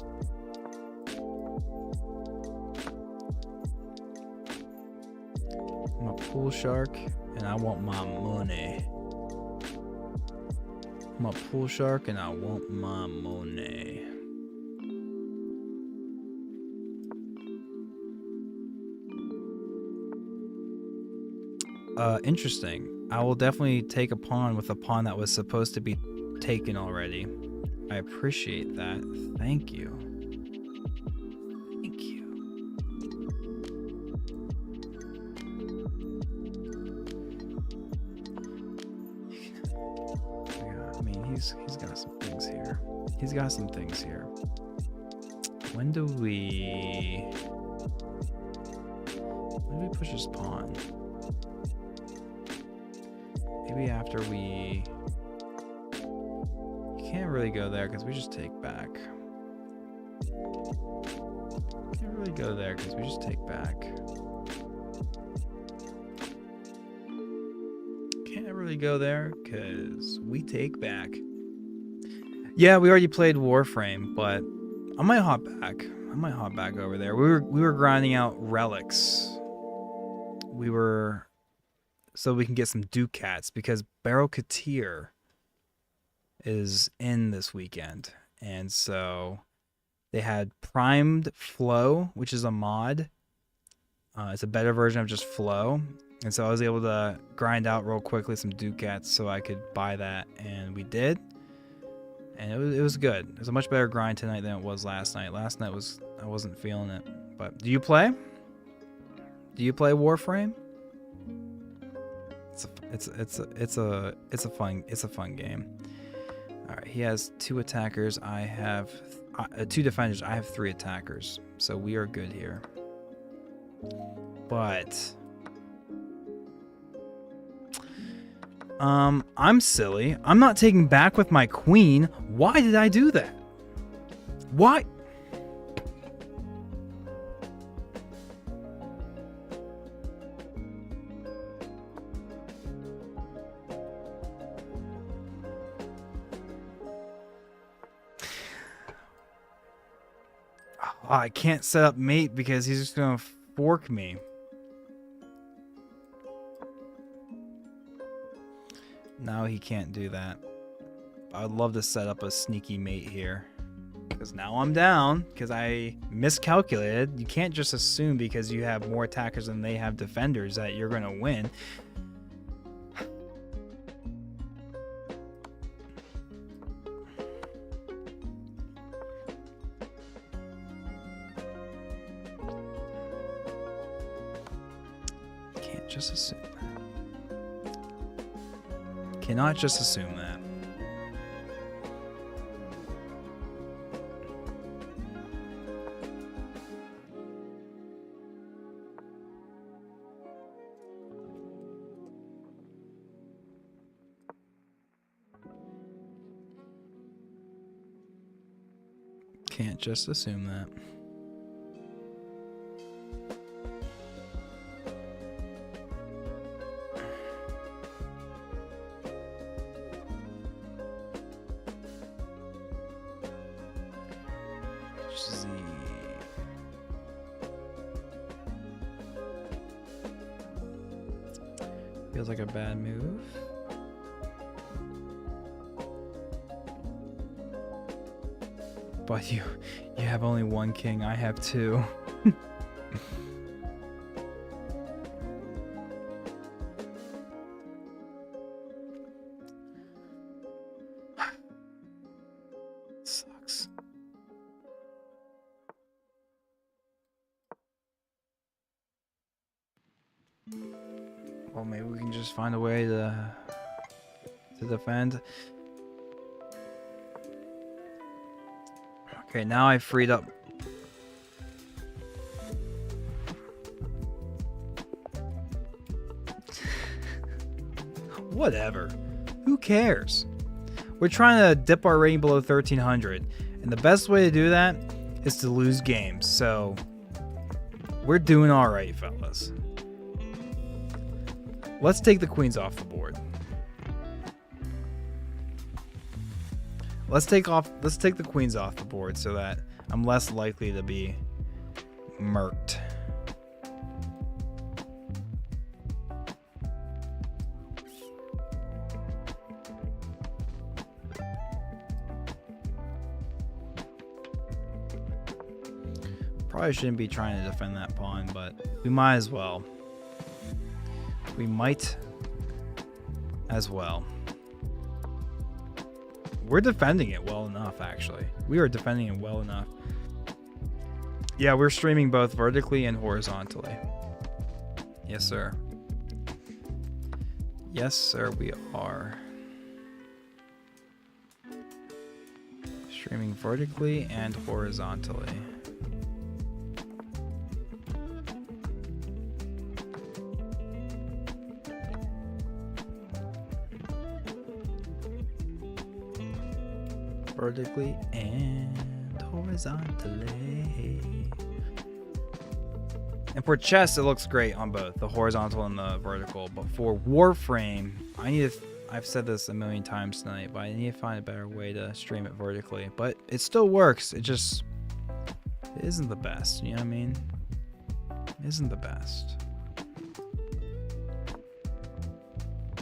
I'm a pool shark, and I want my money. I'm a pool shark, and I want my money. Interesting. I will definitely take a pawn with a pawn that was supposed to be taken already. I appreciate that. Thank you. Thank you. Yeah, I mean, he's got some things here. He's got some things here. When do we push his pawn? Maybe after we... You can't really go there because we just take back. Can't really go there because we just take back. Can't really go there because we take back. Yeah, we already played Warframe, but I might hop back. I might hop back over there. We were grinding out relics. We were... So we can get some ducats because Barokatir is in this weekend. And so they had Primed Flow, which is a mod. It's a better version of just Flow. And so I was able to grind out real quickly some ducats so I could buy that. And we did. And it was good. It was a much better grind tonight than it was last night. Last night I wasn't feeling it. But do you play? Do you play Warframe? It's a fun game. All right, he has 2 attackers. I have 2 defenders. I have 3 attackers, so we are good here. But I'm silly. I'm not taking back with my queen. Why did I do that? Why? Oh, I can't set up mate because he's just gonna fork me. No, he can't do that. I'd love to set up a sneaky mate here. Because now I'm down because I miscalculated. You can't just assume because you have more attackers than they have defenders that you're gonna win. Just assume that. Cannot just assume that. Can't just assume that. Feels like a bad move. But you have only 1 king. I have 2. Well, maybe we can just find a way to defend. Okay, now I freed up. Whatever. Who cares? We're trying to dip our rating below 1300, and the best way to do that is to lose games. So we're doing all right, fellas. Let's take the queens off the board. Let's take the queens off the board so that I'm less likely to be murked. Probably shouldn't be trying to defend that pawn, but we might as well. We might as well. We're defending it well enough, actually. We are defending it well enough. Yeah, we're streaming both vertically and horizontally. Yes, sir. Yes, sir, we are. Streaming vertically and horizontally. Vertically and horizontally. And for chess, it looks great on both the horizontal and the vertical. But for Warframe, I've said this a million times tonight, but I need to find a better way to stream it vertically. But it still works. It isn't the best. You know what I mean? It isn't the best.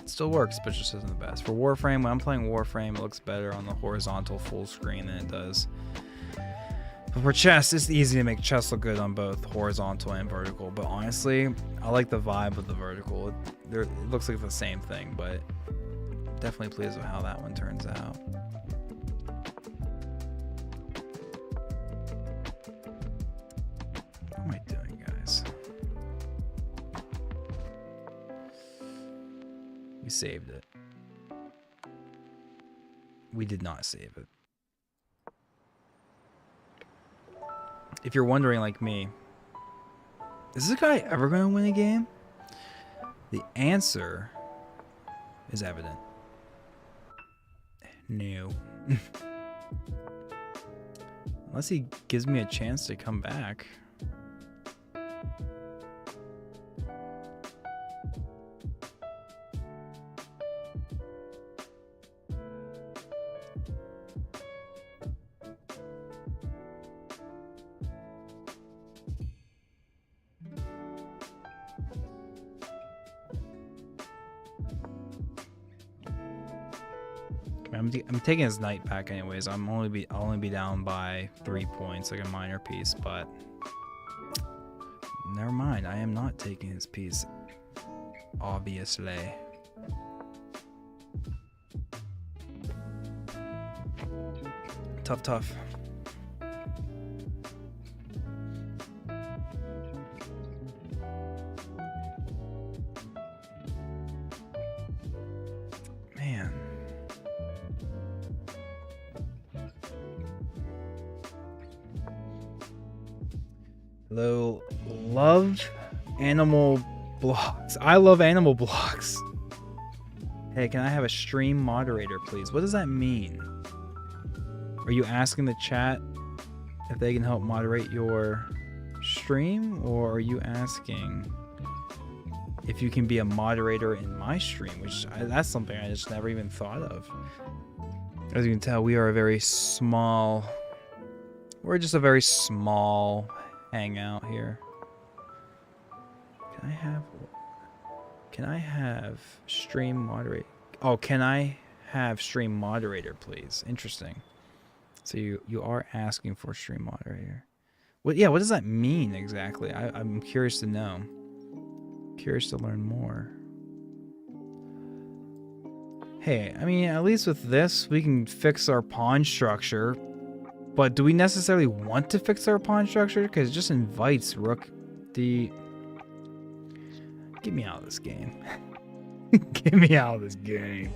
Still works, but just isn't the best. For Warframe, when I'm playing Warframe, it looks better on the horizontal full screen than it does. But for chess, it's easy to make chess look good on both horizontal and vertical. But honestly, I like the vibe of the vertical. It looks like the same thing, but definitely pleased with how that one turns out. What am I doing, guys? We saved it. We did not save it. If you're wondering like me, is this guy ever going to win a game? The answer is evident. No. Unless he gives me a chance to come back. I'm taking his knight back anyways. I'll only be down by 3 points, like a minor piece, but never mind. I am not taking his piece, obviously. Tough. Man. Hello, love animal blocks. I love animal blocks. Hey, can I have a stream moderator, please? What does that mean? Are you asking the chat if they can help moderate your stream, or are you asking if you can be a moderator in my stream? That's something I just never even thought of. As you can tell, we're just a very small hangout here. Can I have stream moderator? Oh, can I have stream moderator, please? Interesting. So you are asking for stream moderator. What does that mean exactly? I'm curious to know. Curious to learn more. Hey, I mean, at least with this, we can fix our pawn structure. But do we necessarily want to fix our pawn structure? Because it just invites rook d... Get me out of this game. Get me out of this game.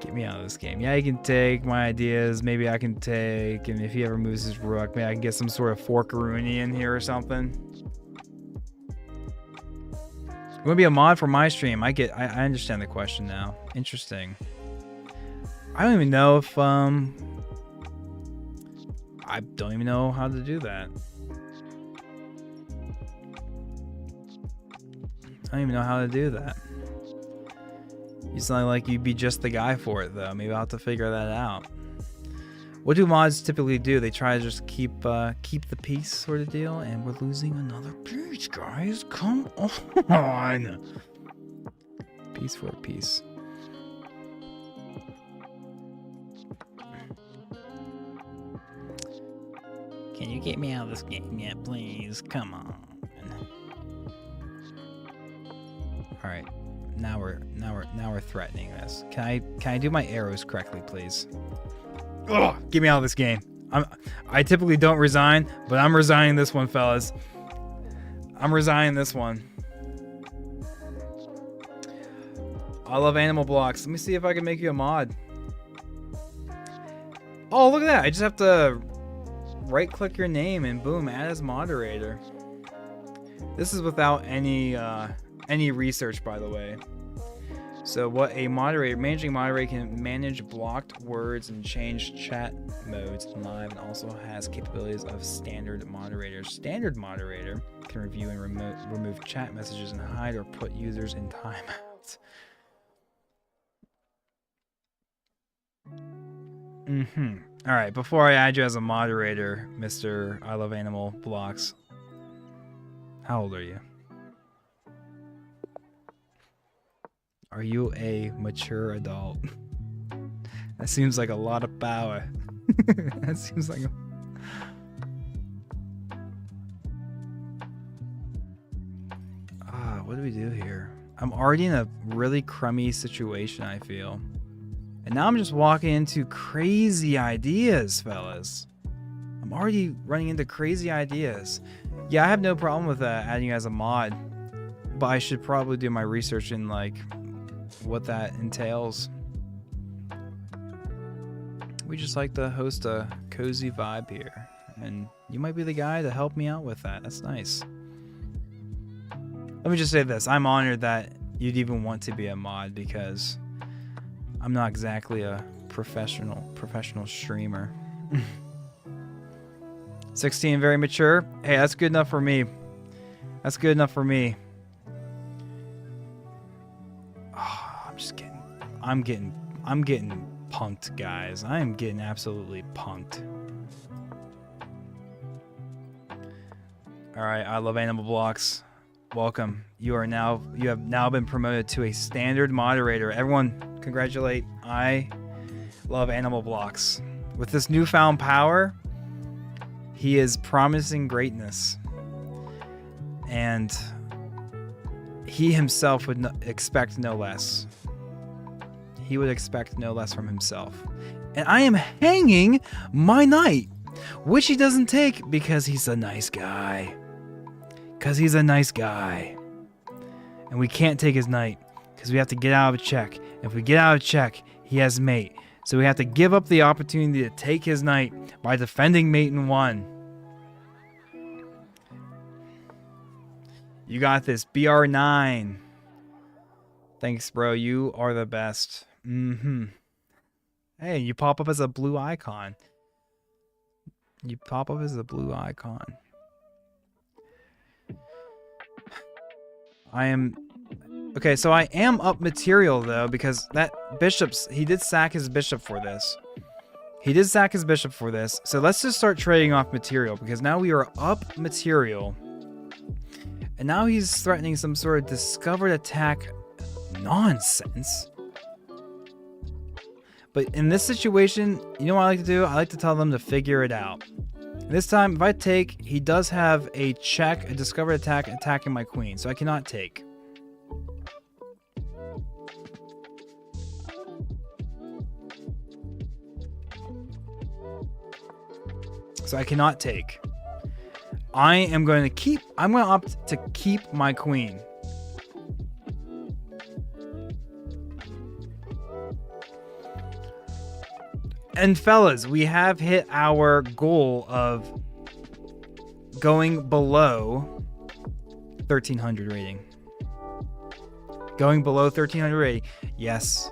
Get me out of this game. Yeah, he can take my ideas. Maybe I can take, and if he ever moves his rook, maybe I can get some sort of forkaroonie in here or something. You want to be a mod for my stream? I understand the question now. Interesting. I don't even know if I don't even know how to do that. I don't even know how to do that. You sound like you'd be just the guy for it, though. Maybe I'll have to figure that out. What do mods typically do? They try to just keep the peace sort of deal, and we're losing another piece, guys. Come on. Peace for peace. Can you get me out of this game yet, please? Come on. All right. Now we're threatening this. Can I do my arrows correctly, please? Ugh, get me out of this game. I typically don't resign, but I'm resigning this one, fellas. I'm resigning this one. I love animal blocks. Let me see if I can make you a mod. Oh, look at that. I just have to right-click your name and boom, add as moderator. This is without any research, by the way. So what a managing moderator can manage blocked words and change chat modes live, and also has capabilities of standard moderator. Standard moderator can review and remove chat messages and hide or put users in timeouts. All right, before I add you as a moderator, Mr. I Love Animal Blocks, how old are you? Are you a mature adult? That seems like a lot of power. That seems like a... what do we do here? I'm already in a really crummy situation, I feel. And now I'm just walking into crazy ideas, fellas. I'm already running into crazy ideas. Yeah, I have no problem with adding you as a mod. But I should probably do my research in, like, what that entails. We just like to host a cozy vibe here, and you might be the guy to help me out with that. That's nice. Let me just say this. I'm honored that you'd even want to be a mod, because I'm not exactly a professional streamer. 16, very mature. Hey, that's good enough for me. That's good enough for me. I'm getting punked, guys. I am getting absolutely punked. All right, I Love Animal Blocks. Welcome. You have now been promoted to a standard moderator. Everyone, congratulate I Love Animal Blocks. With this newfound power, he is promising greatness, and he himself would expect no less. He would expect no less from himself. And I am hanging my knight, which he doesn't take because he's a nice guy. Because he's a nice guy. And we can't take his knight because we have to get out of check. If we get out of check, he has mate. So we have to give up the opportunity to take his knight by defending mate in 1. You got this, BR9. Thanks, bro. You are the best. Hey, you pop up as a blue icon. You pop up as a blue icon. Okay, so I am up material, though, because that he did sack his bishop for this. So let's just start trading off material, because now we are up material. And now he's threatening some sort of discovered attack nonsense. But in this situation, you know what I like to do? I like to tell them to figure it out. And this time, if I take, he does have a check, a discovered attack, attacking my queen. So I cannot take. So I cannot take. I'm going to opt to keep my queen. And fellas, we have hit our goal of going below 1300 rating. Going below 1300 rating. Yes,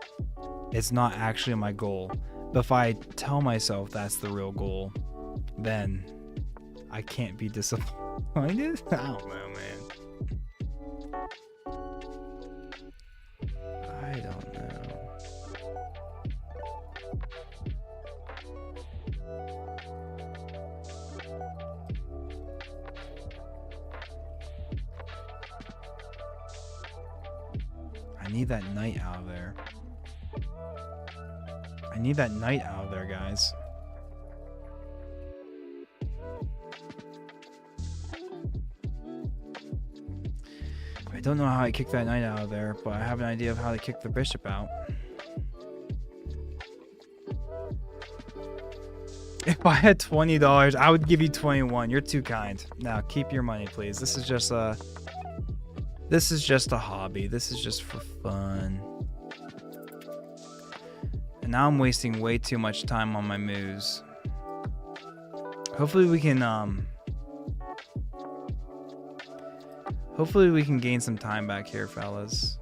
it's not actually my goal. But if I tell myself that's the real goal, then I can't be disappointed. I don't know, man. I don't know. I need that knight out of there. I need that knight out of there, guys. I don't know how I kick that knight out of there, but I have an idea of how to kick the bishop out. If I had $20, I would give you 21. You're too kind. Now keep your money, please. This is just a hobby. This is just for fun. And now I'm wasting way too much time on my moves. Hopefully we can gain some time back here, fellas.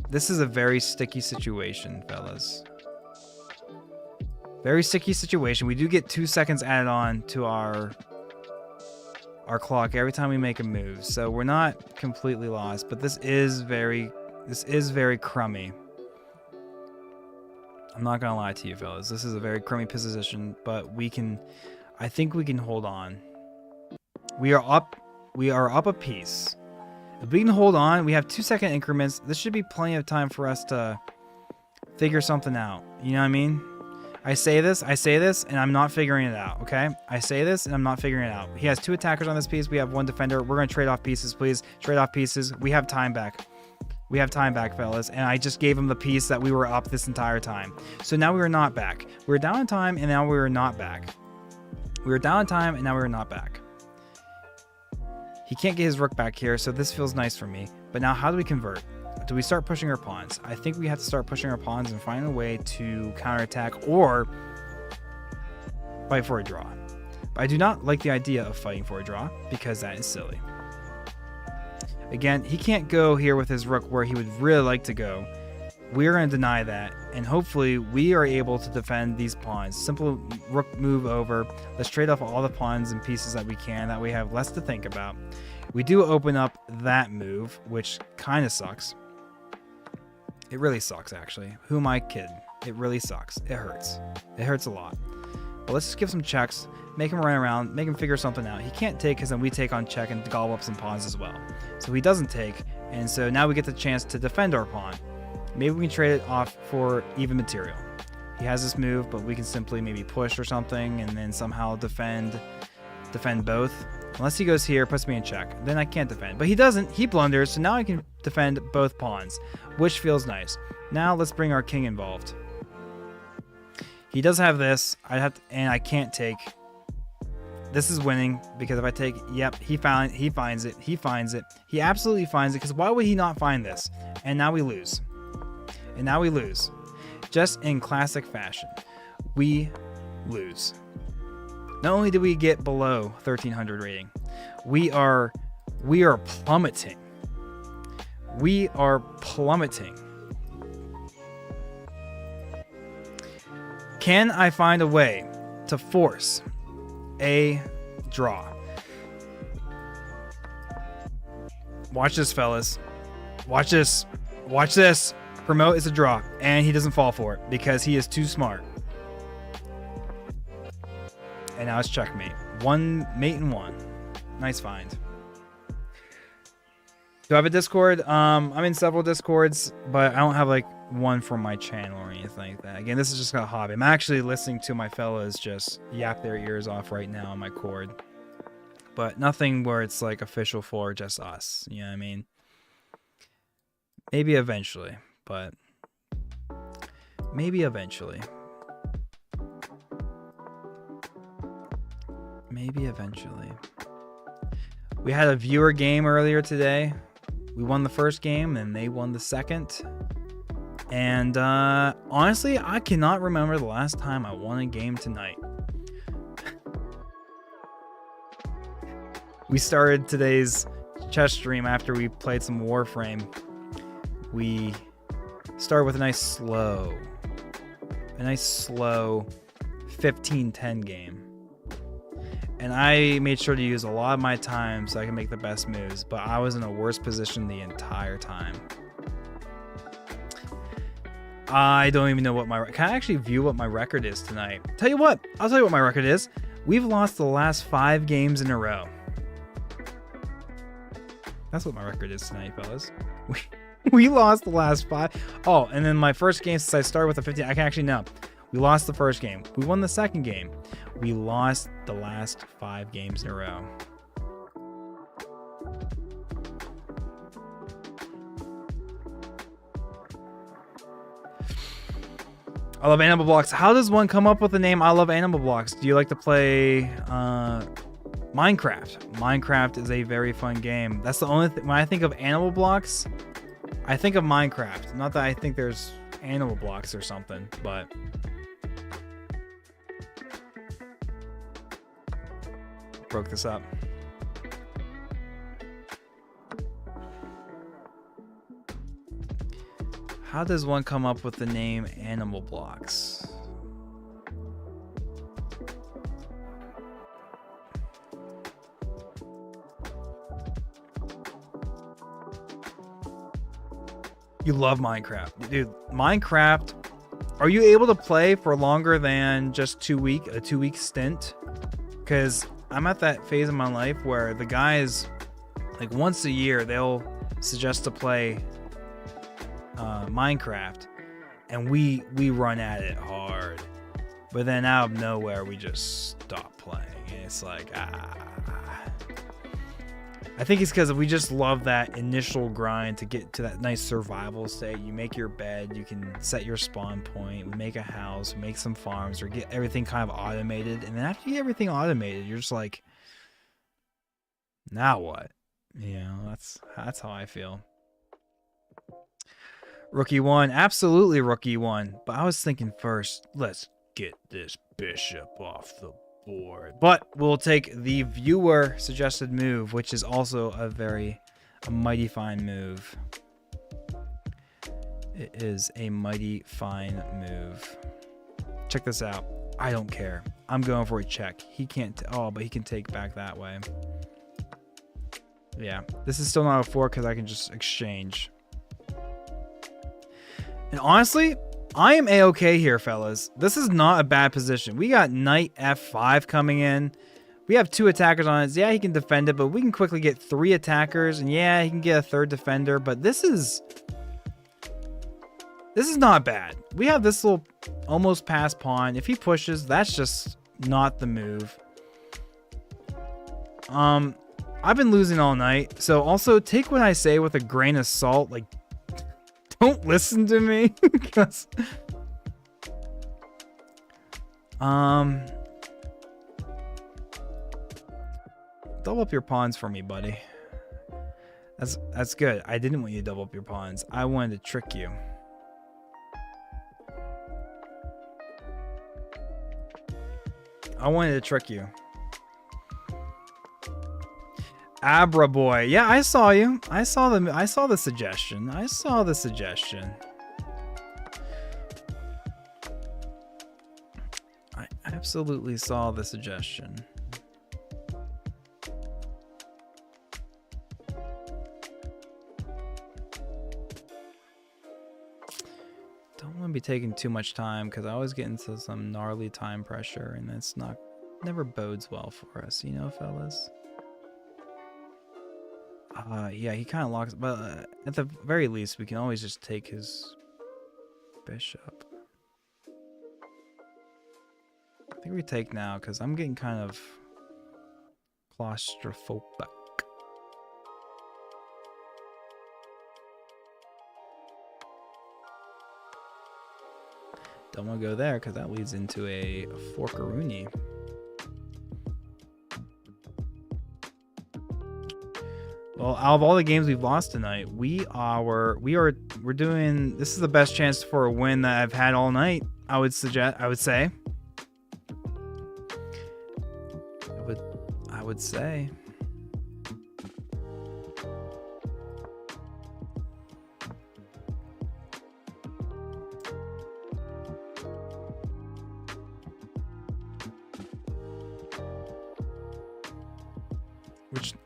This is a very sticky situation, fellas. Very sticky situation. We do get 2 seconds added on to our clock every time we make a move, so we're not completely lost. But this is very crummy. I'm not gonna lie to you, fellas. This is a very crummy position, but I think we can hold on. We are up a piece. If we can hold on, we have 2-second increments. This should be plenty of time for us to figure something out. You know what I mean? I say this, and I'm not figuring it out, okay? I say this, and I'm not figuring it out. He has 2 attackers on this piece. We have 1 defender. We're going to trade off pieces, please. Trade off pieces. We have time back. We have time back, fellas. And I just gave him the piece that we were up this entire time. So now we are not back. We were down in time, and now we are not back. We were down in time, and now we are not back. He can't get his rook back here, so this feels nice for me. But now how do we convert? Do we start pushing our pawns? I think we have to start pushing our pawns and find a way to counterattack or fight for a draw. But I do not like the idea of fighting for a draw because that is silly. Again, he can't go here with his rook where he would really like to go. We're going to deny that, and hopefully we are able to defend these pawns. Simple rook move over. Let's trade off all the pawns and pieces that we can. That we have less to think about. We do open up that move, which kind of sucks. It really sucks, actually. Who am I kidding? It really sucks. It hurts. It hurts a lot. But let's just give some checks, make him run around, make him figure something out. He can't take because then we take on check and gobble up some pawns as well. So he doesn't take, and so now we get the chance to defend our pawn. Maybe we can trade it off for even material. He has this move, but we can simply maybe push or something and then somehow defend both. Unless he goes here, puts me in check. Then I can't defend. But he doesn't. He blunders, so now I can defend both pawns, which feels nice. Now let's bring our king involved. He does have this. And I can't take. This is winning because if I take, yep, he finds it. He finds it. He absolutely finds it because why would he not find this? And now we lose. And now we lose. Just in classic fashion. We lose. Not only did we get below 1300 rating, we are plummeting. We are plummeting. Can I find a way to force a draw? Watch this, fellas. Watch this. Watch this. Promote is a draw, and he doesn't fall for it because he is too smart. And now it's checkmate. 1 mate and 1. Nice find. Do I have a Discord? I'm in several Discords, but I don't have like one for my channel or anything like that. Again, this is just a hobby. I'm actually listening to my fellas just yap their ears off right now on my cord. But nothing where it's like official for just us. You know what I mean? Maybe eventually, but Maybe eventually. Maybe eventually. We had a viewer game earlier today. We won the first game and they won the second. And honestly, I cannot remember the last time I won a game tonight. We started today's chess stream after we played some Warframe. We started with a nice slow 15-10 game. And I made sure to use a lot of my time so I can make the best moves, but I was in a worse position the entire time. I don't even know what my... Can I actually view what my record is tonight? Tell you what, I'll tell you what my record is. We've lost the last 5 games in a row. That's what my record is tonight, fellas. We lost the last 5. Oh, and then my first game since I started with a 15, I can actually know. We lost the first game. We won the second game. We lost the last 5 games in a row. I love Animal Blocks. How does one come up with the name I love Animal Blocks? Do you like to play Minecraft? Minecraft is a very fun game. That's the only thing. When I think of Animal Blocks, I think of Minecraft. Not that I think there's Animal Blocks or something, but... broke this up. How does one come up with the name Animal Blocks? You love Minecraft. Dude, Minecraft, are you able to play for longer than just a 2-week stint? Because I'm at that phase of my life where the guys, like once a year, they'll suggest to play Minecraft, and we run at it hard. But then out of nowhere, we just stop playing. And it's like, I think it's because we just love that initial grind to get to that nice survival state. You make your bed, you can set your spawn point, make a house, make some farms, or get everything kind of automated. And then after you get everything automated, you're just like, now what? You know, that's how I feel. Rookie 1, absolutely Rookie 1. But I was thinking first, let's get this bishop off the board. But we'll take the viewer suggested move, which is also a mighty fine move. It is a mighty fine move. Check this out. I don't care. I'm going for a check. He can't. Oh, but he can take back that way. Yeah, this is still not a fork because I can just exchange. And honestly, I am a-okay here, fellas. This is not a bad position. We got knight f5 coming in. We have 2 attackers on it. Yeah, he can defend it, but we can quickly get 3 attackers. And yeah, he can get a 3rd defender. But this is not bad. We have this little almost passed pawn. If he pushes, that's just not the move. I've been losing all night. So also take what I say with a grain of salt. Like, don't listen to me. Because double up your pawns for me, buddy. That's good. I didn't want you to double up your pawns. I wanted to trick you. I wanted to trick you. Abra boy. Yeah, I saw you. I saw the suggestion. I saw the suggestion. I absolutely saw the suggestion. Don't want to be taking too much time because I always get into some gnarly time pressure, and that's never bodes well for us, you know, fellas. Yeah, he kind of locks, but at the very least, we can always just take his bishop. I think we take now, because I'm getting kind of claustrophobic. Don't want to go there because that leads into a forkaroonie. Well, out of all the games we've lost tonight, we're doing. This is the best chance for a win that I've had all night. I would say. I would say.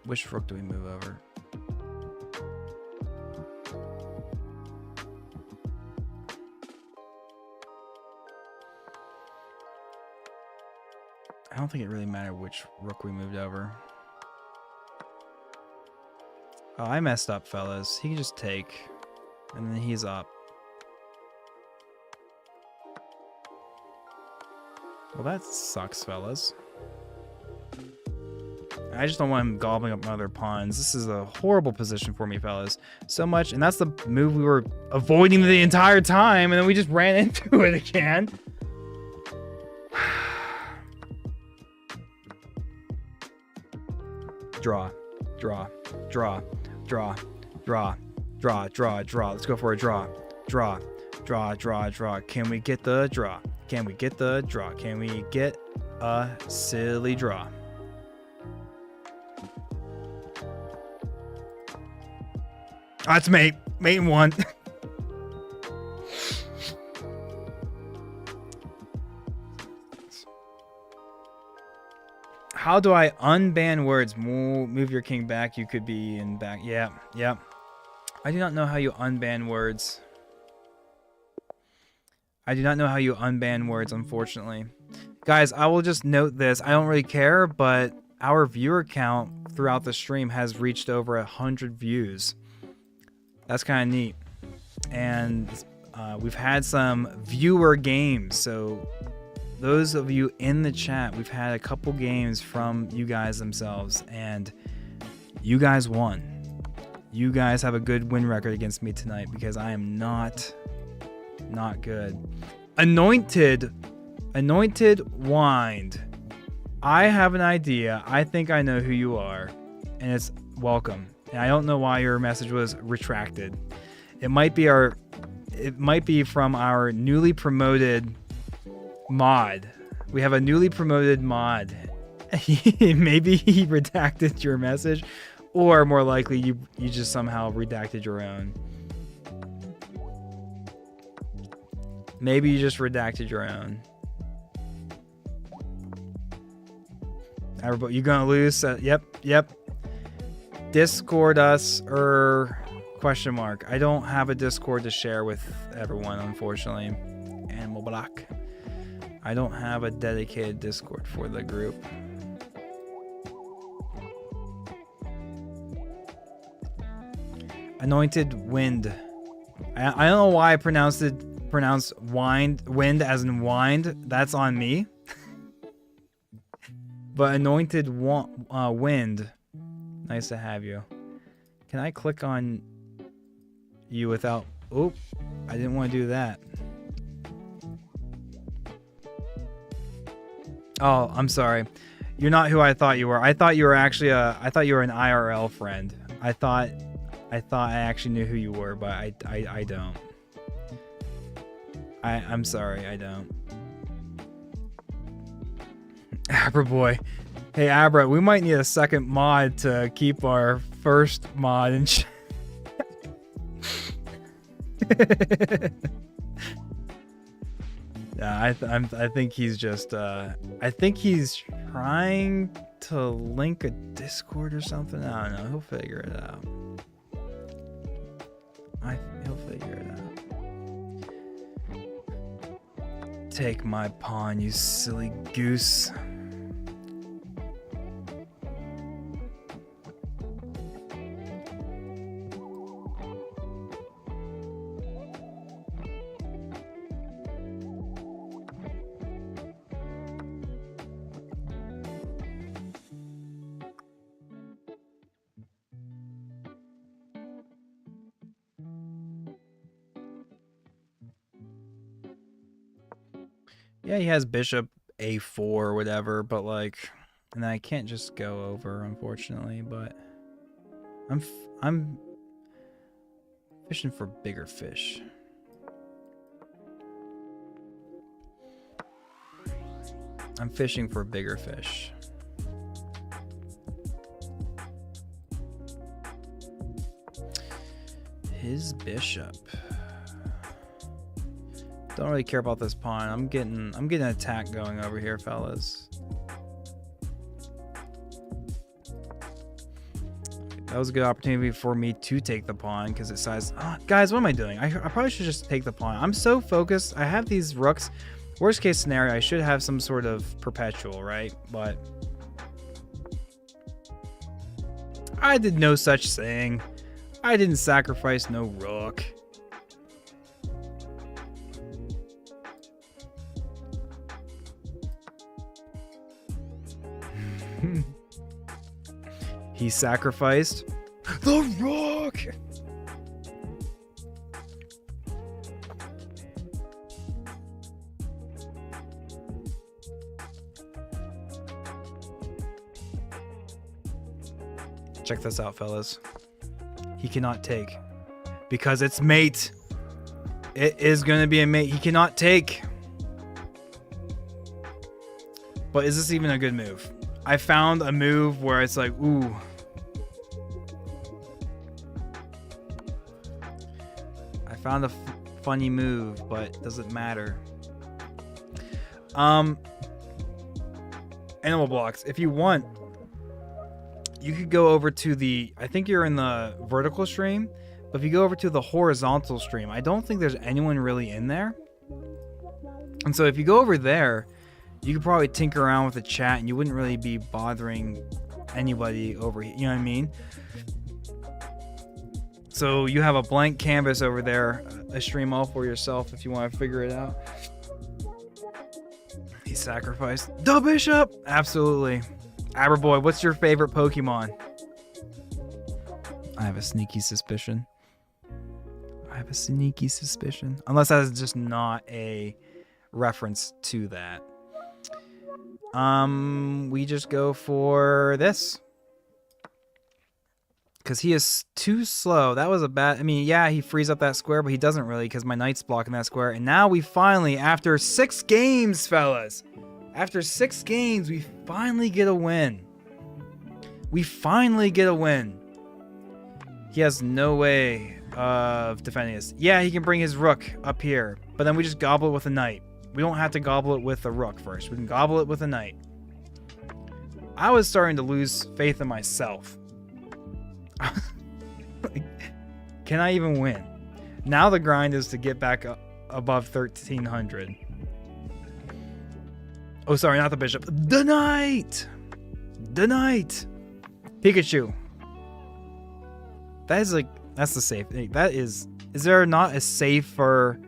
Which rook do we move over? I don't think it really mattered which rook we moved over. Oh, I messed up, fellas. He can just take, and then he's up. Well, that sucks, fellas. I just don't want him gobbling up my other pawns. This is a horrible position for me, fellas. So much, and that's the move we were avoiding the entire time, and then we just ran into it again. Draw, draw, draw, draw, draw, draw, draw, draw. Let's go for a draw. Draw, draw, draw, draw. Can we get the draw? Can we get the draw? Can we get a silly draw? That's mate. Mate in one. How do I unban words? Move your king back. You could be in back. Yeah, yeah. I do not know how you unban words. I do not know how you unban words, unfortunately. Guys, I will just note this. I don't really care, but our viewer count throughout the stream has reached over 100 views. That's kind of neat. And we've had some viewer games. So those of you in the chat, we've had a couple games from you guys themselves. And you guys won. You guys have a good win record against me tonight because I am not good. Anointed Wind. I have an idea. I think I know who you are. And it's welcome. And I don't know why your message was retracted. It might be from our newly promoted mod. We have a newly promoted mod. Maybe he redacted your message, or more likely you just somehow redacted your own. Maybe you just redacted your own. Everybody, you gonna lose? Yep. Discord us or question mark. I don't have a Discord to share with everyone, unfortunately. Animal block. I don't have a dedicated Discord for the group. Anointed Wind. I don't know why I pronounced wind as in wind. That's on me. But Anointed Wind. Nice to have you. Can I click on you without... Oop. I didn't want to do that. Oh, I'm sorry. You're not who I thought you were. I thought you were actually I thought you were an IRL friend. I thought I actually knew who you were, but I don't. I'm sorry, I don't. Abra boy. Hey Abra, we might need a second mod to keep our first mod in Yeah, I think he's just I think he's trying to link a Discord or something. I don't know. He'll figure it out. He'll figure it out. Take my pawn, you silly goose. Yeah, he has bishop a4 or whatever, but like, and I can't just go over, unfortunately. But I'm fishing for bigger fish. I'm fishing for bigger fish. His bishop. Don't really care about this pawn. I'm getting an attack going over here, fellas. That was a good opportunity for me to take the pawn because it says, oh, guys, what am I doing? I probably should just take the pawn. I'm so focused. I have these rooks. Worst case scenario, I should have some sort of perpetual, right? But I did no such thing. I didn't sacrifice no rook. He sacrificed the rook. Check this out, fellas. He cannot take because it's mate. It is going to be a mate. He cannot take. But is this even a good move? I found a move where it's like, ooh. I found a funny move, but it doesn't matter. Animal blocks. If you want, you could go over to the, I think you're in the vertical stream, but if you go over to the horizontal stream, I don't think there's anyone really in there. And so if you go over there, you could probably tinker around with the chat and you wouldn't really be bothering anybody over here. You know what I mean? So you have a blank canvas over there, a stream all for yourself if you want to figure it out. He sacrificed the bishop. Absolutely. Aberboy, what's your favorite Pokemon? I have a sneaky suspicion. Unless that is just not a reference to that. We just go for this. Because he is too slow. That was a bad... I mean, yeah, he frees up that square, but he doesn't really because my knight's blocking that square. And now we finally, after 6 games, fellas. After 6 games, we finally get a win. We finally get a win. He has no way of defending this. Yeah, he can bring his rook up here. But then we just gobble it with a knight. We don't have to gobble it with a rook first. We can gobble it with a knight. I was starting to lose faith in myself. Like, can I even win? Now the grind is to get back up above 1300. Oh, sorry, not the bishop. The knight! The knight! Pikachu. That is like, that's the safe. That is there not a safer...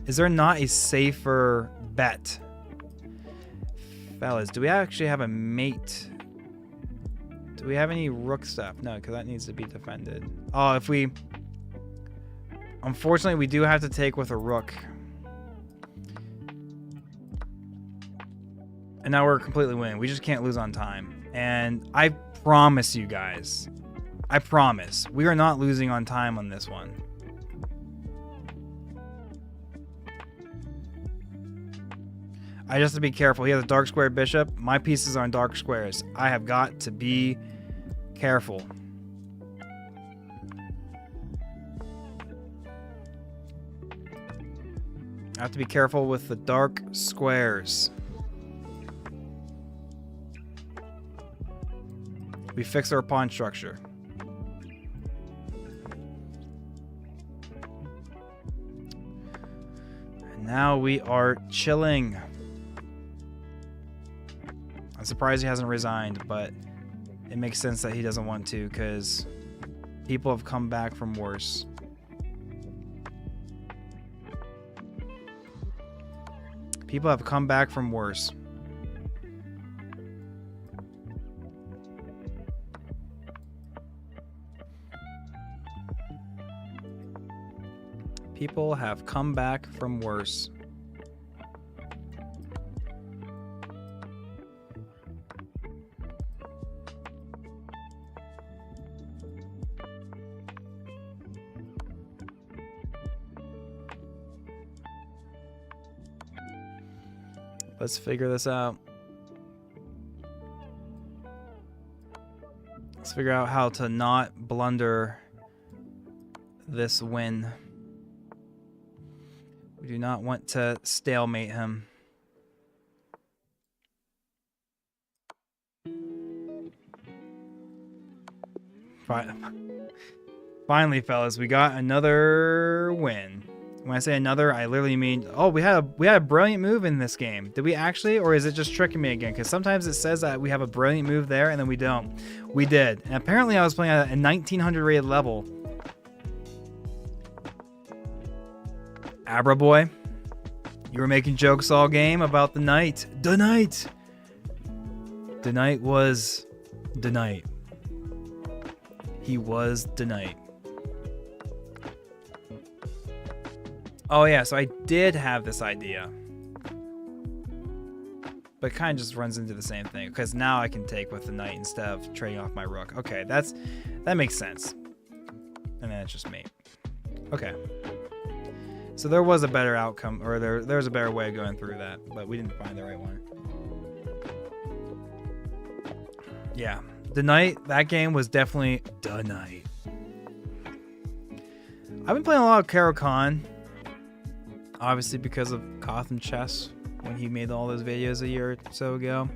Is there not a safer bet? Fellas, do we actually have a mate? Do we have any rook stuff? No, because that needs to be defended. Oh, if we... Unfortunately, we do have to take with a rook. And now we're completely winning. We just can't lose on time. And I promise you guys, I promise, we are not losing on time on this one. I just have to be careful. He has a dark square bishop. My pieces are in dark squares. I have got to be careful. I have to be careful with the dark squares. We fix our pawn structure. And now we are chilling. I'm surprised he hasn't resigned, but it makes sense that he doesn't want to because people have come back from worse. People have come back from worse. People have come back from worse. Let's figure this out. Let's figure out how to not blunder this win. We do not want to stalemate him. Finally, fellas, we got another win. When I say another, I literally mean, oh, we had a brilliant move in this game. Did we actually, or is it just tricking me again? Because sometimes it says that we have a brilliant move there, and then we don't. We did. And apparently I was playing at a 1900 rated level. Abra boy, you were making jokes all game about the knight. The knight! The knight was the knight. He was the knight. Oh yeah, so I did have this idea. But it kind of just runs into the same thing. Because now I can take with the knight instead of trading off my rook. Okay, that makes sense. And then it's just me. Okay. So there was a better outcome, or there was a better way of going through that. But we didn't find the right one. Yeah. The knight, that game was definitely the knight. I've been playing a lot of Caro-Kann. Obviously because of Gotham Chess, when he made all those videos a year or so ago.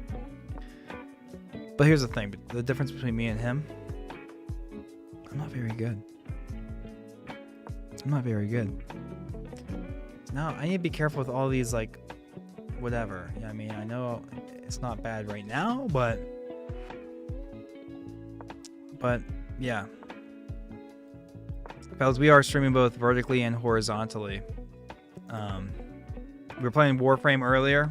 But here's the thing, the difference between me and him, I'm not very good. I'm not very good. Now, I need to be careful with all these, like, whatever. I mean, I know it's not bad right now, but yeah. Fellas, we are streaming both vertically and horizontally. We were playing Warframe earlier,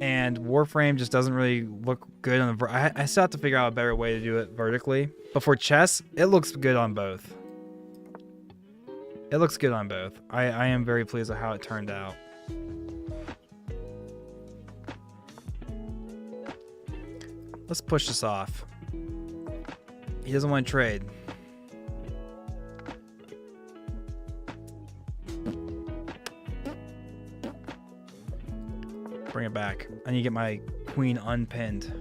and Warframe just doesn't really look good on the. I still have to figure out a better way to do it vertically. But for chess, it looks good on both. It looks good on both. I am very pleased with how it turned out. Let's push this off. He doesn't want to trade. Bring it back. I need to get my queen unpinned.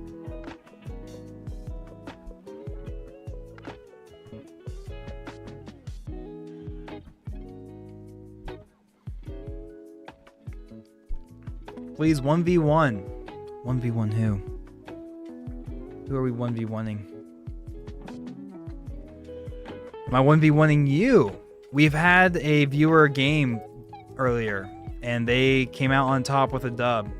Please, 1v1. 1v1 who? Who are we 1v1ing? Am I 1v1ing you? We've had a viewer game earlier, and they came out on top with a dub.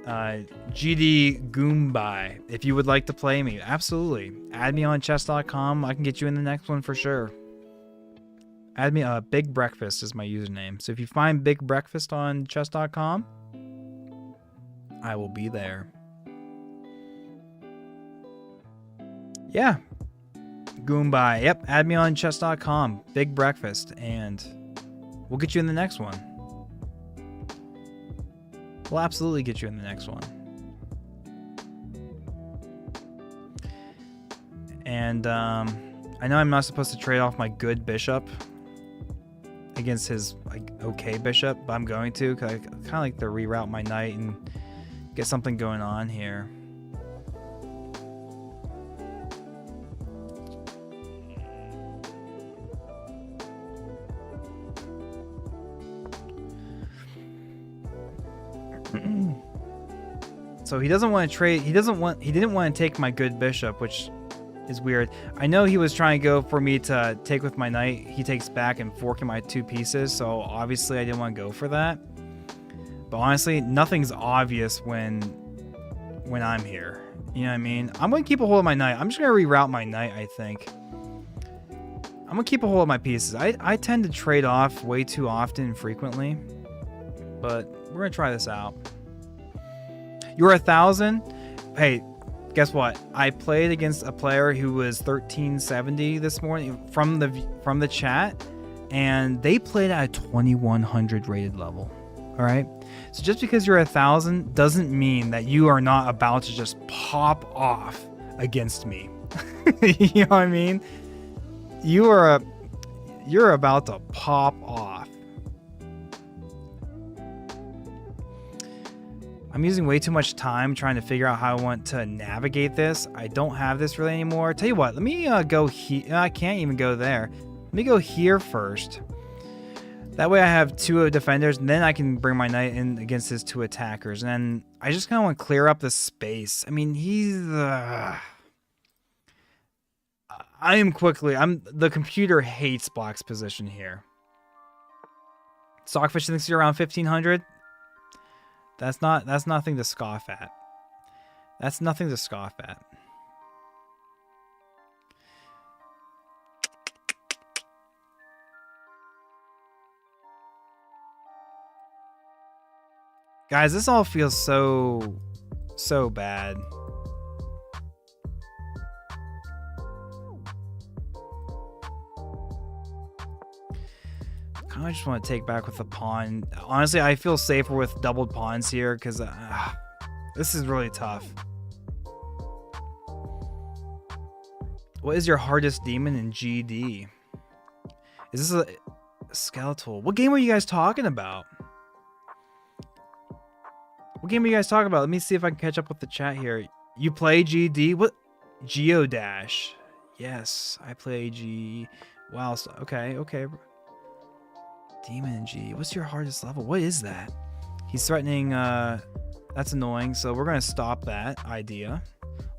GD Goombai. If you would like to play me, absolutely. Add me on chess.com. I can get you in the next one for sure. Add me. Big Breakfast is my username. So if you find Big Breakfast on chess.com, I will be there. Yeah. Goombai. Yep. Add me on chess.com. Big Breakfast. And we'll get you in the next one. We'll absolutely get you in the next one. And I know I'm not supposed to trade off my good bishop against his like okay bishop, but I'm going to, because I kind of like to reroute my knight and get something going on here. So he doesn't want to trade. He didn't want to take my good bishop, which is weird. I know he was trying to go for me to take with my knight. He takes back and forking my two pieces. So obviously I didn't want to go for that. But honestly, nothing's obvious when I'm here. You know what I mean? I'm going to keep a hold of my knight. I'm just going to reroute my knight, I think. I'm going to keep a hold of my pieces. I tend to trade off way too often and frequently. But we're going to try this out. You're 1,000? Hey, guess what? I played against a player who was 1370 this morning from the chat, and they played at a 2100 rated level. All right? So just because you're 1,000 doesn't mean that you are not about to just pop off against me. You know what I mean? You're about to pop off. I'm using way too much time trying to figure out how I want to navigate this. I don't have this really anymore. Tell you what, let me go here. I can't even go there. Let me go here first. That way I have 2 defenders, and then I can bring my knight in against his 2 attackers. And then I just kind of want to clear up the space. I mean, the computer hates Black's position here. Stockfish thinks you're around 1500. That's nothing to scoff at. That's nothing to scoff at. Guys, this all feels so bad. I just want to take back with the pawn. Honestly, I feel safer with doubled pawns here because this is really tough. What is your hardest demon in GD? Is this a skeletal? What game are you guys talking about? What game are you guys talking about? Let me see if I can catch up with the chat here. You play GD? What? Geodash. Yes, I play G. Wow. Okay. Demon in G. What's your hardest level? What is that? He's threatening. That's annoying. So we're gonna stop that idea.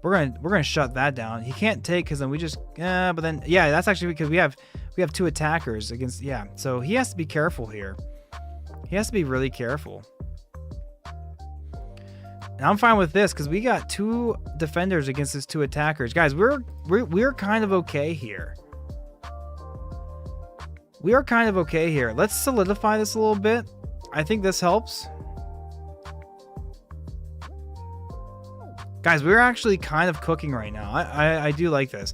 We're gonna shut that down. He can't take because then we just. But then yeah, that's actually because we have 2 attackers against. Yeah. So he has to be careful here. He has to be really careful. And I'm fine with this because we got 2 defenders against his 2 attackers. Guys, we're kind of okay here. We are kind of okay here. Let's solidify this a little bit. I think this helps. Guys, we're actually kind of cooking right now. I do like this.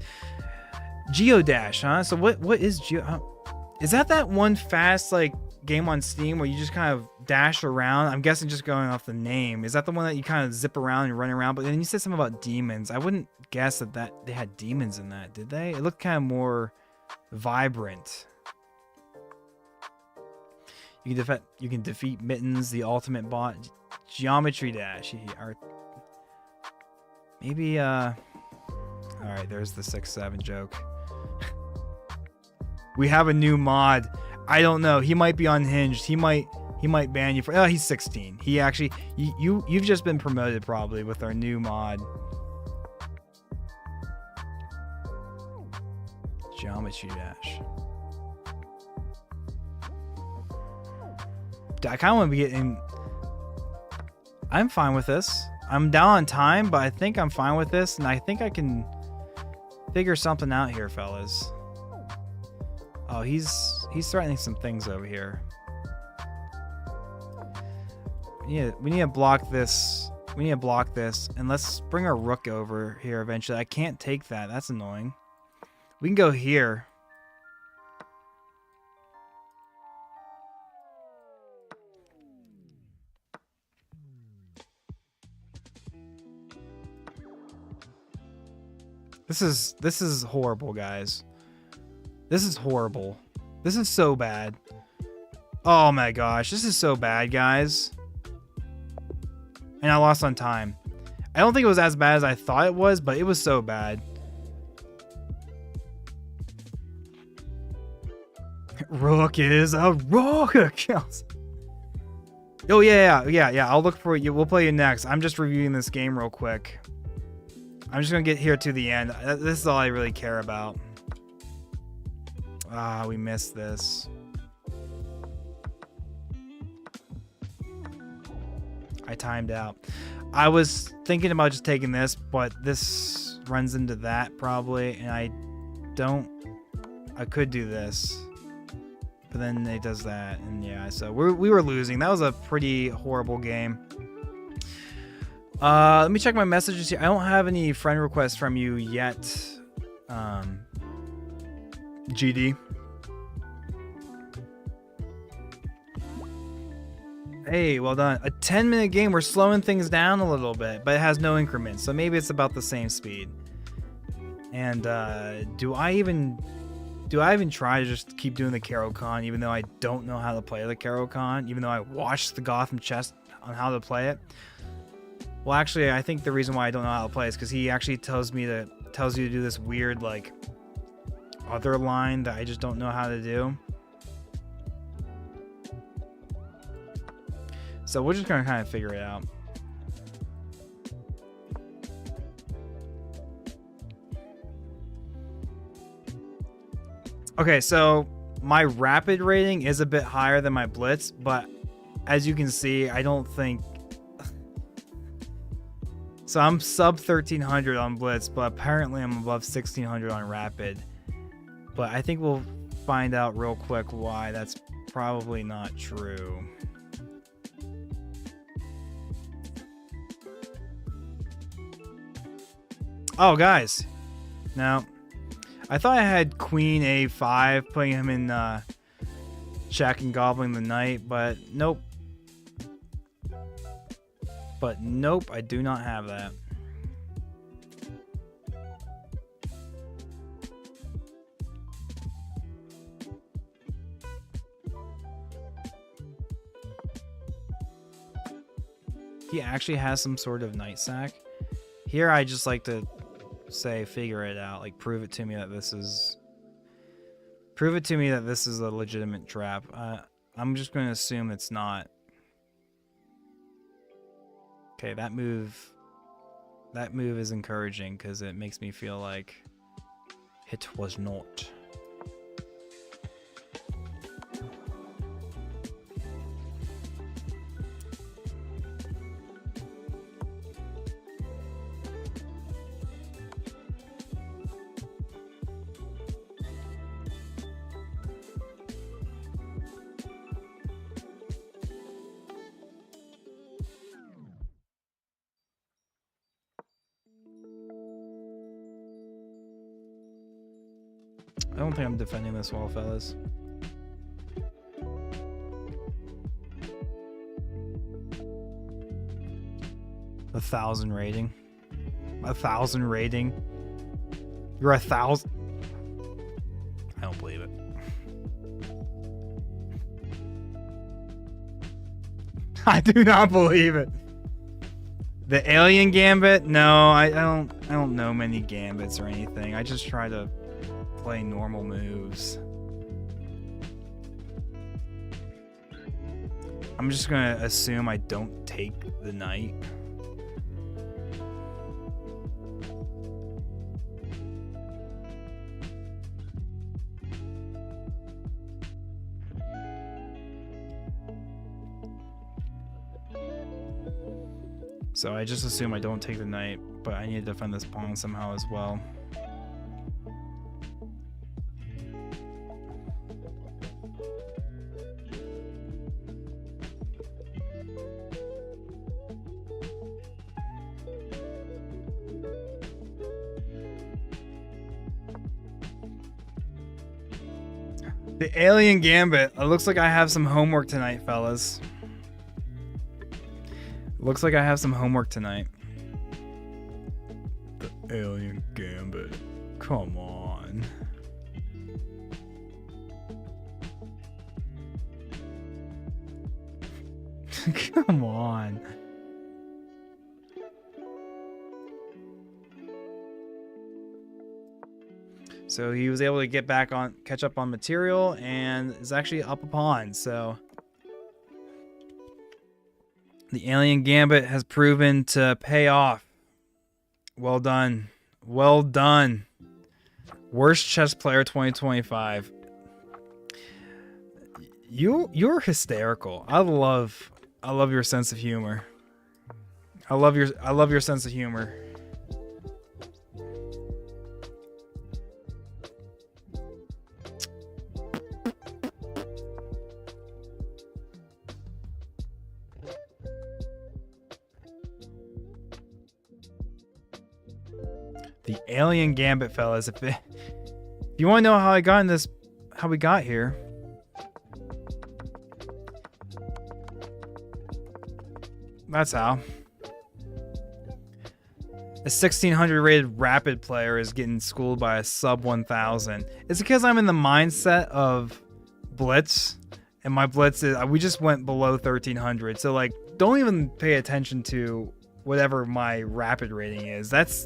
Geodash, huh? So what is is that one fast like game on Steam where you just kind of dash around? I'm guessing just going off the name. Is that the one that you kind of zip around and run around? But then you said something about demons. I wouldn't guess that they had demons in that, did they? It looked kind of more vibrant. You can defeat Mittens, the ultimate bot. Geometry Dash. Maybe all right, there's the 6-7 joke. We have a new mod. I don't know. He might be unhinged. He might ban you for. Oh, he's 16. He actually you've just been promoted probably with our new mod. Geometry Dash. I kind of want to be getting. I'm fine with this. I'm down on time, but I think I'm fine with this, and I think I can figure something out here, fellas. Oh, he's threatening some things over here. We need to block this. We need to block this, and let's bring our rook over here eventually. I can't take that. That's annoying. We can go here. This is horrible, guys. This is horrible. This is so bad. Oh my gosh, this is so bad, guys. And I lost on time. I don't think it was as bad as I thought it was, but it was so bad. Rook is a rook. Oh yeah. I'll look for you. We'll play you next. I'm just reviewing this game real quick. I'm just gonna get here to the end. This is all I really care about. Ah, we missed this. I timed out. I was thinking about just taking this, but this runs into that probably, and I could do this, but then it does that, and yeah, so we were losing. That was a pretty horrible game. Let me check my messages here. I don't have any friend requests from you yet. GD. Hey, well done. A 10-minute game. We're slowing things down a little bit, but it has no increments, so maybe it's about the same speed. And do I even try to just keep doing the Caro-Kann, even though I don't know how to play the Caro-Kann, even though I watched the Gotham Chess on how to play it? Well, actually, I think the reason why I don't know how to play is because he actually tells you to do this weird, like, other line that I just don't know how to do. So we're just gonna kind of figure it out. Okay, so my rapid rating is a bit higher than my blitz, but as you can see, I don't think... So I'm sub 1300 on blitz, but apparently I'm above 1600 on rapid. But I think we'll find out real quick why that's probably not true. Oh, guys. Now, I thought I had Queen A5, putting him in check and gobbling the knight, but nope. But nope, I do not have that. He actually has some sort of knight sack. Here I just like to say figure it out, like prove it to me that this is a legitimate trap. I'm just going to assume it's not. Okay, that move is encouraging because it makes me feel like it was not. I don't think I'm defending this well, fellas. A 1,000 rating. 1,000 rating. You're 1,000. I don't believe it. I do not believe it. The alien gambit? No, I don't know many gambits or anything. I just try to play normal moves. I'm just gonna assume I don't take the knight. So I just assume I don't take the knight, but I need to defend this pawn somehow as well. The alien gambit. It looks like I have some homework tonight, fellas. Looks like I have some homework tonight. The alien gambit. Come on. Come on. So he was able to get back on, catch up on material, and is actually up a pawn. So the alien gambit has proven to pay off. Well done. Well done. Worst chess player 2025. You're hysterical. I love your sense of humor. I love your sense of humor. The alien gambit, fellas. If you want to know how I got in this, how we got here, that's how. A 1600 rated rapid player is getting schooled by a sub 1000. It's because I'm in the mindset of blitz, and my blitz is, we just went below 1300. So like, don't even pay attention to whatever my rapid rating is. That's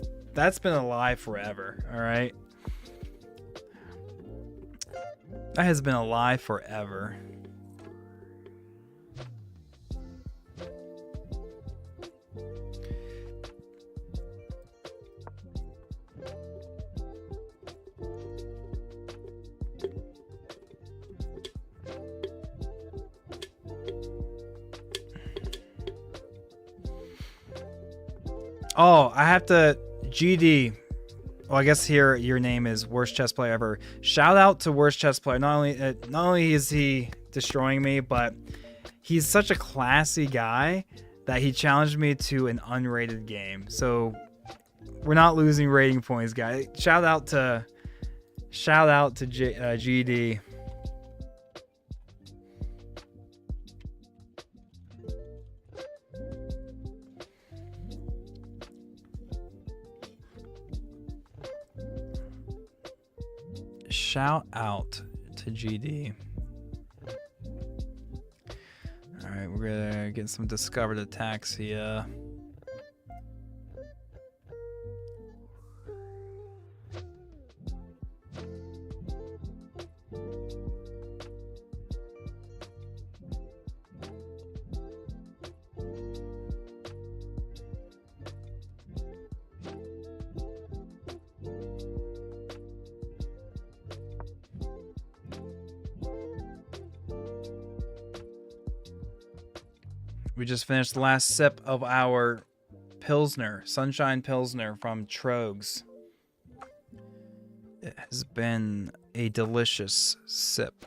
been a lie forever. All right. That has been a lie forever. Oh, I have to GD. Well, I guess here your name is worst chess player ever. Shout out to worst chess player. Not only is he destroying me, but he's such a classy guy that he challenged me to an unrated game. So we're not losing rating points, guys. Shout out to GD. Shout out to GD. All right, we're gonna get some discovered attacks here. We just finished the last sip of our Pilsner, Sunshine Pilsner from Trogs. It has been a delicious sip.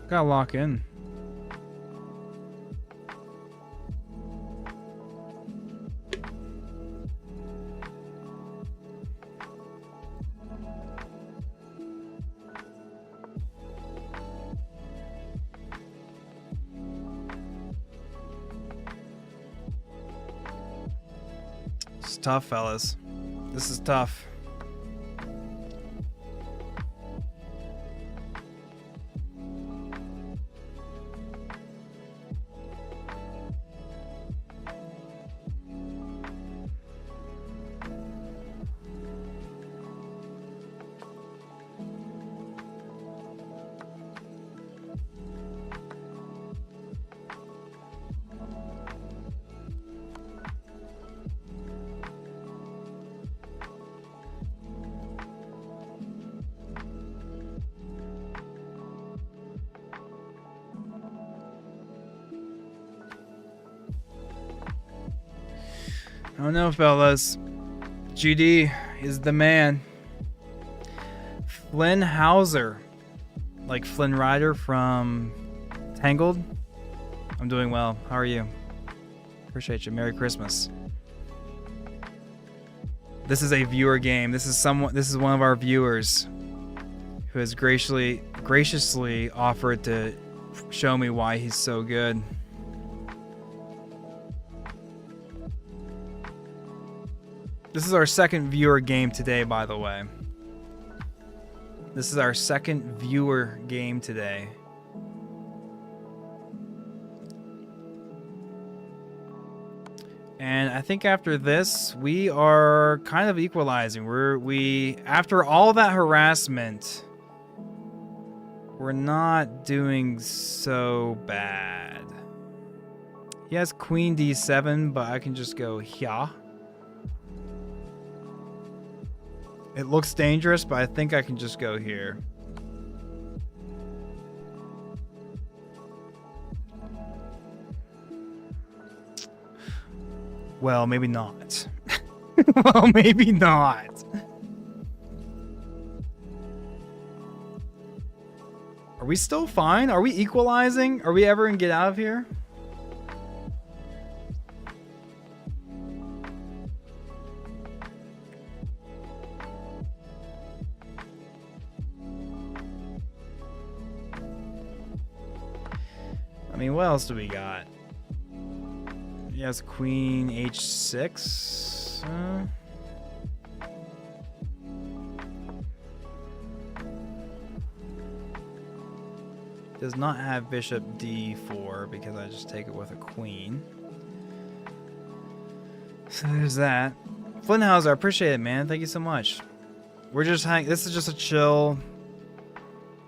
Gotta lock in. It's tough, fellas. This is tough. I don't know, fellas. GD is the man. Flynn Hauser. Like Flynn Rider from Tangled. I'm doing well. How are you? Appreciate you. Merry Christmas. This is a viewer game. This is one of our viewers who has graciously offered to show me why he's so good. This is our second viewer game today, by the way. This is our second viewer game today. And I think after this, we are kind of equalizing. After all that harassment, we're not doing so bad. He has Queen D7, but I can just go here. It looks dangerous, but I think I can just go here. Well, maybe not. Well, maybe not. Are we still fine? Are we equalizing? Are we ever gonna get out of here? I mean, what else do we got? Yes, queen h6. Does not have bishop d4 because I just take it with a queen. So there's that. Flinthauser, I appreciate it, man. Thank you so much. We're just this is just a chill.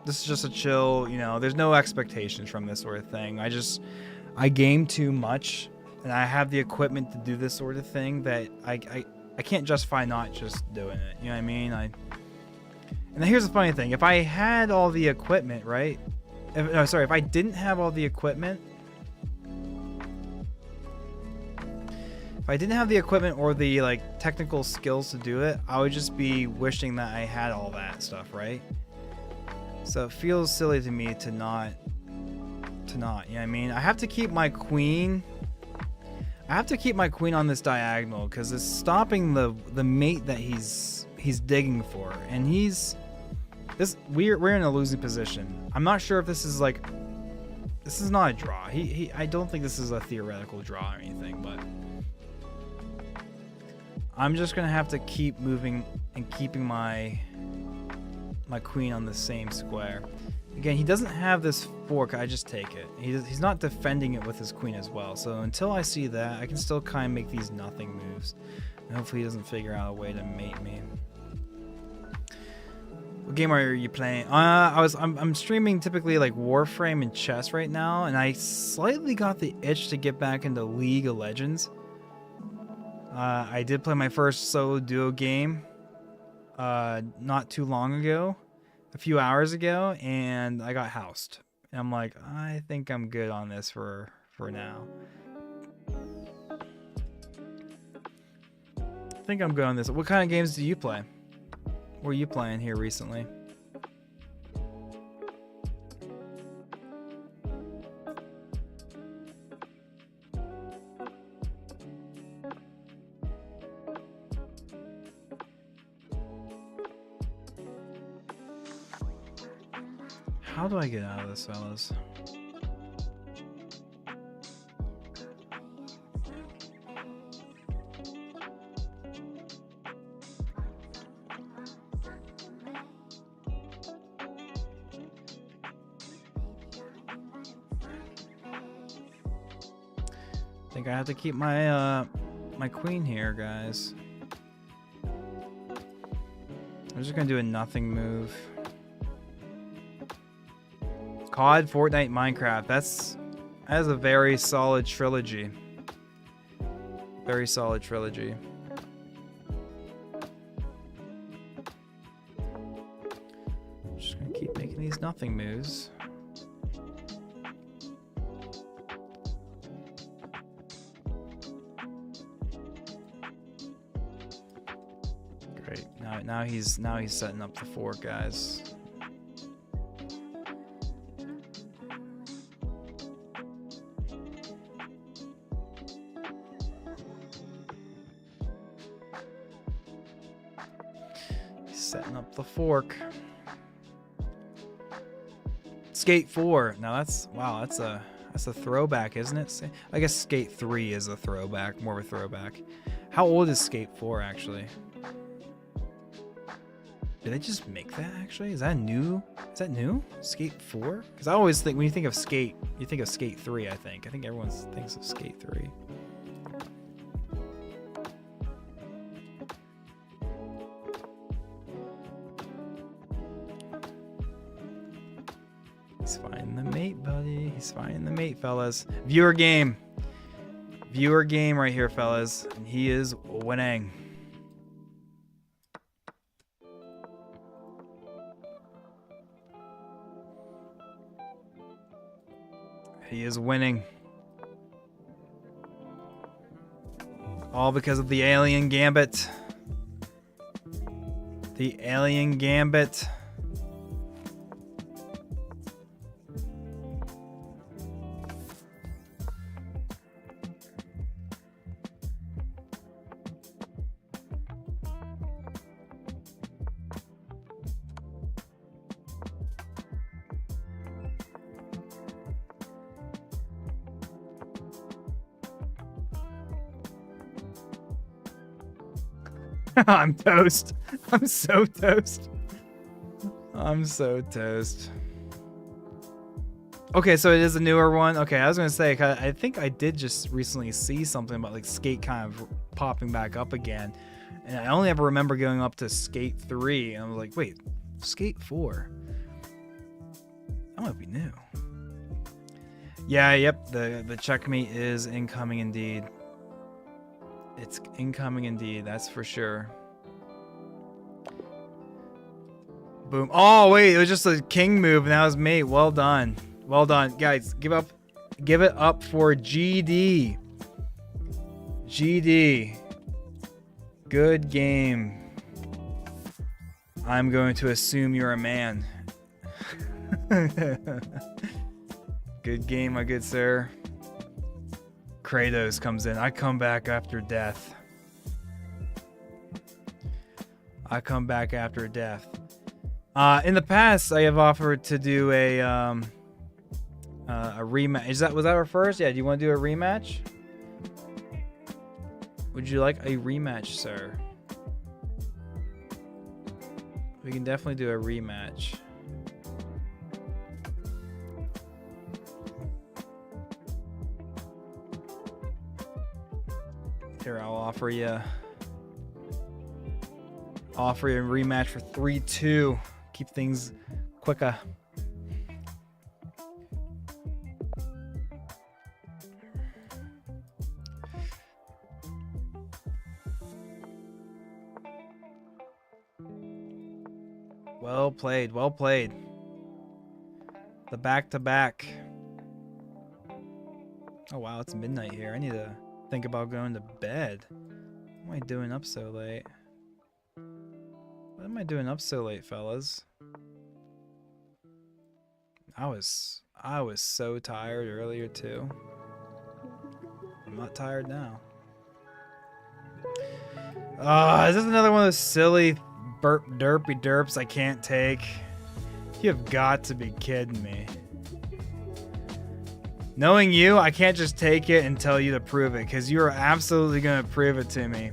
This is just a chill, you know, there's no expectations from this sort of thing. I game too much and I have the equipment to do this sort of thing that I can't justify not just doing it. You know what I mean? And then here's the funny thing. If I had all the equipment, right? If I didn't have all the equipment, or the like technical skills to do it, I would just be wishing that I had all that stuff, right? So it feels silly to me to not, you know what I mean? I have to keep my queen. I have to keep my queen on this diagonal because it's stopping the mate that he's digging for, and we're in a losing position. I'm not sure if this is like, this is not a draw. I don't think this is a theoretical draw or anything, but I'm just gonna have to keep moving and keeping my queen on the same square. Again, he doesn't have this fork. I just take it. He's not defending it with his queen as well. So until I see that, I can still kind of make these nothing moves. And hopefully he doesn't figure out a way to mate me. What game are you playing? I'm streaming typically like Warframe and Chess right now, and I slightly got the itch to get back into League of Legends. I did play my first solo duo game not too long ago, a few hours ago, and I got housed. And I'm like, I think I'm good on this for now. I think I'm good on this. What kind of games do you play? What are you playing here recently? How do I get out of this, fellas? I think I have to keep my my queen here, guys. I'm just gonna do a nothing move. COD, Fortnite, Minecraft. That is a very solid trilogy. Very solid trilogy. Just gonna keep making these nothing moves. Great. Now he's setting up the fork, guys. Setting up the fork. Skate 4. Now that's a throwback, isn't it? I guess Skate 3 is a throwback, more of a throwback. How old is Skate 4 actually? Did they just make that actually? Is that new? Is that new? Skate 4? Because I always think when you think of Skate, you think of Skate 3, I think. I think everyone thinks of Skate 3. He's finding the mate, buddy. He's finding the mate, fellas. Viewer game. Viewer game right here, fellas. And he is winning. He is winning. All because of the alien gambit. The alien gambit. I'm toast. I'm so toast. I'm so toast. Okay, so it is a newer one. Okay, I was gonna say, 'cause I think I did just recently see something about like Skate kind of popping back up again, and I only ever remember going up to Skate 3, and I was like, wait, Skate 4? That might be new. Yeah, yep. The checkmate is incoming indeed. It's incoming indeed. That's for sure. Boom. Oh wait, it was just a king move, and that was mate. Well done. Well done, guys. Give it up for GD. GD. Good game. I'm going to assume you're a man. Good game, my good sir. Kratos comes in. I come back after death. I come back after death. In the past, I have offered to do a rematch. Was that our first? Yeah. Do you want to do a rematch? Would you like a rematch, sir? We can definitely do a rematch. Here, I'll offer you a rematch for 3-2. Keep things quicker. Well played, well played. The back-to-back. Oh wow, it's midnight here. I need to think about going to bed. What am I doing up so late? What am I doing up so late, fellas? I was so tired earlier too. I'm not tired now. Is this another one of those silly derpy derps I can't take? You have got to be kidding me. Knowing you, I can't just take it and tell you to prove it, because you are absolutely going to prove it to me.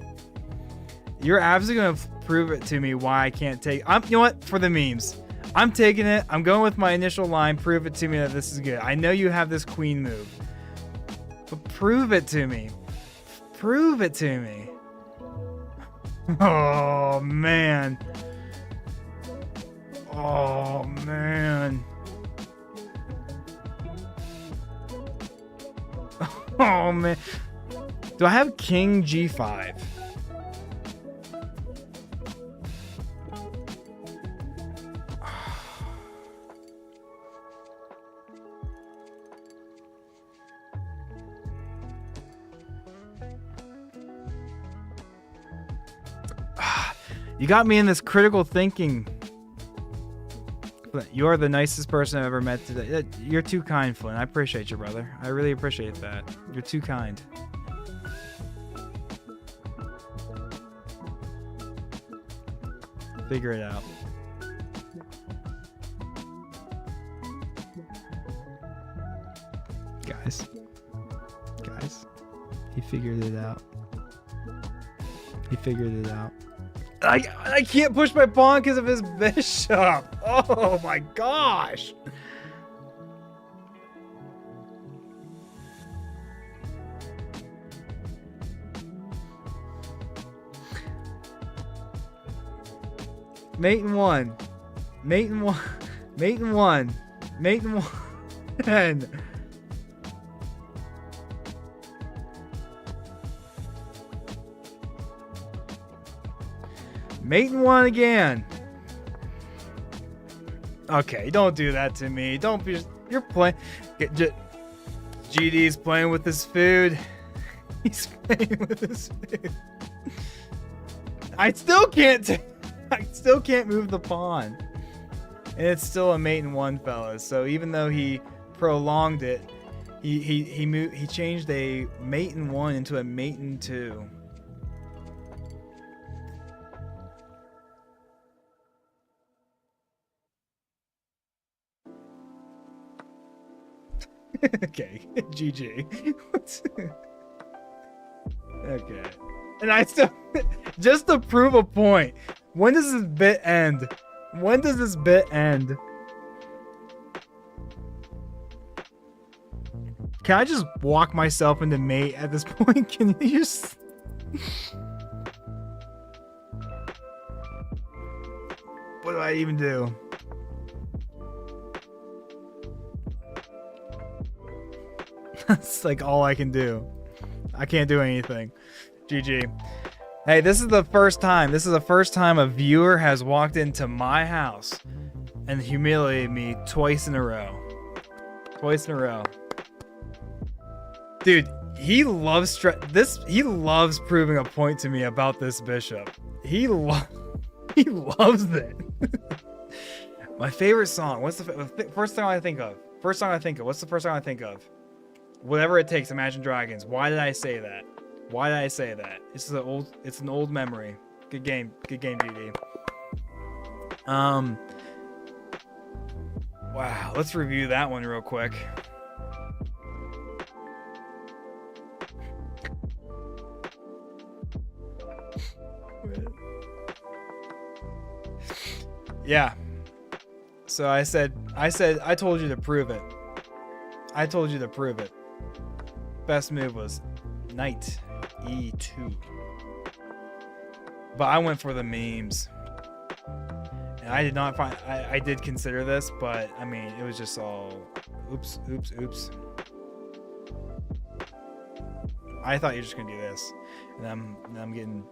You're absolutely going to prove it to me why I can't take... you know what? For the memes. I'm taking it. I'm going with my initial line. Prove it to me that this is good. I know you have this queen move. But prove it to me. Prove it to me. Oh, man. Oh, man. Oh, man. Do I have King G5? You got me in this critical thinking. You're the nicest person I've ever met today. You're too kind, Flynn. I appreciate you, brother. I really appreciate that. You're too kind. Figure it out. Guys. He figured it out. He figured it out. I can't push my pawn because of his bishop. Oh my gosh. Mate and one. Mate and one. Mate and one. Mate and one. Mate and one again. Okay, don't do that to me. Don't be. You're playing. GD's playing with his food. He's playing with his food. I still can't move the pawn. And it's still a mate and one, fellas. So even though he prolonged it, he changed a mate and one into a mate and two. Okay, GG. Okay. And I still, just to prove a point. When does this bit end? When does this bit end? Can I just walk myself into mate at this point? Can you just... What do I even do? That's like all I can do. I can't do anything. GG. Hey, this is the first time. This is the first time a viewer has walked into my house and humiliated me twice in a row. Twice in a row. Dude, he loves he loves proving a point to me about this bishop. He loves it. My favorite song. What's the first song I think of? First song I think of. What's the first song I think of? Whatever it takes. Imagine Dragons. Why did I say that? Why did I say that? It's an old memory. Good game. Good game, GD. Wow. Let's review that one real quick. Yeah. So I told you to prove it. I told you to prove it. Best move was knight e2. But I went for the memes. And I did not find, I did consider this, but I mean, it was just all oops, oops, oops. I thought you were just gonna do this. And I'm getting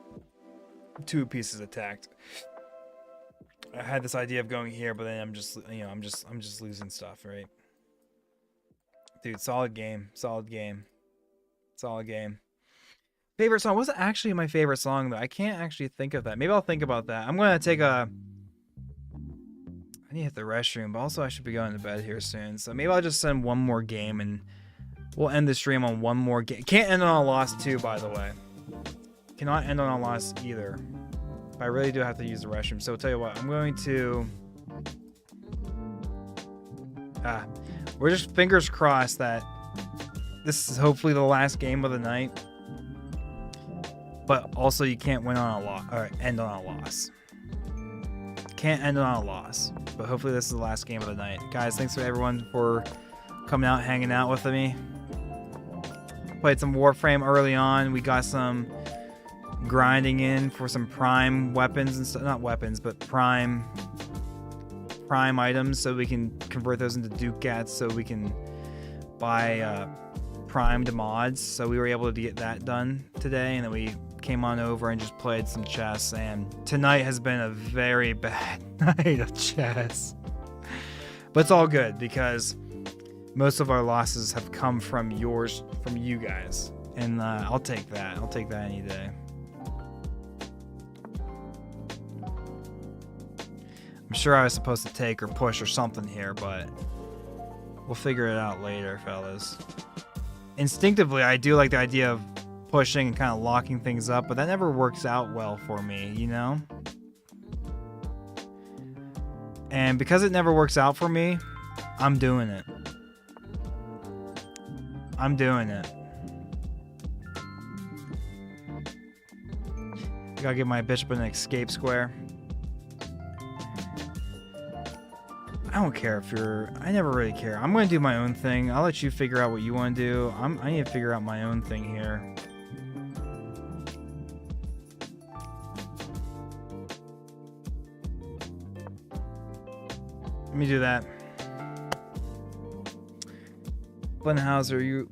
2 pieces attacked. I had this idea of going here, but then I'm just losing stuff, right? Dude, solid game. Solid game. Solid game. Favorite song wasn't actually my favorite song though. I can't actually think of that. Maybe I'll think about that. I'm gonna take a. I need to hit the restroom, but also I should be going to bed here soon. So maybe I'll just send one more game and we'll end the stream on one more game. Can't end on a loss too, by the way. Cannot end on a loss either. But I really do have to use the restroom. So I'll tell you what. I'm going to. We're just fingers crossed that this is hopefully the last game of the night. But also you can't win on a loss or end on a loss. Can't end on a loss. But hopefully this is the last game of the night. Guys, thanks for everyone for coming out, hanging out with me. Played some Warframe early on. We got some grinding in for some prime weapons and stuff. Not weapons, but prime items, so we can convert those into Ducats, so we can buy primed mods. So we were able to get that done today, and then we came on over and just played some chess. And tonight has been a very bad night of chess, but it's all good because most of our losses have come from you guys, and I'll take that. I'll take that any day. I'm sure I was supposed to take or push or something here, but we'll figure it out later, fellas. Instinctively, I do like the idea of pushing and kind of locking things up, but that never works out well for me, you know? And because it never works out for me, I'm doing it. I'm doing it. I gotta give my bishop an escape square. I don't care if you're... I never really care. I'm going to do my own thing. I'll let you figure out what you want to do. I need to figure out my own thing here. Let me do that. Blenhauser, you...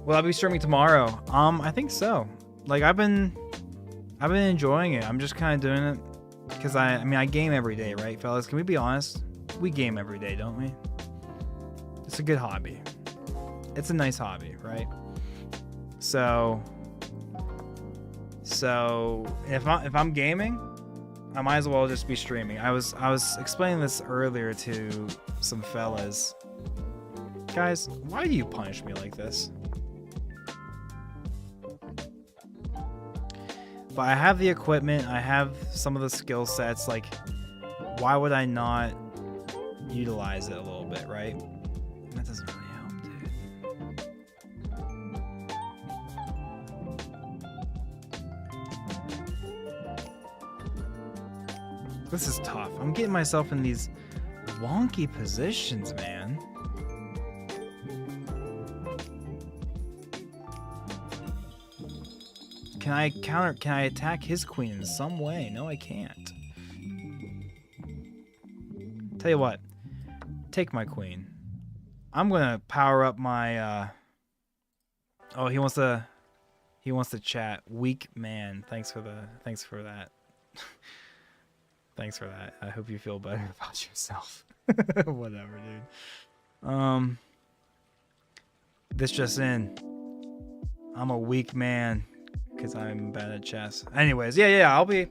Will I be streaming tomorrow? I think so. Like, I've been enjoying it. I'm just kind of doing it. Because I game every day, right, fellas? Can we be honest? We game every day, don't we? It's a good hobby. It's a nice hobby, right? So if I'm gaming, I might as well just be streaming. I was explaining this earlier to some fellas. Guys, why do you punish me like this? But I have the equipment, I have some of the skill sets, like, why would I not utilize it a little bit, right? That doesn't really help, dude. This is tough. I'm getting myself in these wonky positions, man. Can I attack his queen in some way? No, I can't. Tell you what, take my queen. I'm gonna power up my, oh, he wants to chat. Weak man. Thanks for that. Thanks for that. I hope you feel better about yourself. Whatever, dude. This just in. I'm a weak man because I'm bad at chess. Anyways, yeah, I'll be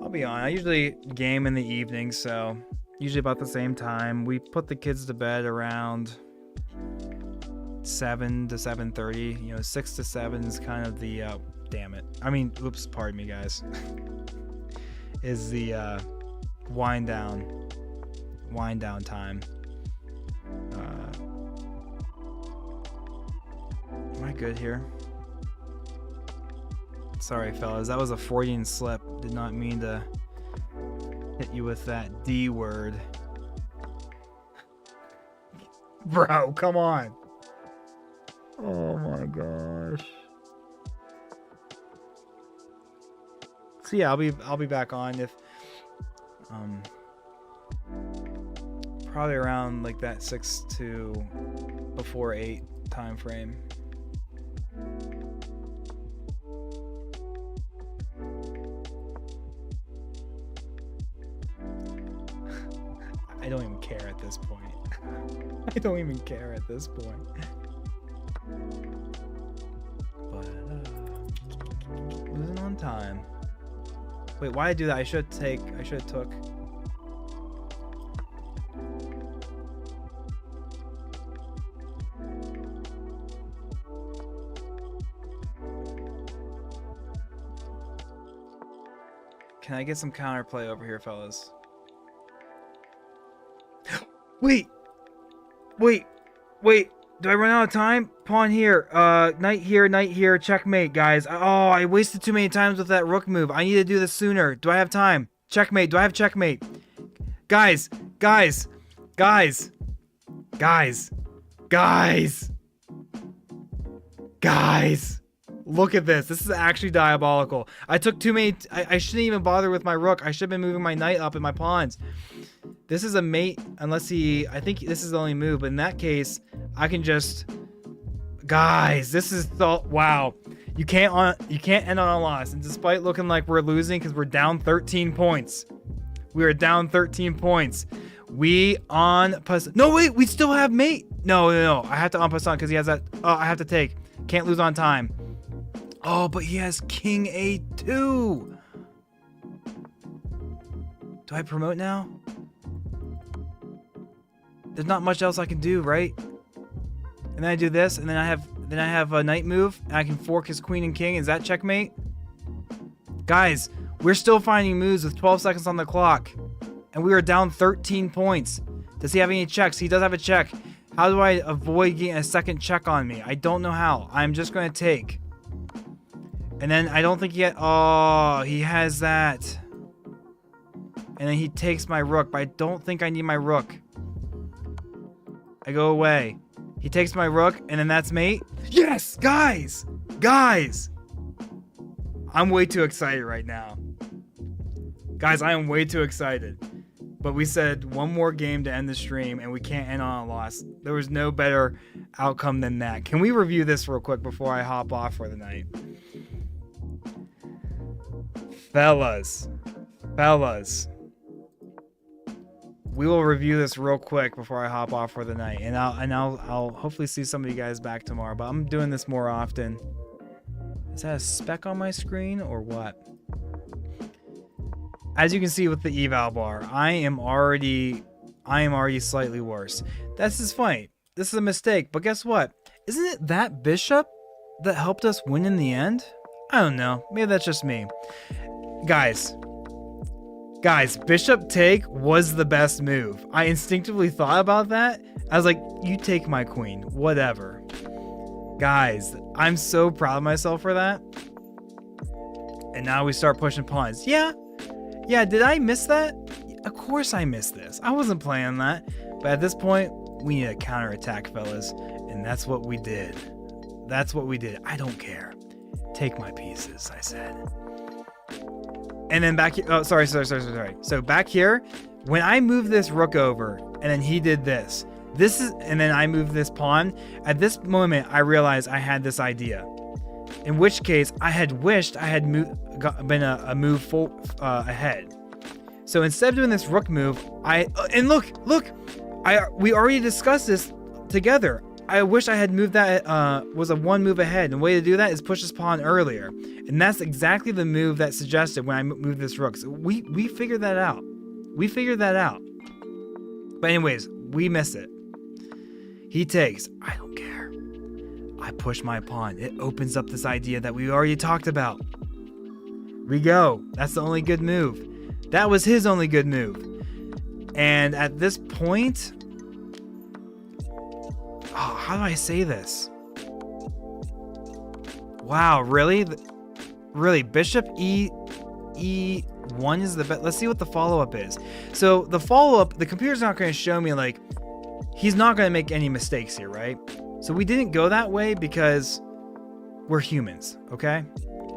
on. I usually game in the evening, so usually about the same time. We put the kids to bed around 7 to 7:30. You know, 6 to 7 is kind of the damn it. I mean, oops, pardon me, guys. Is the wind down time. Am I good here? Sorry, fellas. That was a Freudian slip. Did not mean to hit you with that D word. Bro, come on. Oh my gosh. So yeah, I'll be back on if probably around like that 6 to before 8 time frame. I don't even care at this point. I don't even care at this point. But losing on time. Wait, why did I do that? I should have took. Can I get some counterplay over here, fellas? Wait. Do I run out of time? Pawn here. Knight here. Checkmate, guys. Oh, I wasted too many times with that rook move. I need to do this sooner. Do I have time? Checkmate. Do I have checkmate? Guys. Look at this. This is actually diabolical. I took too many. I shouldn't even bother with my rook. I should have been moving my knight up and my pawns. This is a mate, unless I think this is the only move, but in that case, I can just, guys, this is, wow. You can't end on a loss, and despite looking like we're losing, because we're down 13 points. We are down 13 points. No, wait, we still have mate. No, I have to en passant, because he has that, I have to take. Can't lose on time. Oh, but he has king a2. Do I promote now? There's not much else I can do, right? And then I do this, and then I have a knight move, and I can fork his queen and king. Is that checkmate? Guys, we're still finding moves with 12 seconds on the clock, and we are down 13 points. Does he have any checks? He does have a check. How do I avoid getting a second check on me? I don't know how. I'm just going to take. And then I don't think oh, he has that. And then he takes my rook, but I don't think I need my rook. I go away. He takes my rook, and then that's mate. Yes, guys! I'm way too excited right now. Guys, I am way too excited. But we said one more game to end the stream, and we can't end on a loss. There was no better outcome than that. Can we review this real quick before I hop off for the night? Fellas. We will review this real quick before I hop off for the night, and I'll hopefully see some of you guys back tomorrow. But I'm doing this more often. Is that a speck on my screen or what? As you can see with the eval bar, I am already slightly worse. This is fine. This is a mistake, but guess what? Isn't it that bishop that helped us win in the end? I don't know. Maybe that's just me. Guys, bishop take was the best move. I instinctively thought about that. I was like, you take my queen, whatever. Guys, I'm so proud of myself for that. And now we start pushing pawns. Yeah, Yeah, did I miss that? Of course I missed this. I wasn't planning that. But at this point, we need a counterattack, fellas. And that's what we did. That's what we did. I don't care. Take my pieces, I said. And then back here. Oh, sorry. So back here, when I moved this rook over, and then he did this. And then I moved this pawn. At this moment, I realized I had this idea. In which case, I had wished I had been a move ahead. So instead of doing this rook move, and look, we already discussed this together. I wish I had moved that, was a one move ahead. And the way to do that is push this pawn earlier. And that's exactly the move that suggested when I moved this rook. So we figured that out. But anyways, we miss it. He takes. I don't care. I push my pawn. It opens up this idea that we already talked about. We go. That's the only good move. That was his only good move. And at this point... Oh, how do I say this? Wow, really? Really? Bishop E1 is the best. Let's see what the follow-up is. So the follow-up, the computer's not going to show me, like, he's not going to make any mistakes here, right? So we didn't go that way because we're humans, okay?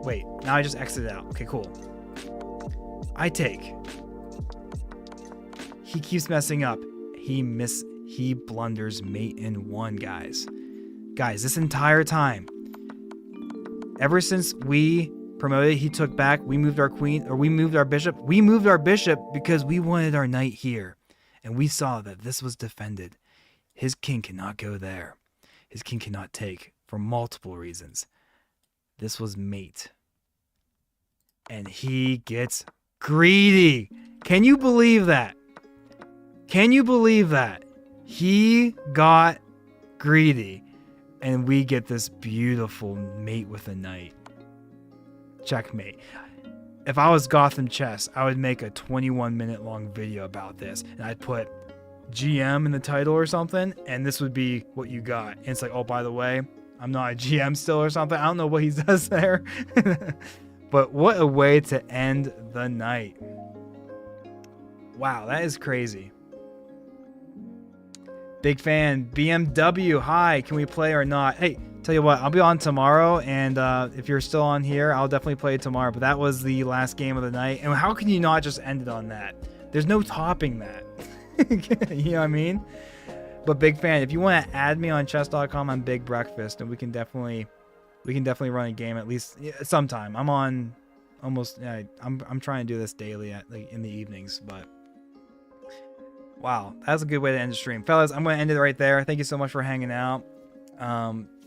Wait, now I just exited out. Okay, cool. I take. He keeps messing up. He blunders mate in one, guys. Guys, this entire time, ever since we promoted, he took back, we moved our queen, or we moved our bishop. We moved our bishop because we wanted our knight here. And we saw that this was defended. His king cannot go there. His king cannot take for multiple reasons. This was mate. And he gets greedy. Can you believe that? Can you believe that? He got greedy. And we get this beautiful mate with a knight. Checkmate. If I was Gotham Chess, I would make a 21-minute long video about this. And I'd put GM in the title or something. And this would be what you got. And it's like, oh, by the way, I'm not a GM still or something. I don't know what he does there. But what a way to end the night. Wow, that is crazy. Big fan. BMW, hi. Can we play or not? Hey, tell you what, I'll be on tomorrow. And if you're still on here, I'll definitely play tomorrow. But that was the last game of the night. And how can you not just end it on that? There's no topping that. You know what I mean? But big fan. If you want to add me on chess.com, I'm Big Breakfast. And we can definitely run a game at least sometime. I'm on almost, I'm trying to do this daily in the evenings, but wow, that's a good way to end the stream. Fellas, I'm going to end it right there. Thank you so much for hanging out.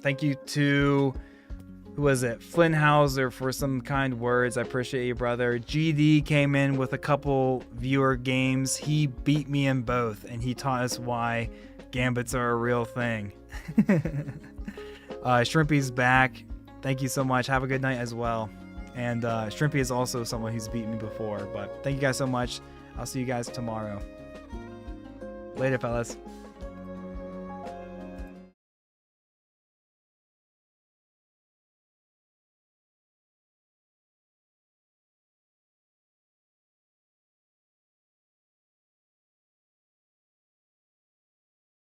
Thank you to, who was it? Flinhauser for some kind words. I appreciate you, brother. GD came in with a couple viewer games. He beat me in both, and he taught us why gambits are a real thing. Shrimpy's back. Thank you so much. Have a good night as well. And Shrimpy is also someone who's beaten me before. But thank you guys so much. I'll see you guys tomorrow. Later, fellas.